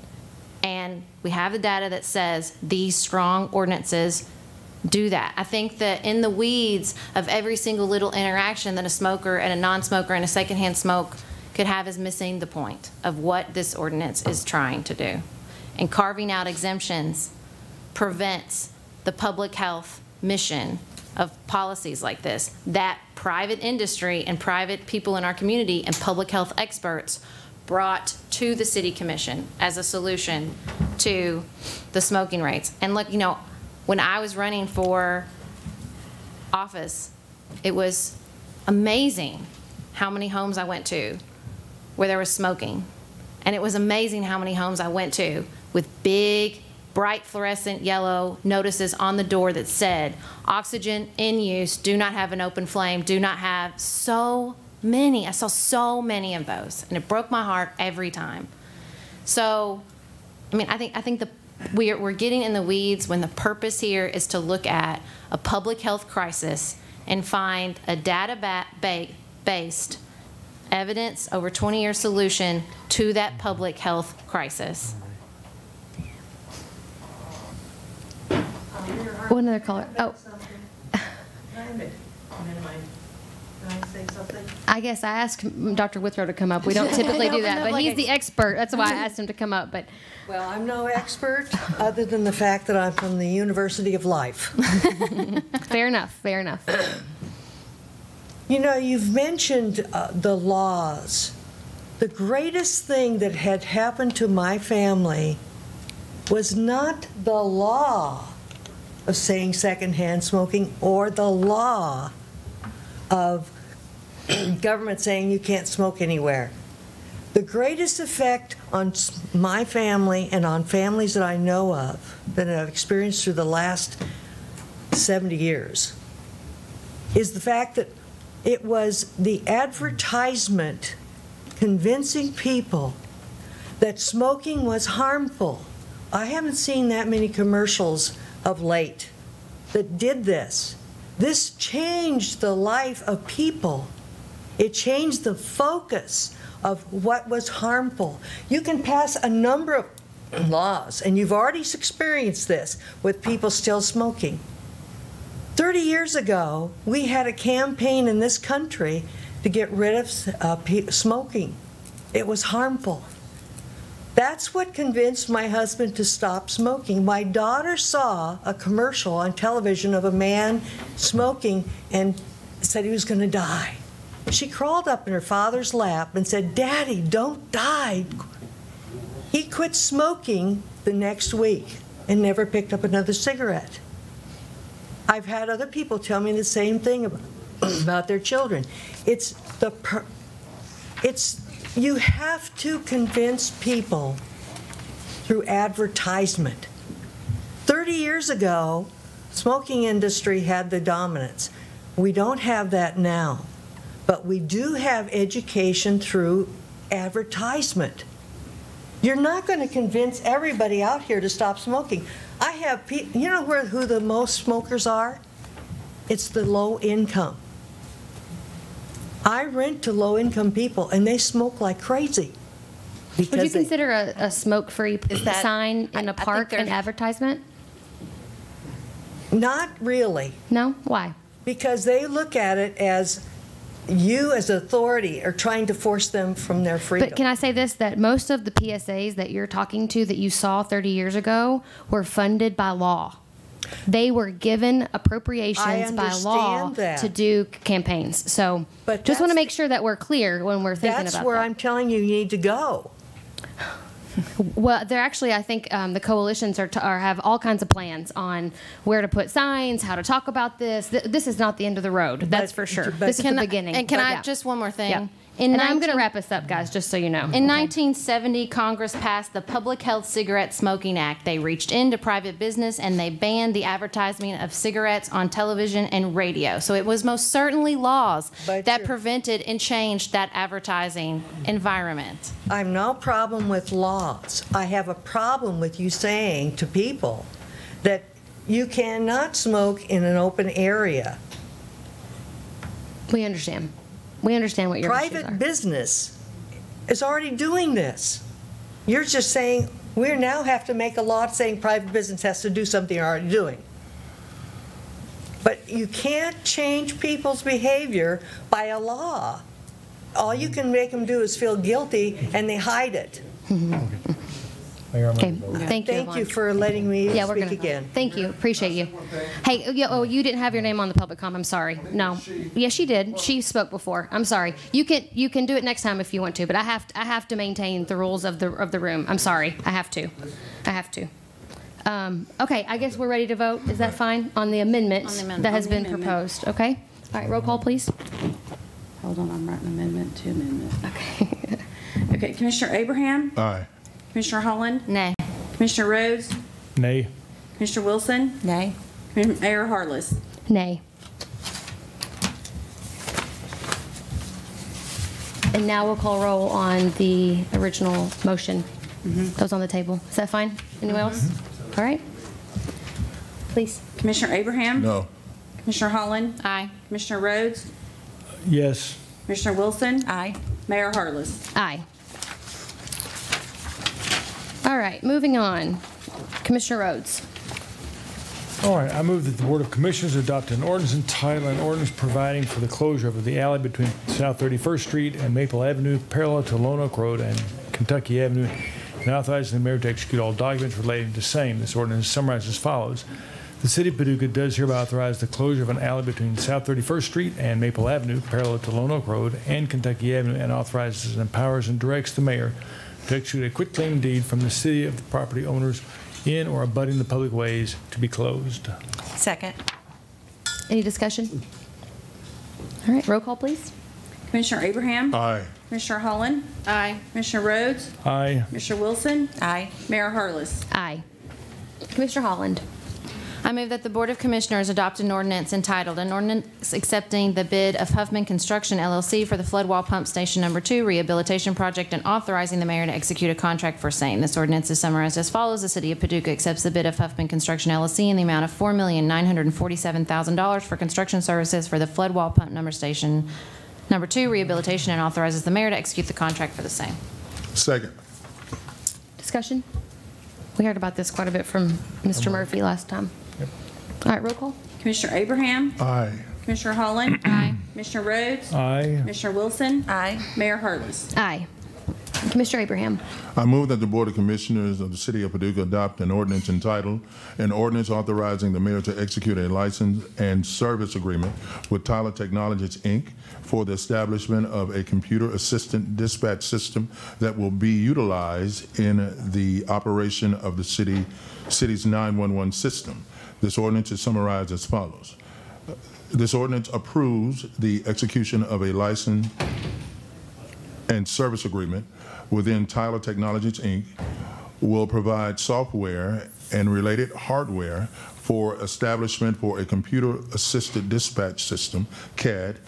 And we have the data that says these strong ordinances do that. I think that in the weeds of every single little interaction that a smoker and a non-smoker and a secondhand smoke could have is missing the point of what this ordinance is trying to do. And carving out exemptions prevents the public health mission of policies like this that private industry and private people in our community and public health experts brought to the City Commission as a solution to the smoking rates. And look, when I was running for office, it was amazing how many homes I went to where there was smoking. And it was amazing how many homes I went to with big, bright fluorescent yellow notices on the door that said, oxygen in use, do not have an open flame, do not have. So many. I saw so many of those, and it broke my heart every time. So, I think we're getting in the weeds when the purpose here is to look at a public health crisis and find a data-based evidence over 20-year solution to that public health crisis. One other caller. Oh. I guess I asked Dr. Withrow to come up. We don't typically do that, but he's the expert. That's why I asked him to come up. But well, I'm no expert other than the fact that I'm from the University of Life. Fair enough. Fair enough. You've mentioned the laws. The greatest thing that had happened to my family was not the law of saying secondhand smoking or the law of government saying you can't smoke anywhere. The greatest effect on my family and on families that I know of that I've experienced through the last 70 years is the fact that It was the advertisement convincing people that smoking was harmful. I haven't seen that many commercials of late that did this. This changed the life of people. It changed the focus of what was harmful. You can pass a number of laws, and you've already experienced this with people still smoking. 30 years ago, we had a campaign in this country to get rid of smoking. It was harmful. That's what convinced my husband to stop smoking. My daughter saw a commercial on television of a man smoking and said he was going to die. She crawled up in her father's lap and said, "Daddy, don't die." He quit smoking the next week and never picked up another cigarette. I've had other people tell me the same thing about their children. You have to convince people through advertisement. 30 years ago, smoking industry had the dominance. We don't have that now, but we do have education through advertisement. You're not going to convince everybody out here to stop smoking. I have people, you know who the most smokers are? It's the low income. I rent to low-income people, and they smoke like crazy. Would you consider a smoke-free sign in a park an advertisement? Not really. No? Why? Because they look at it as you as authority are trying to force them from their freedom. But can I say this, that most of the PSAs that you're talking to that you saw 30 years ago were funded by law. They were given appropriations by law to do campaigns. So just want to make sure that we're clear when we're thinking about that. That's where I'm telling you need to go. Well, they're actually, I think the coalitions have all kinds of plans on where to put signs, how to talk about this. This is not the end of the road, that's for sure. This is the beginning. And can I, just one more thing? Yeah. And I'm going to wrap us up, guys, just so you know. In 1970, Congress passed the Public Health Cigarette Smoking Act. They reached into private business and they banned the advertisement of cigarettes on television and radio. So it was most certainly laws that prevented and changed that advertising environment. I have no problem with laws. I have a problem with you saying to people that you cannot smoke in an open area. We understand. We understand what your issues are. Private business is already doing this. You're just saying we now have to make a law saying private business has to do something they're already doing. But you can't change people's behavior by a law. All you can make them do is feel guilty, and they hide it. Okay. Thank you for letting me speak again. Thank you. Appreciate you. Hey, you didn't have your name on the public comment. I'm sorry. No. Yes, she did. She spoke before. I'm sorry. You can do it next time if you want to, but I have to maintain the rules of the room. I'm sorry. I have to. Okay. I guess we're ready to vote. Is that fine on the amendment that has been proposed? Okay. All right. Roll call, please. Hold on. I'm writing amendment to amendment. Okay. Okay. Commissioner Abraham. Aye. Commissioner Holland? Nay. Commissioner Rhodes? Nay. Commissioner Wilson? Nay. Mayor Harless? Nay. And now we'll call roll on the original motion that was on the table. Is that fine? Anyone else? All right. Please. Commissioner Abraham? No. Commissioner Holland? Aye. Commissioner Rhodes? Yes. Commissioner Wilson? Aye. Mayor Harless? Aye. All right, moving on. Commissioner Rhodes. All right, I move that the Board of Commissioners adopt an ordinance entitled an ordinance providing for the closure of the alley between South 31st Street and Maple Avenue parallel to Lone Oak Road and Kentucky Avenue and authorizing the mayor to execute all documents relating to same. This ordinance is summarized as follows. The City of Paducah does hereby authorize the closure of an alley between South 31st Street and Maple Avenue parallel to Lone Oak Road and Kentucky Avenue and authorizes and empowers and directs the mayor to execute a quitclaim deed from the city of the property owners in or abutting the public ways to be closed. Second. Any discussion? All right, roll call, please. Commissioner Abraham? Aye. Commissioner Holland? Aye. Commissioner Rhodes? Aye. Commissioner Wilson? Aye. Mayor Harless? Aye. Commissioner Holland. I move that the Board of Commissioners adopt an ordinance entitled, an ordinance accepting the bid of Huffman Construction LLC for the flood wall pump station number 2 rehabilitation project and authorizing the mayor to execute a contract for same. This ordinance is summarized as follows. The City of Paducah accepts the bid of Huffman Construction LLC in the amount of $4,947,000 for construction services for the flood wall pump station number 2 rehabilitation and authorizes the mayor to execute the contract for the same. Second. Discussion? We heard about this quite a bit from Mr. Murphy last time. All right, roll call. Commissioner Abraham? Aye. Commissioner Holland? Aye. Commissioner Rhodes? Aye. Commissioner Wilson? Aye. Mayor Harless? Aye. Commissioner Abraham. I move that the Board of Commissioners of the City of Paducah adopt an ordinance entitled, an ordinance authorizing the mayor to execute a license and service agreement with Tyler Technologies, Inc. for the establishment of a computer-assisted dispatch system that will be utilized in the operation of the city's 911 system. This ordinance is summarized as follows. This ordinance approves the execution of a license and service agreement within Tyler Technologies, Inc. will provide software and related hardware for establishment for a computer-assisted dispatch system, CAD,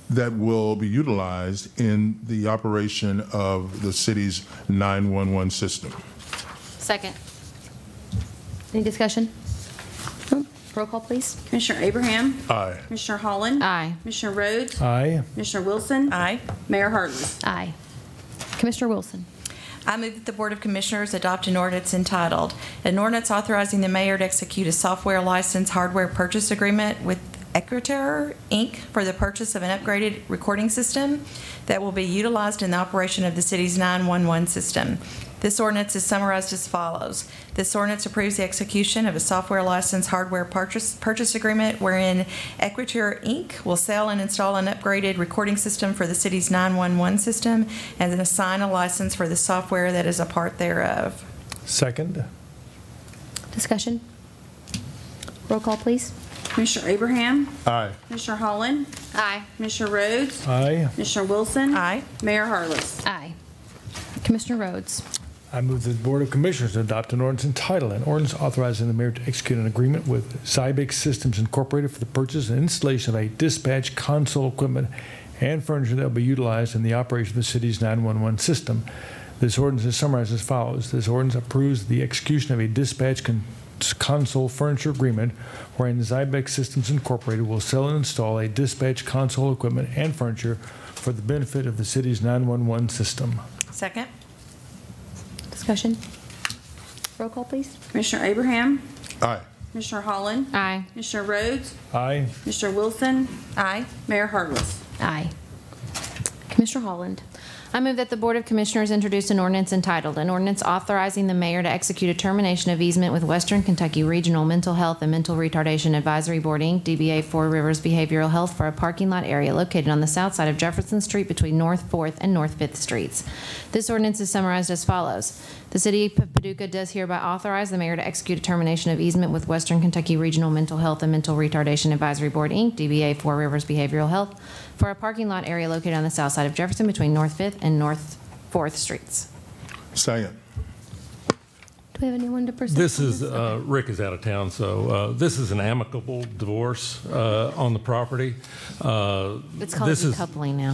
that will be utilized in the operation of the city's 911 system. Second. Any discussion? No? Roll call, please. Commissioner Abraham? Aye. Commissioner Holland? Aye. Commissioner Rhodes? Aye. Commissioner Wilson? Aye. Mayor Harless? Aye. Commissioner Wilson. I move that the Board of Commissioners adopt an ordinance entitled, an ordinance authorizing the mayor to execute a software license hardware purchase agreement with Equiterra, Inc. for the purchase of an upgraded recording system that will be utilized in the operation of the city's 911 system. This ordinance is summarized as follows. This ordinance approves the execution of a software license hardware purchase agreement wherein Equiterra, Inc. will sell and install an upgraded recording system for the city's 911 system and then assign a license for the software that is a part thereof. Second. Discussion? Roll call, please. Commissioner Abraham? Aye. Commissioner Holland? Aye. Commissioner Rhodes? Aye. Commissioner Wilson? Aye. Mayor Harless? Aye. Commissioner Rhodes. I move that the Board of Commissioners adopt an ordinance entitled, an ordinance authorizing the mayor to execute an agreement with Zybex Systems Incorporated for the purchase and installation of a dispatch console equipment and furniture that will be utilized in the operation of the city's 911 system. This ordinance is summarized as follows. This ordinance approves the execution of a dispatch console furniture agreement wherein Zybex Systems Incorporated will sell and install a dispatch console equipment and furniture for the benefit of the city's 911 system. Second. Discussion? Roll call, please. Commissioner Abraham? Aye. Commissioner Holland? Aye. Commissioner Rhodes? Aye. Commissioner Wilson? Aye. Mayor Harless? Aye. Commissioner Holland. I move that the Board of Commissioners introduce an ordinance entitled, an ordinance authorizing the mayor to execute a termination of easement with Western Kentucky Regional Mental Health and Mental Retardation Advisory Board, Inc., DBA Four Rivers Behavioral Health, for a parking lot area located on the south side of Jefferson Street between North 4th and North 5th Streets. This ordinance is summarized as follows. The City of Paducah does hereby authorize the mayor to execute a termination of easement with Western Kentucky Regional Mental Health and Mental Retardation Advisory Board, Inc., DBA Four Rivers Behavioral Health, for a parking lot area located on the south side of Jefferson between North 5th and North 4th Streets. Second. Do we have anyone to present? This is, Rick is out of town, so this is an amicable divorce on the property. It's called decoupling now.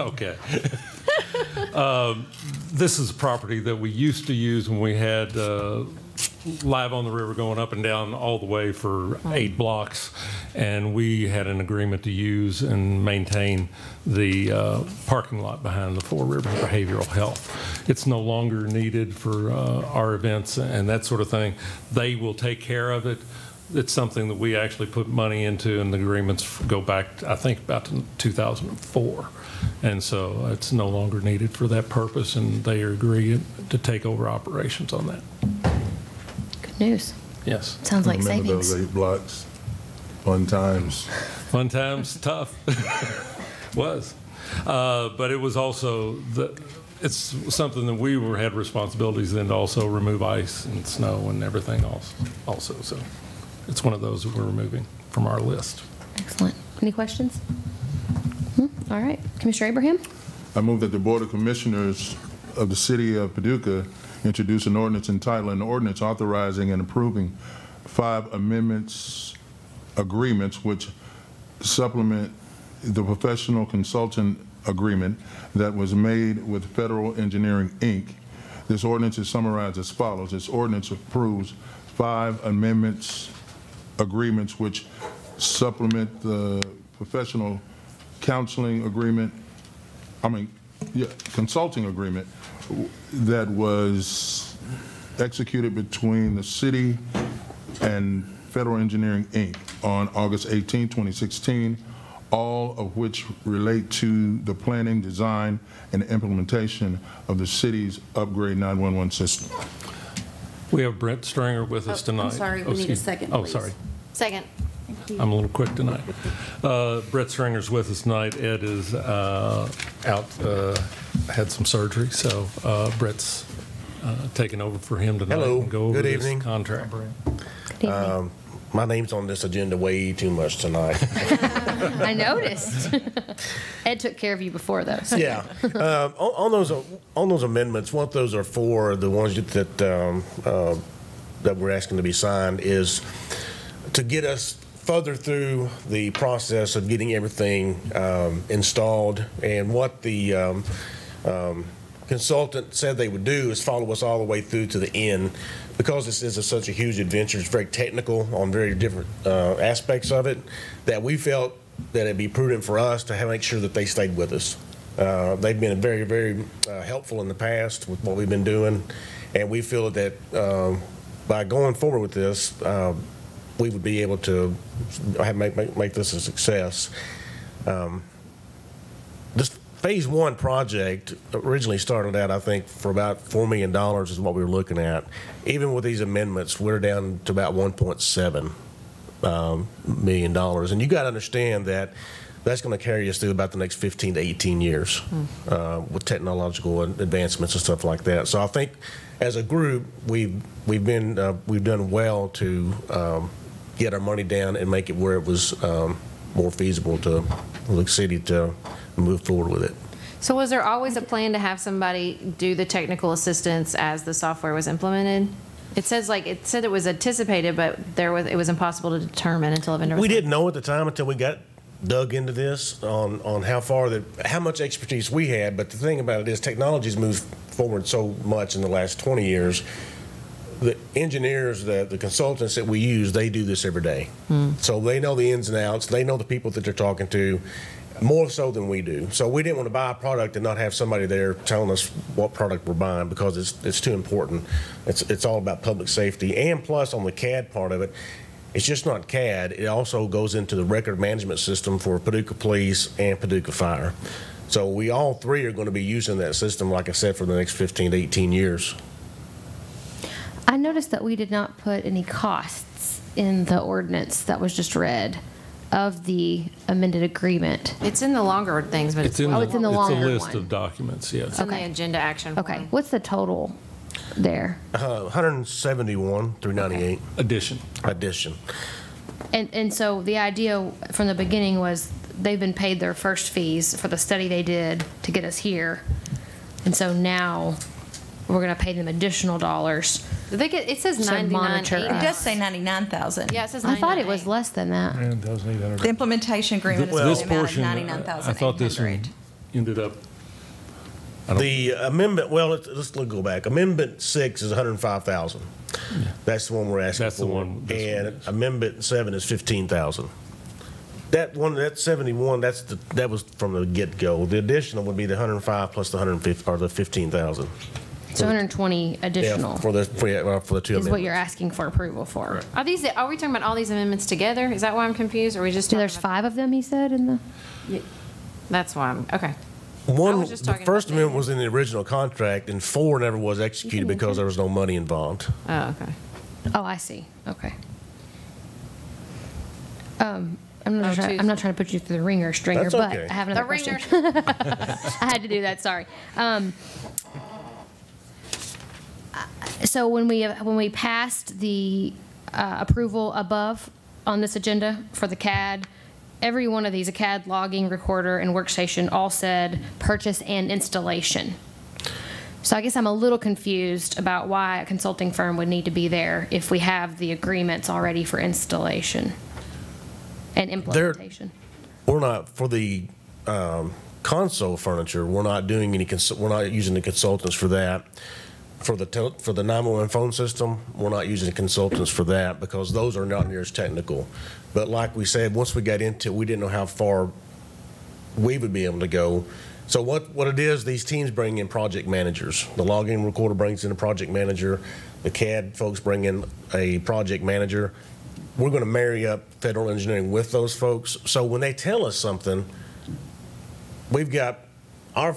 Okay. This is a property that we used to use when we had Live on the River going up and down all the way for 8 blocks, and we had an agreement to use and maintain the parking lot behind the Four Rivers Behavioral Health. It's no longer needed for our events and that sort of thing. They will take care of it. It's something that we actually put money into, and the agreements go back, I think, about to 2004. And so it's no longer needed for that purpose, and they agree to take over operations on that. Good news. Yes. Sounds like Remember savings. those 8 blocks? Fun times. Fun times, tough. Was. But it was also, it's something that we had responsibilities then to also remove ice and snow and everything else also. So it's one of those that we're removing from our list. Excellent. Any questions? All right. Commissioner Abraham? I move that the Board of Commissioners of the City of Paducah introduce an ordinance entitled, an ordinance authorizing and approving 5 agreements which supplement the professional consultant agreement that was made with Federal Engineering, Inc. This ordinance is summarized as follows. This ordinance approves 5 agreements which supplement the professional counseling agreement, consulting agreement that was executed between the city and Federal Engineering, Inc. on August 18, 2016, all of which relate to the planning, design, and implementation of the city's Upgrade 911 system. We have Brent Stringer with us tonight. I'm sorry, we need a second, Oh, please. sorry. Second. I'm a little quick tonight. Brett Stringer's with us tonight. Ed is out, had some surgery, so Brett's taking over for him tonight. Hello. And go over Good this evening. contract. My name's on this agenda way too much tonight. I noticed. Ed took care of you before, though. So. Yeah. On those amendments, what those are for, the ones that we're asking to be signed, is to get us further through the process of getting everything installed. And what the consultant said they would do is follow us all the way through to the end. Because this is such a huge adventure, it's very technical on very different aspects of it, that we felt that it'd be prudent for us to make sure that they stayed with us. They've been very, very helpful in the past with what we've been doing, and we feel that by going forward with this, we would be able to make this a success. This Phase 1 project originally started out, I think, for about $4 million is what we were looking at. Even with these amendments, we're down to about $1.7 million. And you got to understand that that's going to carry us through about the next 15 to 18 years with technological advancements and stuff like that. So I think as a group, we've done well to get our money down and make it where it was more feasible to the city to move forward with it. So was there always a plan to have somebody do the technical assistance as the software was implemented? It said it was anticipated, but it was impossible to determine until a vendor was. We didn't know at the time until we got dug into this on how much expertise we had. But the thing about it is technology's moved forward so much in the last 20 years. The engineers, the consultants that we use, they do this every day. So they know the ins and outs. They know the people that they're talking to, more so than we do. So we didn't want to buy a product and not have somebody there telling us what product we're buying, because it's too important. It's all about public safety. And plus, on the CAD part of it, it's just not CAD. It also goes into the record management system for Paducah Police and Paducah Fire. So we all three are going to be using that system, like I said, for the next 15 to 18 years. I noticed that we did not put any costs in the ordinance that was just read of the amended agreement. It's in the longer things, but it's in the longer one. It's a list of documents, yes. It's in the agenda action form. Okay, what's the total there? 171 through 98. Addition. And so the idea from the beginning was they've been paid their first fees for the study they did to get us here. And so now we're going to pay them additional dollars. It says to 99. monitor It us. does say 99,000. Yeah, it says I thought it was less than that. The implementation agreement is This the amount of portion, 99,800. I thought this one ended up. The amendment, well, let's go back. Amendment 6 is 105,000. That's the one we're asking for. That's the one. And Amendment 7 is 15,000. That one, that 71, that was from the get-go. The additional would be the 105 plus the 150 or the 15,000. So 120 additional. Yeah, for the two amendments. Is what you're asking for approval for. Are we talking about all these amendments together? Is that why I'm confused? Or are we just There's 5 of them, he said, in the. That's why I'm okay. The first amendment was in the original contract, and 4 never was executed because there was no money involved. Oh, okay. Oh, I see. Okay. I'm not trying to put you through the ringer, Stringer, That's but okay. I have another question. I had to do that. Sorry. So when we passed the approval above on this agenda for the CAD, every one of these, a CAD logging recorder and workstation, all said purchase and installation. So I guess I'm a little confused about why a consulting firm would need to be there if we have the agreements already for installation and implementation. We're not, for the console furniture, we're not doing any, we're not using the consultants for that. For the 911 phone system, we're not using consultants for that because those are not near as technical. But like we said, once we got into it, we didn't know how far we would be able to go. So what it is, these teams bring in project managers. The login recorder brings in a project manager. The CAD folks bring in a project manager. We're going to marry up federal engineering with those folks. So when they tell us something, we've got our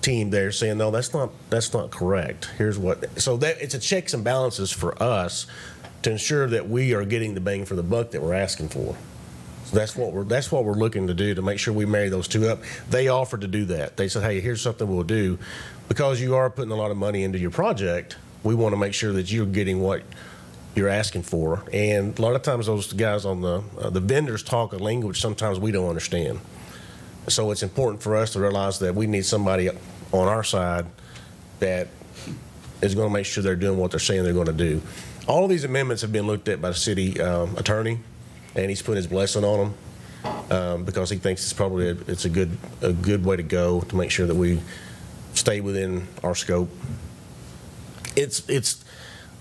team there saying, no, that's not correct. Here's what. So that it's a checks and balances for us to ensure that we are getting the bang for the buck that we're asking for. So that's what we're looking to do, to make sure we marry those two up. They offered to do that. They said, hey, here's something we'll do. Because you are putting a lot of money into your project, we want to make sure that you're getting what you're asking for. And a lot of times those guys on the vendors talk a language sometimes we don't understand. So it's important for us to realize that we need somebody on our side that is going to make sure they're doing what they're saying they're going to do. All of these amendments have been looked at by the city attorney, and he's put his blessing on them because he thinks it's probably a good way to go to make sure that we stay within our scope.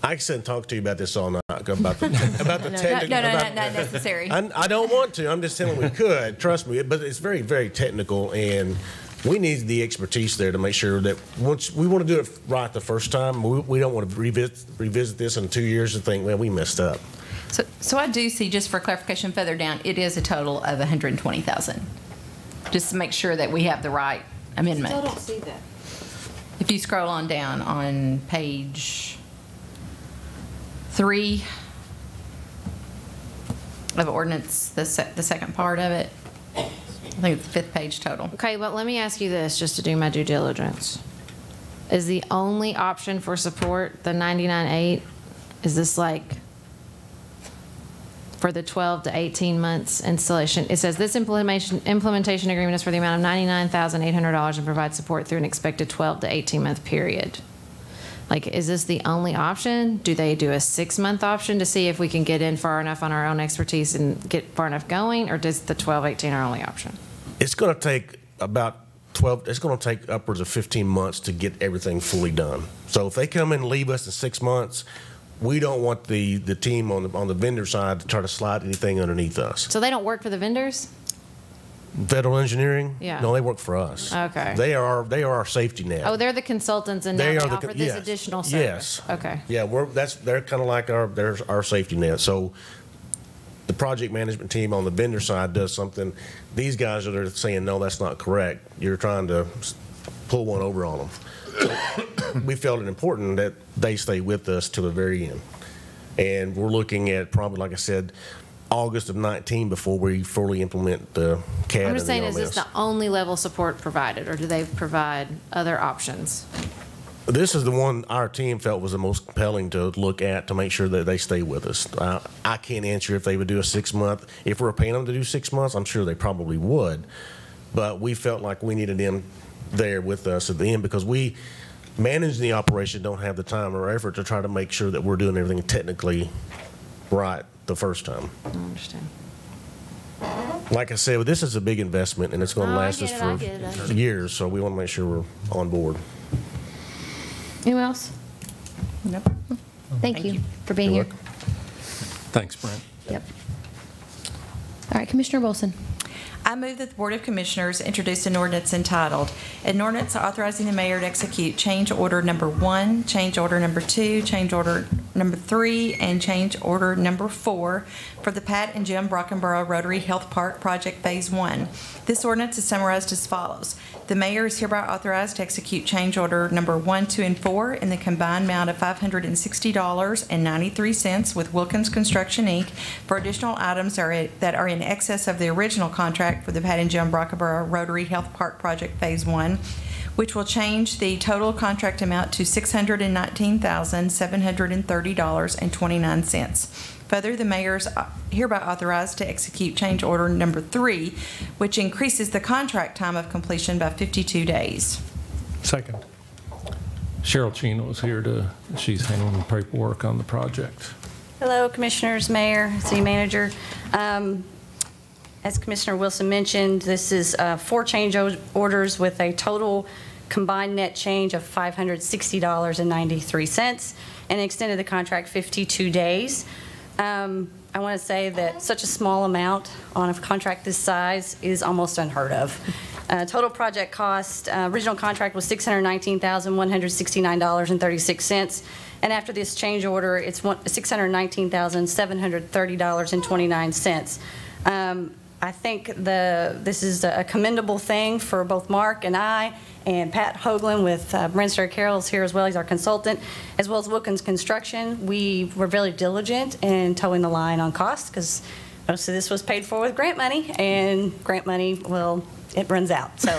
I can talk to you about this all night, about the technical. No, not necessary. I don't want to. I'm just telling we could. Trust me. But it's very, very technical, and we need the expertise there to make sure that once we want to do it right the first time, we don't want to revisit this in 2 years and think, well, we messed up. So I do see, just for clarification further down, it is a total of $120,000. Just to make sure that we have the right amendment. Still don't see that. If you scroll on down on page 3 of ordinance, the second part of it, I think it's the 5th page total. Okay, but let me ask you this, just to do my due diligence. Is the only option for support the 99.8? Is this like for the 12 to 18 months installation? It says this implementation agreement is for the amount of $99,800 and provides support through an expected 12 to 18 month period. Like, is this the only option? Do they do a 6-month option to see if we can get in far enough on our own expertise and get far enough going, or does the 12, 18 our only option? It's going to take about 12, it's going to take upwards of 15 months to get everything fully done. So if they come in and leave us in 6 months, we don't want the team on the vendor side to try to slide anything underneath us. So they don't work for the vendors? Federal engineering? Yeah. No, they work for us. Okay. They are our safety net. Oh, they're the consultants, and now they offer this additional service. Yes. Okay. Yeah, they're kind of like our safety net. So the project management team on the vendor side does something. These guys are there saying, no, that's not correct. You're trying to pull one over on them. So we felt it important that they stay with us to the very end. And we're looking at probably, like I said, August of 19 before we fully implement the CAD. I'm just saying, and the is this the only level support provided, or do they provide other options? This is the one our team felt was the most compelling to look at to make sure that they stay with us. I can't answer if they would do a 6-month. If we're paying them to do 6 months, I'm sure they probably would. But we felt like we needed them there with us at the end because we manage the operation, don't have the time or effort to try to make sure that we're doing everything technically right the first time. I understand. Like I said, this is a big investment, and it's going to last us for years, so we want to make sure we're on board. Anyone else? Nope. Thank you for being here. Thanks, Brent. Yep. All right, Commissioner Wilson. I move that the Board of Commissioners introduce an ordinance entitled, an ordinance authorizing the mayor to execute change order number 1, change order number 2, change order number 3, and change order number 4 for the Pat and Jim Brockenborough Rotary Health Park Project Phase 1. This ordinance is summarized as follows. The mayor is hereby authorized to execute change order number 1, 2, and 4 in the combined amount of $560.93 with Wilkins Construction, Inc. for additional items that are in excess of the original contract for the Pat and Jim Brockenborough Rotary Health Park Project Phase 1, which will change the total contract amount to $619,730.29. Further, the mayor is hereby authorized to execute change order number 3, which increases the contract time of completion by 52 days. Second. Cheryl Chino is here she's handling the paperwork on the project. Hello, Commissioners, Mayor, City Manager. As Commissioner Wilson mentioned, this is 4 change orders with a total combined net change of $560.93 and extended the contract 52 days. I want to say that such a small amount on a contract this size is almost unheard of. Total project cost, original contract was $619,169.36. And after this change order, it's $619,730.29. I think this is a commendable thing for both Mark and I, and Pat Hoagland with Brinster Carroll's here as well. He's our consultant, as well as Wilkins Construction. We were very diligent in towing the line on cost because most of this was paid for with grant money, and grant money, well, it runs out. So,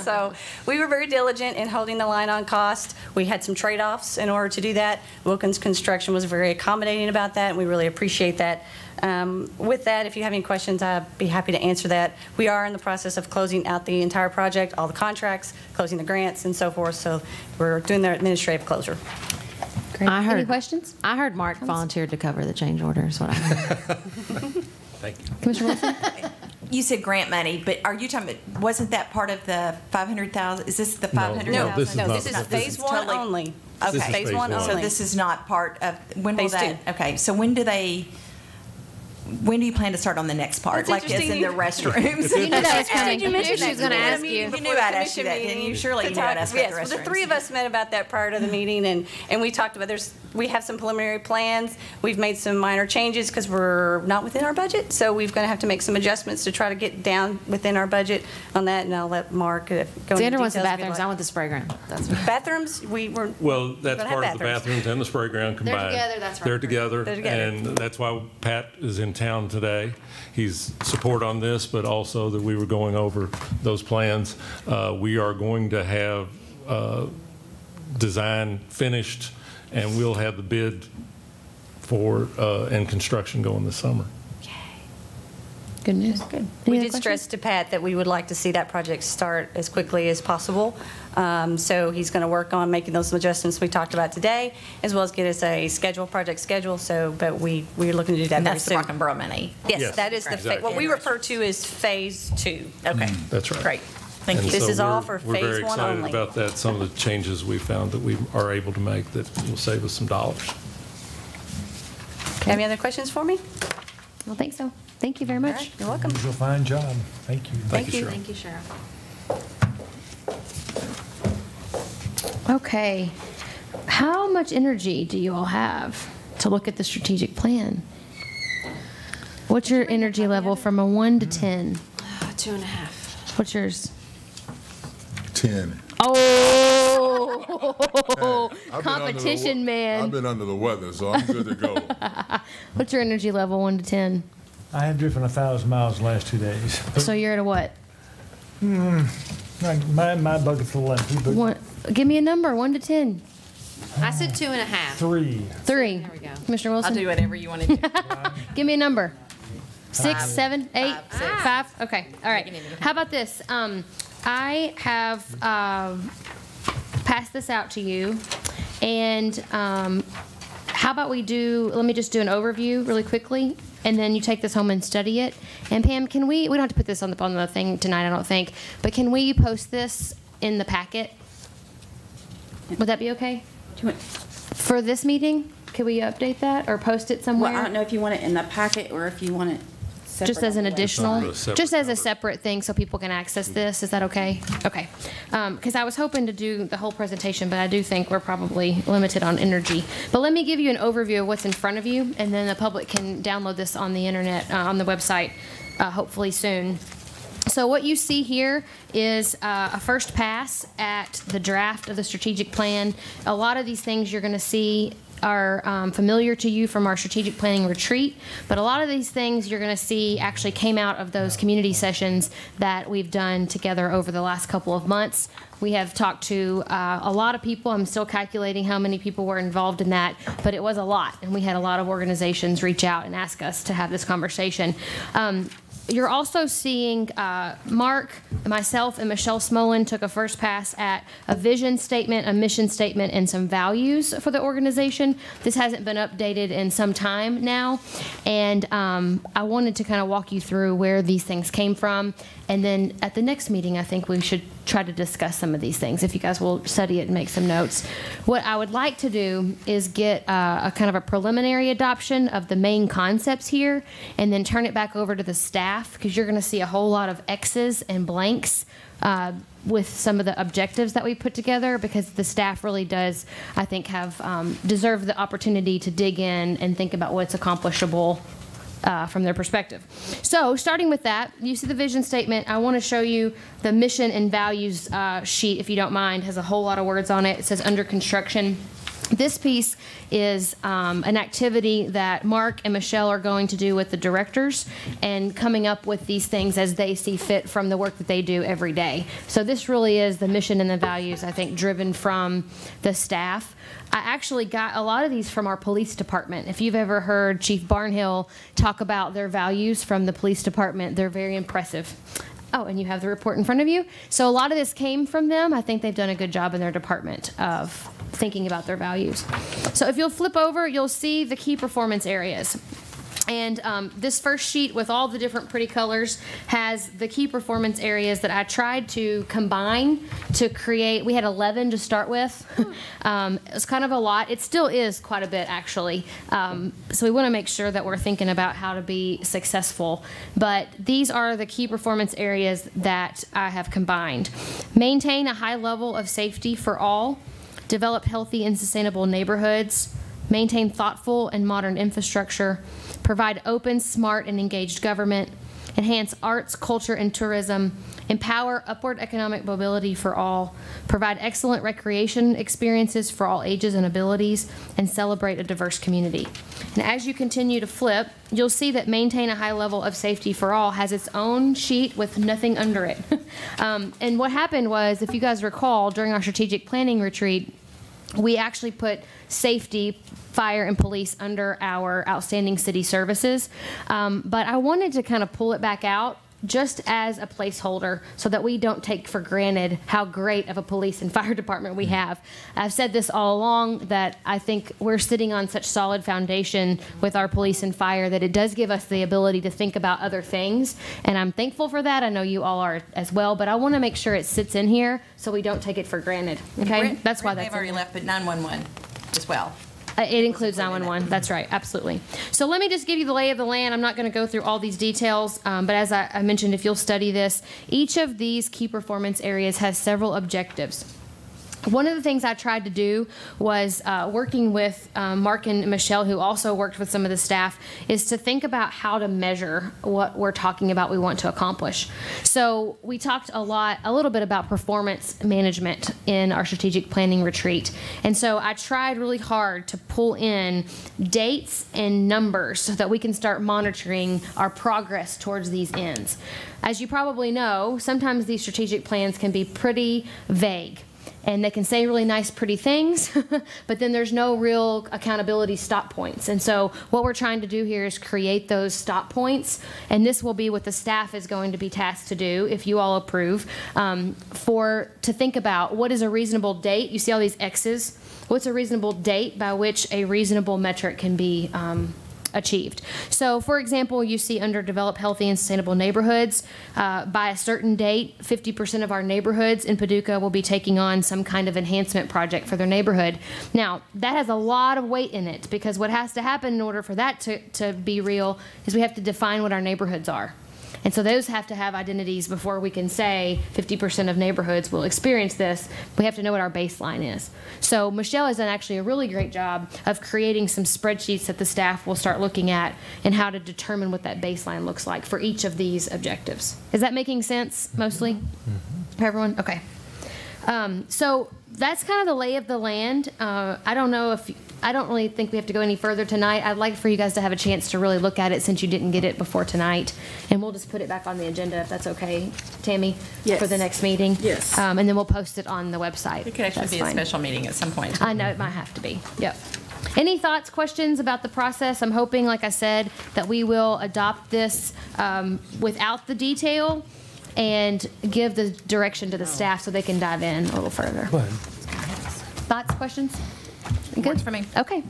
so we were very diligent in holding the line on cost. We had some trade-offs in order to do that. Wilkins Construction was very accommodating about that, and we really appreciate that. With that, if you have any questions, I'd be happy to answer that. We are in the process of closing out the entire project, all the contracts, closing the grants, and so forth. So we're doing their administrative closure. Great. Any questions? I heard Mark volunteered to cover the change order, is what I heard. Thank you. Commissioner Wilson? You said grant money, but are you talking about, wasn't that part of the 500,000? Is this the 500,000? No, this is not. This is phase one only. Okay. This is phase one only. So this is not part of, when will Phase that, okay, so when do you plan to start on the next part? That's like as in the restrooms? You knew that was coming. You mentioned She was going to ask you. You knew I'd ask you that, didn't you? Surely you knew I'd ask about the Yes, restrooms. well, the 3 of us met about that prior to the meeting, and we talked about we have some preliminary plans. We've made some minor changes because we're not within our budget, so we're going to have to make some adjustments to try to get down within our budget on that, and I'll let Mark go into Xander wants the details if you'd bathrooms. like. I want the spray ground. That's what. Bathrooms, Well, that's gonna have part of the bathrooms and the spray ground combined. together, that's right. They're together. They're together. And that's why Pat is in town today. He's support on this, but also that we were going over those plans. We are going to have design finished, and we'll have the bid for and construction going this summer. Good news. Good. We did stress to Pat that we would like to see that project start as quickly as possible. So he's going to work on making those adjustments we talked about today, as well as get us a project schedule. So, but we're looking to do that And very that's the soon. Rock and Borough money. Yes, that is exactly. what we refer to as phase 2. Okay. That's right. Great. Thank And you. This so is all for we're phase very 1 excited only. about that. Some of the changes we found that we are able to make that will save us some dollars. Any other questions for me? I don't think so. Thank you very much. All right, you're welcome. Usual fine job. Thank you. Thank you. Thank you, Cheryl. Okay. How much energy do you all have to look at the strategic plan? What's your energy level from a 1 to 10? 2.5. What's yours? 10. Oh, I've been competition, man. I've been under the weather, so I'm good to go. What's your energy level, 1 to 10? I have driven 1,000 miles the last 2 days. So you're at a what? My bucket's a little empty, but One, give me a number, 1 to 10. I said 2.5. 3. 3. There we go. Commissioner Wilson? I'll do whatever you want to do. Give me a number. 6, 7, 8, 5. 5. Okay. All right. How about this? I have passed this out to you, and how about let me just do an overview really quickly, and then you take this home and study it. And Pam, we don't have to put this on the thing tonight, I don't think, but can we post this in the packet? Would that be okay? For this meeting, could we update that or post it somewhere? Well, I don't know if you want it in the packet or if you want it separate. Just as an on the additional, website. just as a separate thing so people can access this. Is that okay? Okay. Because I was hoping to do the whole presentation, but I do think we're probably limited on energy. But let me give you an overview of what's in front of you, and then the public can download this on the internet, on the website, hopefully soon. So what you see here is a first pass at the draft of the strategic plan. A lot of these things you're going to see are familiar to you from our strategic planning retreat, but a lot of these things you're going to see actually came out of those community sessions that we've done together over the last couple of months. We have talked to a lot of people. I'm still calculating how many people were involved in that, but it was a lot, and we had a lot of organizations reach out and ask us to have this conversation. You're also seeing Mark, myself, and Michelle Smolin took a first pass at a vision statement, a mission statement, and some values for the organization. This hasn't been updated in some time now, and I wanted to kind of walk you through where these things came from. And then at the next meeting, I think we should try to discuss some of these things, if you guys will study it and make some notes. What I would like to do is get a kind of a preliminary adoption of the main concepts here, and then turn it back over to the staff, because you're going to see a whole lot of X's and blanks with some of the objectives that we put together, because the staff really does, I think, have deserve the opportunity to dig in and think about what's accomplishable from their perspective. So starting with that, you see the vision statement. I want to show you the mission and values sheet, if you don't mind. It has a whole lot of words on it. It says under construction. This piece is an activity that Mark and Michelle are going to do with the directors, and coming up with these things as they see fit from the work that they do every day. So this really is the mission and the values, I think, driven from the staff. I actually got a lot of these from our police department. If you've ever heard Chief Barnhill talk about their values from the police department, they're very impressive. Oh, and you have the report in front of you. So a lot of this came from them. I think they've done a good job in their department of thinking about their values. So if you'll flip over, you'll see the key performance areas. And this first sheet with all the different pretty colors has the key performance areas that I tried to combine to create. We had 11 to start with. It was kind of a lot. It still is quite a bit, actually. So we want to make sure that we're thinking about how to be successful. But these are the key performance areas that I have combined. Maintain a high level of safety for all. Develop healthy and sustainable neighborhoods. Maintain thoughtful and modern infrastructure. Provide open, smart, and engaged government, enhance arts, culture, and tourism, empower upward economic mobility for all, provide excellent recreation experiences for all ages and abilities, and celebrate a diverse community. And as you continue to flip, you'll see that maintain a high level of safety for all has its own sheet with nothing under it. And what happened was, if you guys recall, during our strategic planning retreat, we actually put safety, fire, and police under our outstanding city services. But I wanted to kind of pull it back out just as a placeholder so that we don't take for granted how great of a police and fire department we have. I've said this all along, that I think we're sitting on such solid foundation with our police and fire that it does give us the ability to think about other things. And I'm thankful for that. I know you all are as well, but I want to make sure it sits in here so we don't take it for granted. Okay? That's why that's they've already left, but 911 as well. It includes 911. That's right. Absolutely. So let me just give you the lay of the land. I'm not going to go through all these details, but as I mentioned, if you'll study this, each of these key performance areas has several objectives. One of the things I tried to do was working with Mark and Michelle, who also worked with some of the staff, is to think about how to measure what we're talking about we want to accomplish. So we talked a little bit about performance management in our strategic planning retreat. And so I tried really hard to pull in dates and numbers so that we can start monitoring our progress towards these ends. As you probably know, sometimes these strategic plans can be pretty vague. And they can say really nice, pretty things, but then there's no real accountability stop points. And so what we're trying to do here is create those stop points. And this will be what the staff is going to be tasked to do, if you all approve, to think about what is a reasonable date. You see all these X's. What's a reasonable date by which a reasonable metric can be achieved. So, for example, you see under develop healthy and sustainable neighborhoods, by a certain date, 50% of our neighborhoods in Paducah will be taking on some kind of enhancement project for their neighborhood. Now, that has a lot of weight in it, because what has to happen in order for that to be real is we have to define what our neighborhoods are. And so those have to have identities before we can say 50% of neighborhoods will experience this. We have to know what our baseline is. So Michelle has done actually a really great job of creating some spreadsheets that the staff will start looking at and how to determine what that baseline looks like for each of these objectives. Is that making sense, mostly? For everyone? Okay. So that's kind of the lay of the land. I don't really think we have to go any further tonight. I'd like for you guys to have a chance to really look at it since you didn't get it before tonight. And we'll just put it back on the agenda if that's okay, Tammy, yes, for the next meeting. Yes. And then we'll post it on the website. It could actually be a special meeting at some point. I know it might have to be. Yep. Any thoughts, questions about the process? I'm hoping, like I said, that we will adopt this without the detail and give the direction to the staff so they can dive in a little further. Thoughts, questions? Good? Works for me. Okay.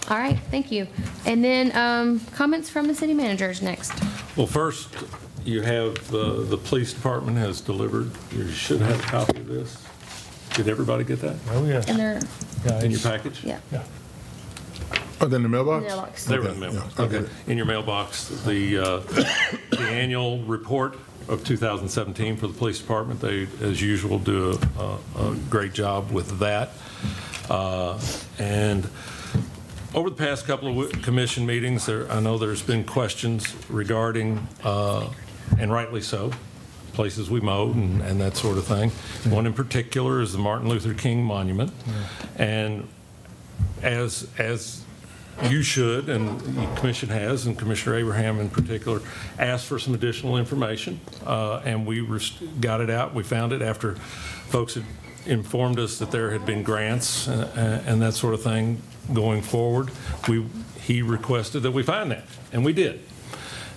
All right, thank you. And then comments from the city managers next. Well, first, you have the police department has delivered. You should have a copy of this. Did everybody get that? Oh, yeah. And they're, In your package? yeah. Oh, then the mailbox? Mailbox. They were in the mailbox. Okay. In your mailbox, the annual report of 2017 for the police department. They, as usual, do a great job with that. And over the past couple of commission meetings, I know there's been questions regarding, and rightly so, places we mowed and that sort of thing. One in particular is the Martin Luther King Monument. And as you should, and the commission has, and Commissioner Abraham in particular, asked for some additional information, and we got it out. We found it after folks had informed us that there had been grants and that sort of thing going forward. He requested that we find that, and we did.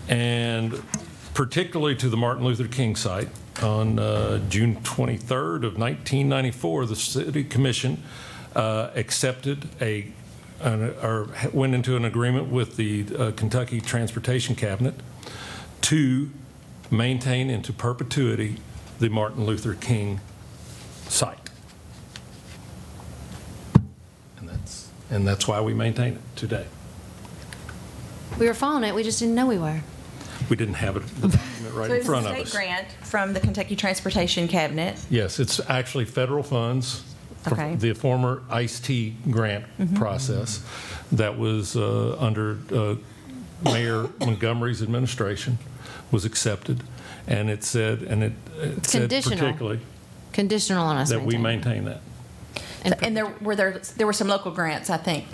And particularly to the Martin Luther King site, on June 23rd of 1994, the City Commission accepted or went into an agreement with the Kentucky Transportation Cabinet to maintain into perpetuity the Martin Luther King site. And that's why we maintain it today. We were following it, we just didn't know we were. We didn't have the document right in front of us. So it's a state grant from the Kentucky Transportation Cabinet. Yes, it's actually federal funds. Okay. The former ICE-T grant process that was under Mayor Montgomery's administration was accepted, and it said, It's said conditional. particularly Conditional on us that we maintaining. maintain that. And there were some local grants, I think.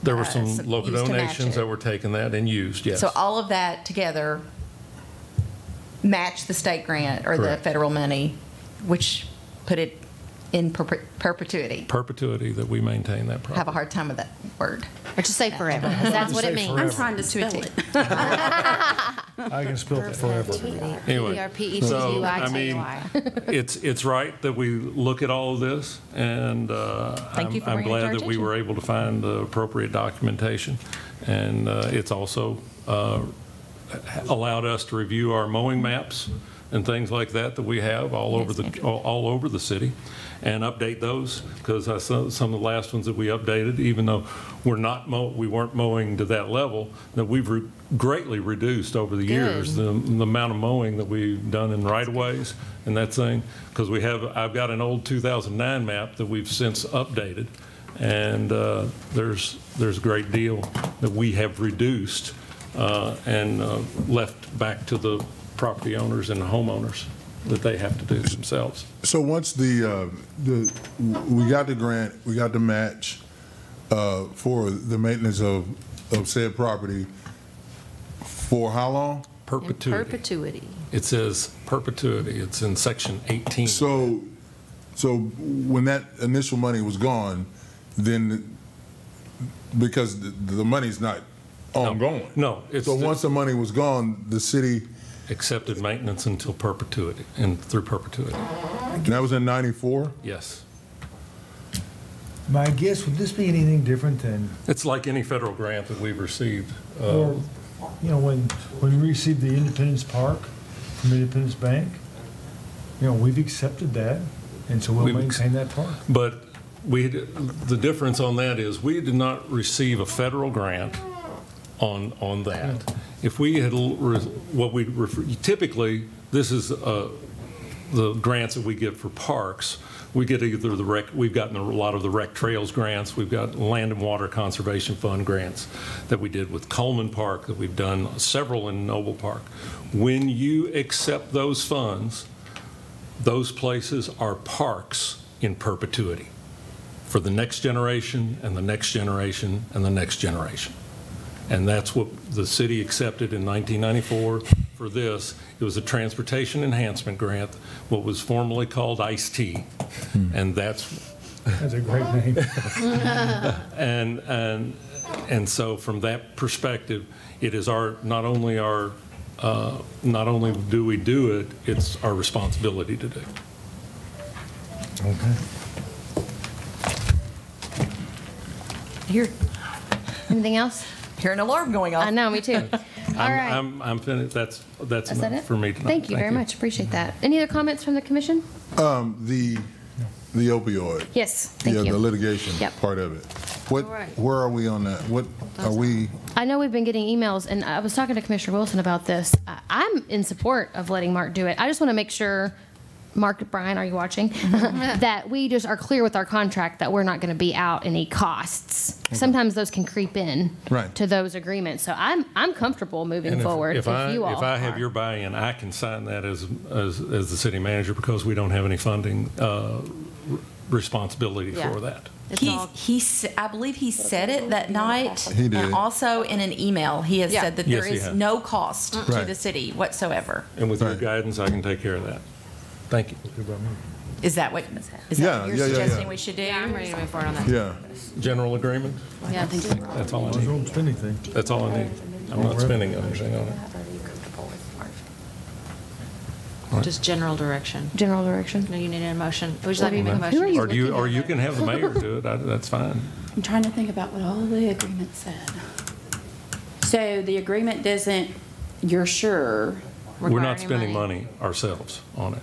There were some some local used to match donations it. that were taking that and used, yes. So all of that together matched the state grant or Correct. the federal money, which put it in perpetuity. Perpetuity, that we maintain that property. Have a hard time with that word. Or just say forever, because that's what it means. I'm trying to spell it. I can spell it forever. Anyway, so, I mean, Perpetuity. it's right that we look at all of this, and Thank you for I'm bringing it to our glad that we were able to find the appropriate documentation. And it's also allowed us to review our mowing maps and things like that we have all over the city, and update those, because some of the last ones that we updated, even though we weren't mowing to that level, that we've greatly reduced over the years the amount of mowing that we've done in right-of-ways and that thing, because I've got an old 2009 map that we've since updated, and there's a great deal that we have reduced and left back to the property owners and the homeowners that they have to do themselves. So once we got the grant, we got the match for the maintenance of said property, for how long? Perpetuity. In perpetuity. It says perpetuity. It's in section 18. So when that initial money was gone, then, because the money's not ongoing. No. So once the money was gone, the city accepted maintenance until perpetuity, and through perpetuity. And that was in '94? Yes. My guess, would this be anything different than, It's like any federal grant that we've received. or, when we received the Independence Park from Independence Bank, we've accepted that, and so we'll maintain that park. But the difference on that is we did not receive a federal grant on that. If we had typically, this is the grants that we get for parks. We get either we've gotten a lot of the rec trails grants. We've got Land and Water Conservation Fund grants that we did with Coleman Park, that we've done several in Noble Park. When you accept those funds, those places are parks in perpetuity for the next generation and the next generation and the next generation. And that's what the city accepted in 1994 for this. It was a transportation enhancement grant, what was formerly called ICE-T. And that's That's a great name. And so from that perspective, it is not only do we do it, it's our responsibility to do. Okay. Here, Anything else? hear an alarm going off. I know, me too. All right. I'm finished. That's Is that enough it? for me tonight. Thank you very much. Appreciate that. Any other comments from the commission? The opioid. Yes, thank you. The litigation Yep. part of it. What? All right. Where are we on that? What are we? I know we've been getting emails, and I was talking to Commissioner Wilson about this. I'm in support of letting Mark do it. I just want to make sure, Mark, Brian, are you watching? That we just are clear with our contract that we're not going to be out any costs. Okay. Sometimes those can creep in Right. to those agreements. So I'm comfortable moving And forward if I you all have are. your buy-in, I can sign that as the city manager because we don't have any funding responsibility Yeah. for that. I believe he said it that night. He did. And also in an email, he has Yeah. said that Yes, there he is has. no cost to Right. the city whatsoever. And with your guidance, I can take care of that. Thank you. Is that what you're suggesting we should do? Yeah, I'm ready to move forward on that. Yeah. General agreement? Yeah, I think so. That's all I need. Don't spend anything. That's all I need. I'm not spending anything on it. Just general direction. General direction. No, you need a motion. Would you like me to make a Or motion? you can have the mayor do it. That's fine. I'm trying to think about what all the agreement said. So the agreement doesn't, you're sure? We're not spending money ourselves on it.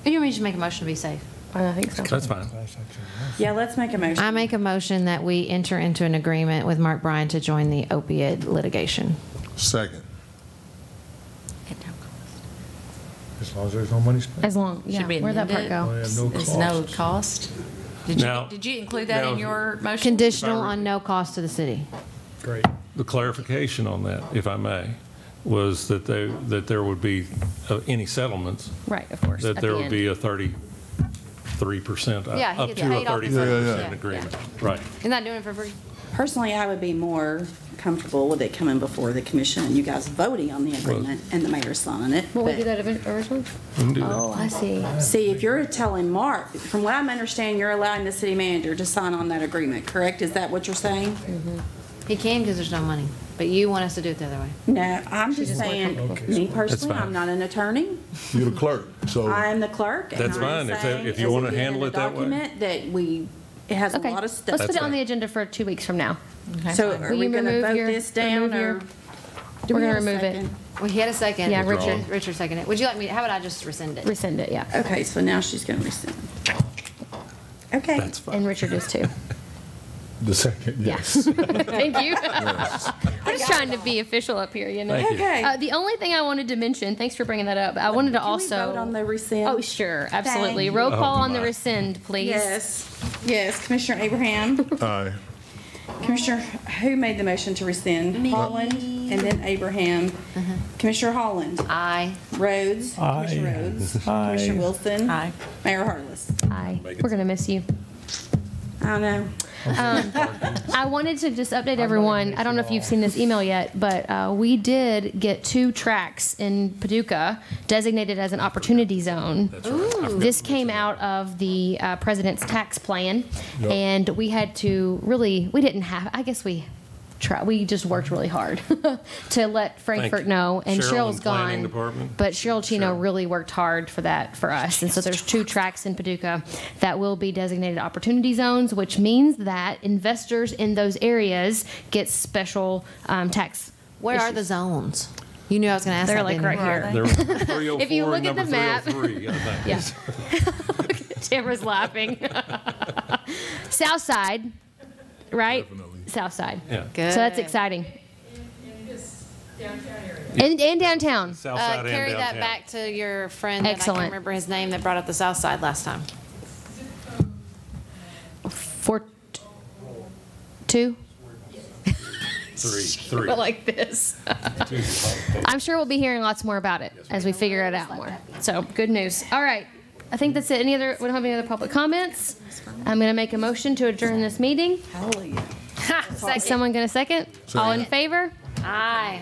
You want me to just make a motion to be safe? I think so. That's fine. Yeah, let's make a motion. I make a motion that we enter into an agreement with Mark Bryan to join the opioid litigation. Second. As long as there's no money spent. As long, yeah. Should we Where'd that part amend go? it? It's no cost. Did you include that in your motion? Conditional on no cost to the city. Great. The clarification on that, if I may, was that there would be any settlements. Right, of course. That at there the would end. be a 33%, Yeah, he up gets to a paid off. 33% agreement. Right. You're not doing it for free? Personally, I would be more comfortable with it coming before the commission and you guys voting on the agreement and the mayor signing it. Will we but- do that originally? We can do that. Oh, I see. See, if you're telling Mark, from what I'm understanding, you're allowing the city manager to sign on that agreement, correct? Is that what you're saying? He can because there's no money, but you want us to do it the other way. No, I'm just just saying, working. me That's personally, fine. I'm not an attorney. You're the clerk, so. I am the clerk. and That's I'm fine. If saying, you as wanna did in handle the it that way. document, that it has a Okay, lot of stuff. let's put it on the agenda for 2 weeks from now. So are Will we you going to remove vote your- this down remove your- or? We're do we gonna have a remove it. second? Well, he had a second. Yeah, Richard. Richard seconded it. Would you like me, how about I just rescind it? Rescind it, yeah. Okay, so now she's going to rescind. Okay. That's fine. And Richard is too. The second, Yes. yes. Thank you. We're just trying to be official up here, you know. Thank you. Okay. The only thing I wanted to mention, thanks for bringing that up. I wanted to also vote on the rescind? Oh, sure, absolutely. Thank Roll you. call Oh, on the my. rescind, please. Yes, Commissioner Abraham. Aye. Commissioner, who made the motion to rescind? Me. Holland, and then Abraham. Commissioner Holland. Aye. Rhodes. Aye. Commissioner Rhodes. Aye. Commissioner Wilson. Aye. Mayor Harless. Aye. We're gonna miss you. I know. I wanted to just update everyone. I don't know if you've seen this email yet, but we did get 2 tracks in Paducah designated as an opportunity zone. This came out of the president's tax plan, Yep. and we had to we didn't have, I guess we just worked really hard to let Frankfurt you. know, and Cheryl Cheryl's in Planning gone. Department. But Cheryl Chino really worked hard for that for us, and so there's 2 tracks in Paducah that will be designated opportunity zones, which means that investors in those areas get special tax. Where are the zones? You knew I was going to ask They're that, like didn't right you? here. They're 304 If you look and at the number map, 303, I think. yeah. Tamara's laughing. South side, right? South side. Yeah. Good. So that's exciting. And downtown. South side and Carry that downtown. back to your friend that I Excellent. can't remember his name that brought up the south side last time. 4, 2. 3. We're like this. I'm sure we'll be hearing lots more about it as we figure it out more. So good news. All right. I think that's it. We don't have any other public comments. I'm going to make a motion to adjourn this meeting. Hallelujah. Is someone going to second? All in favor? Aye.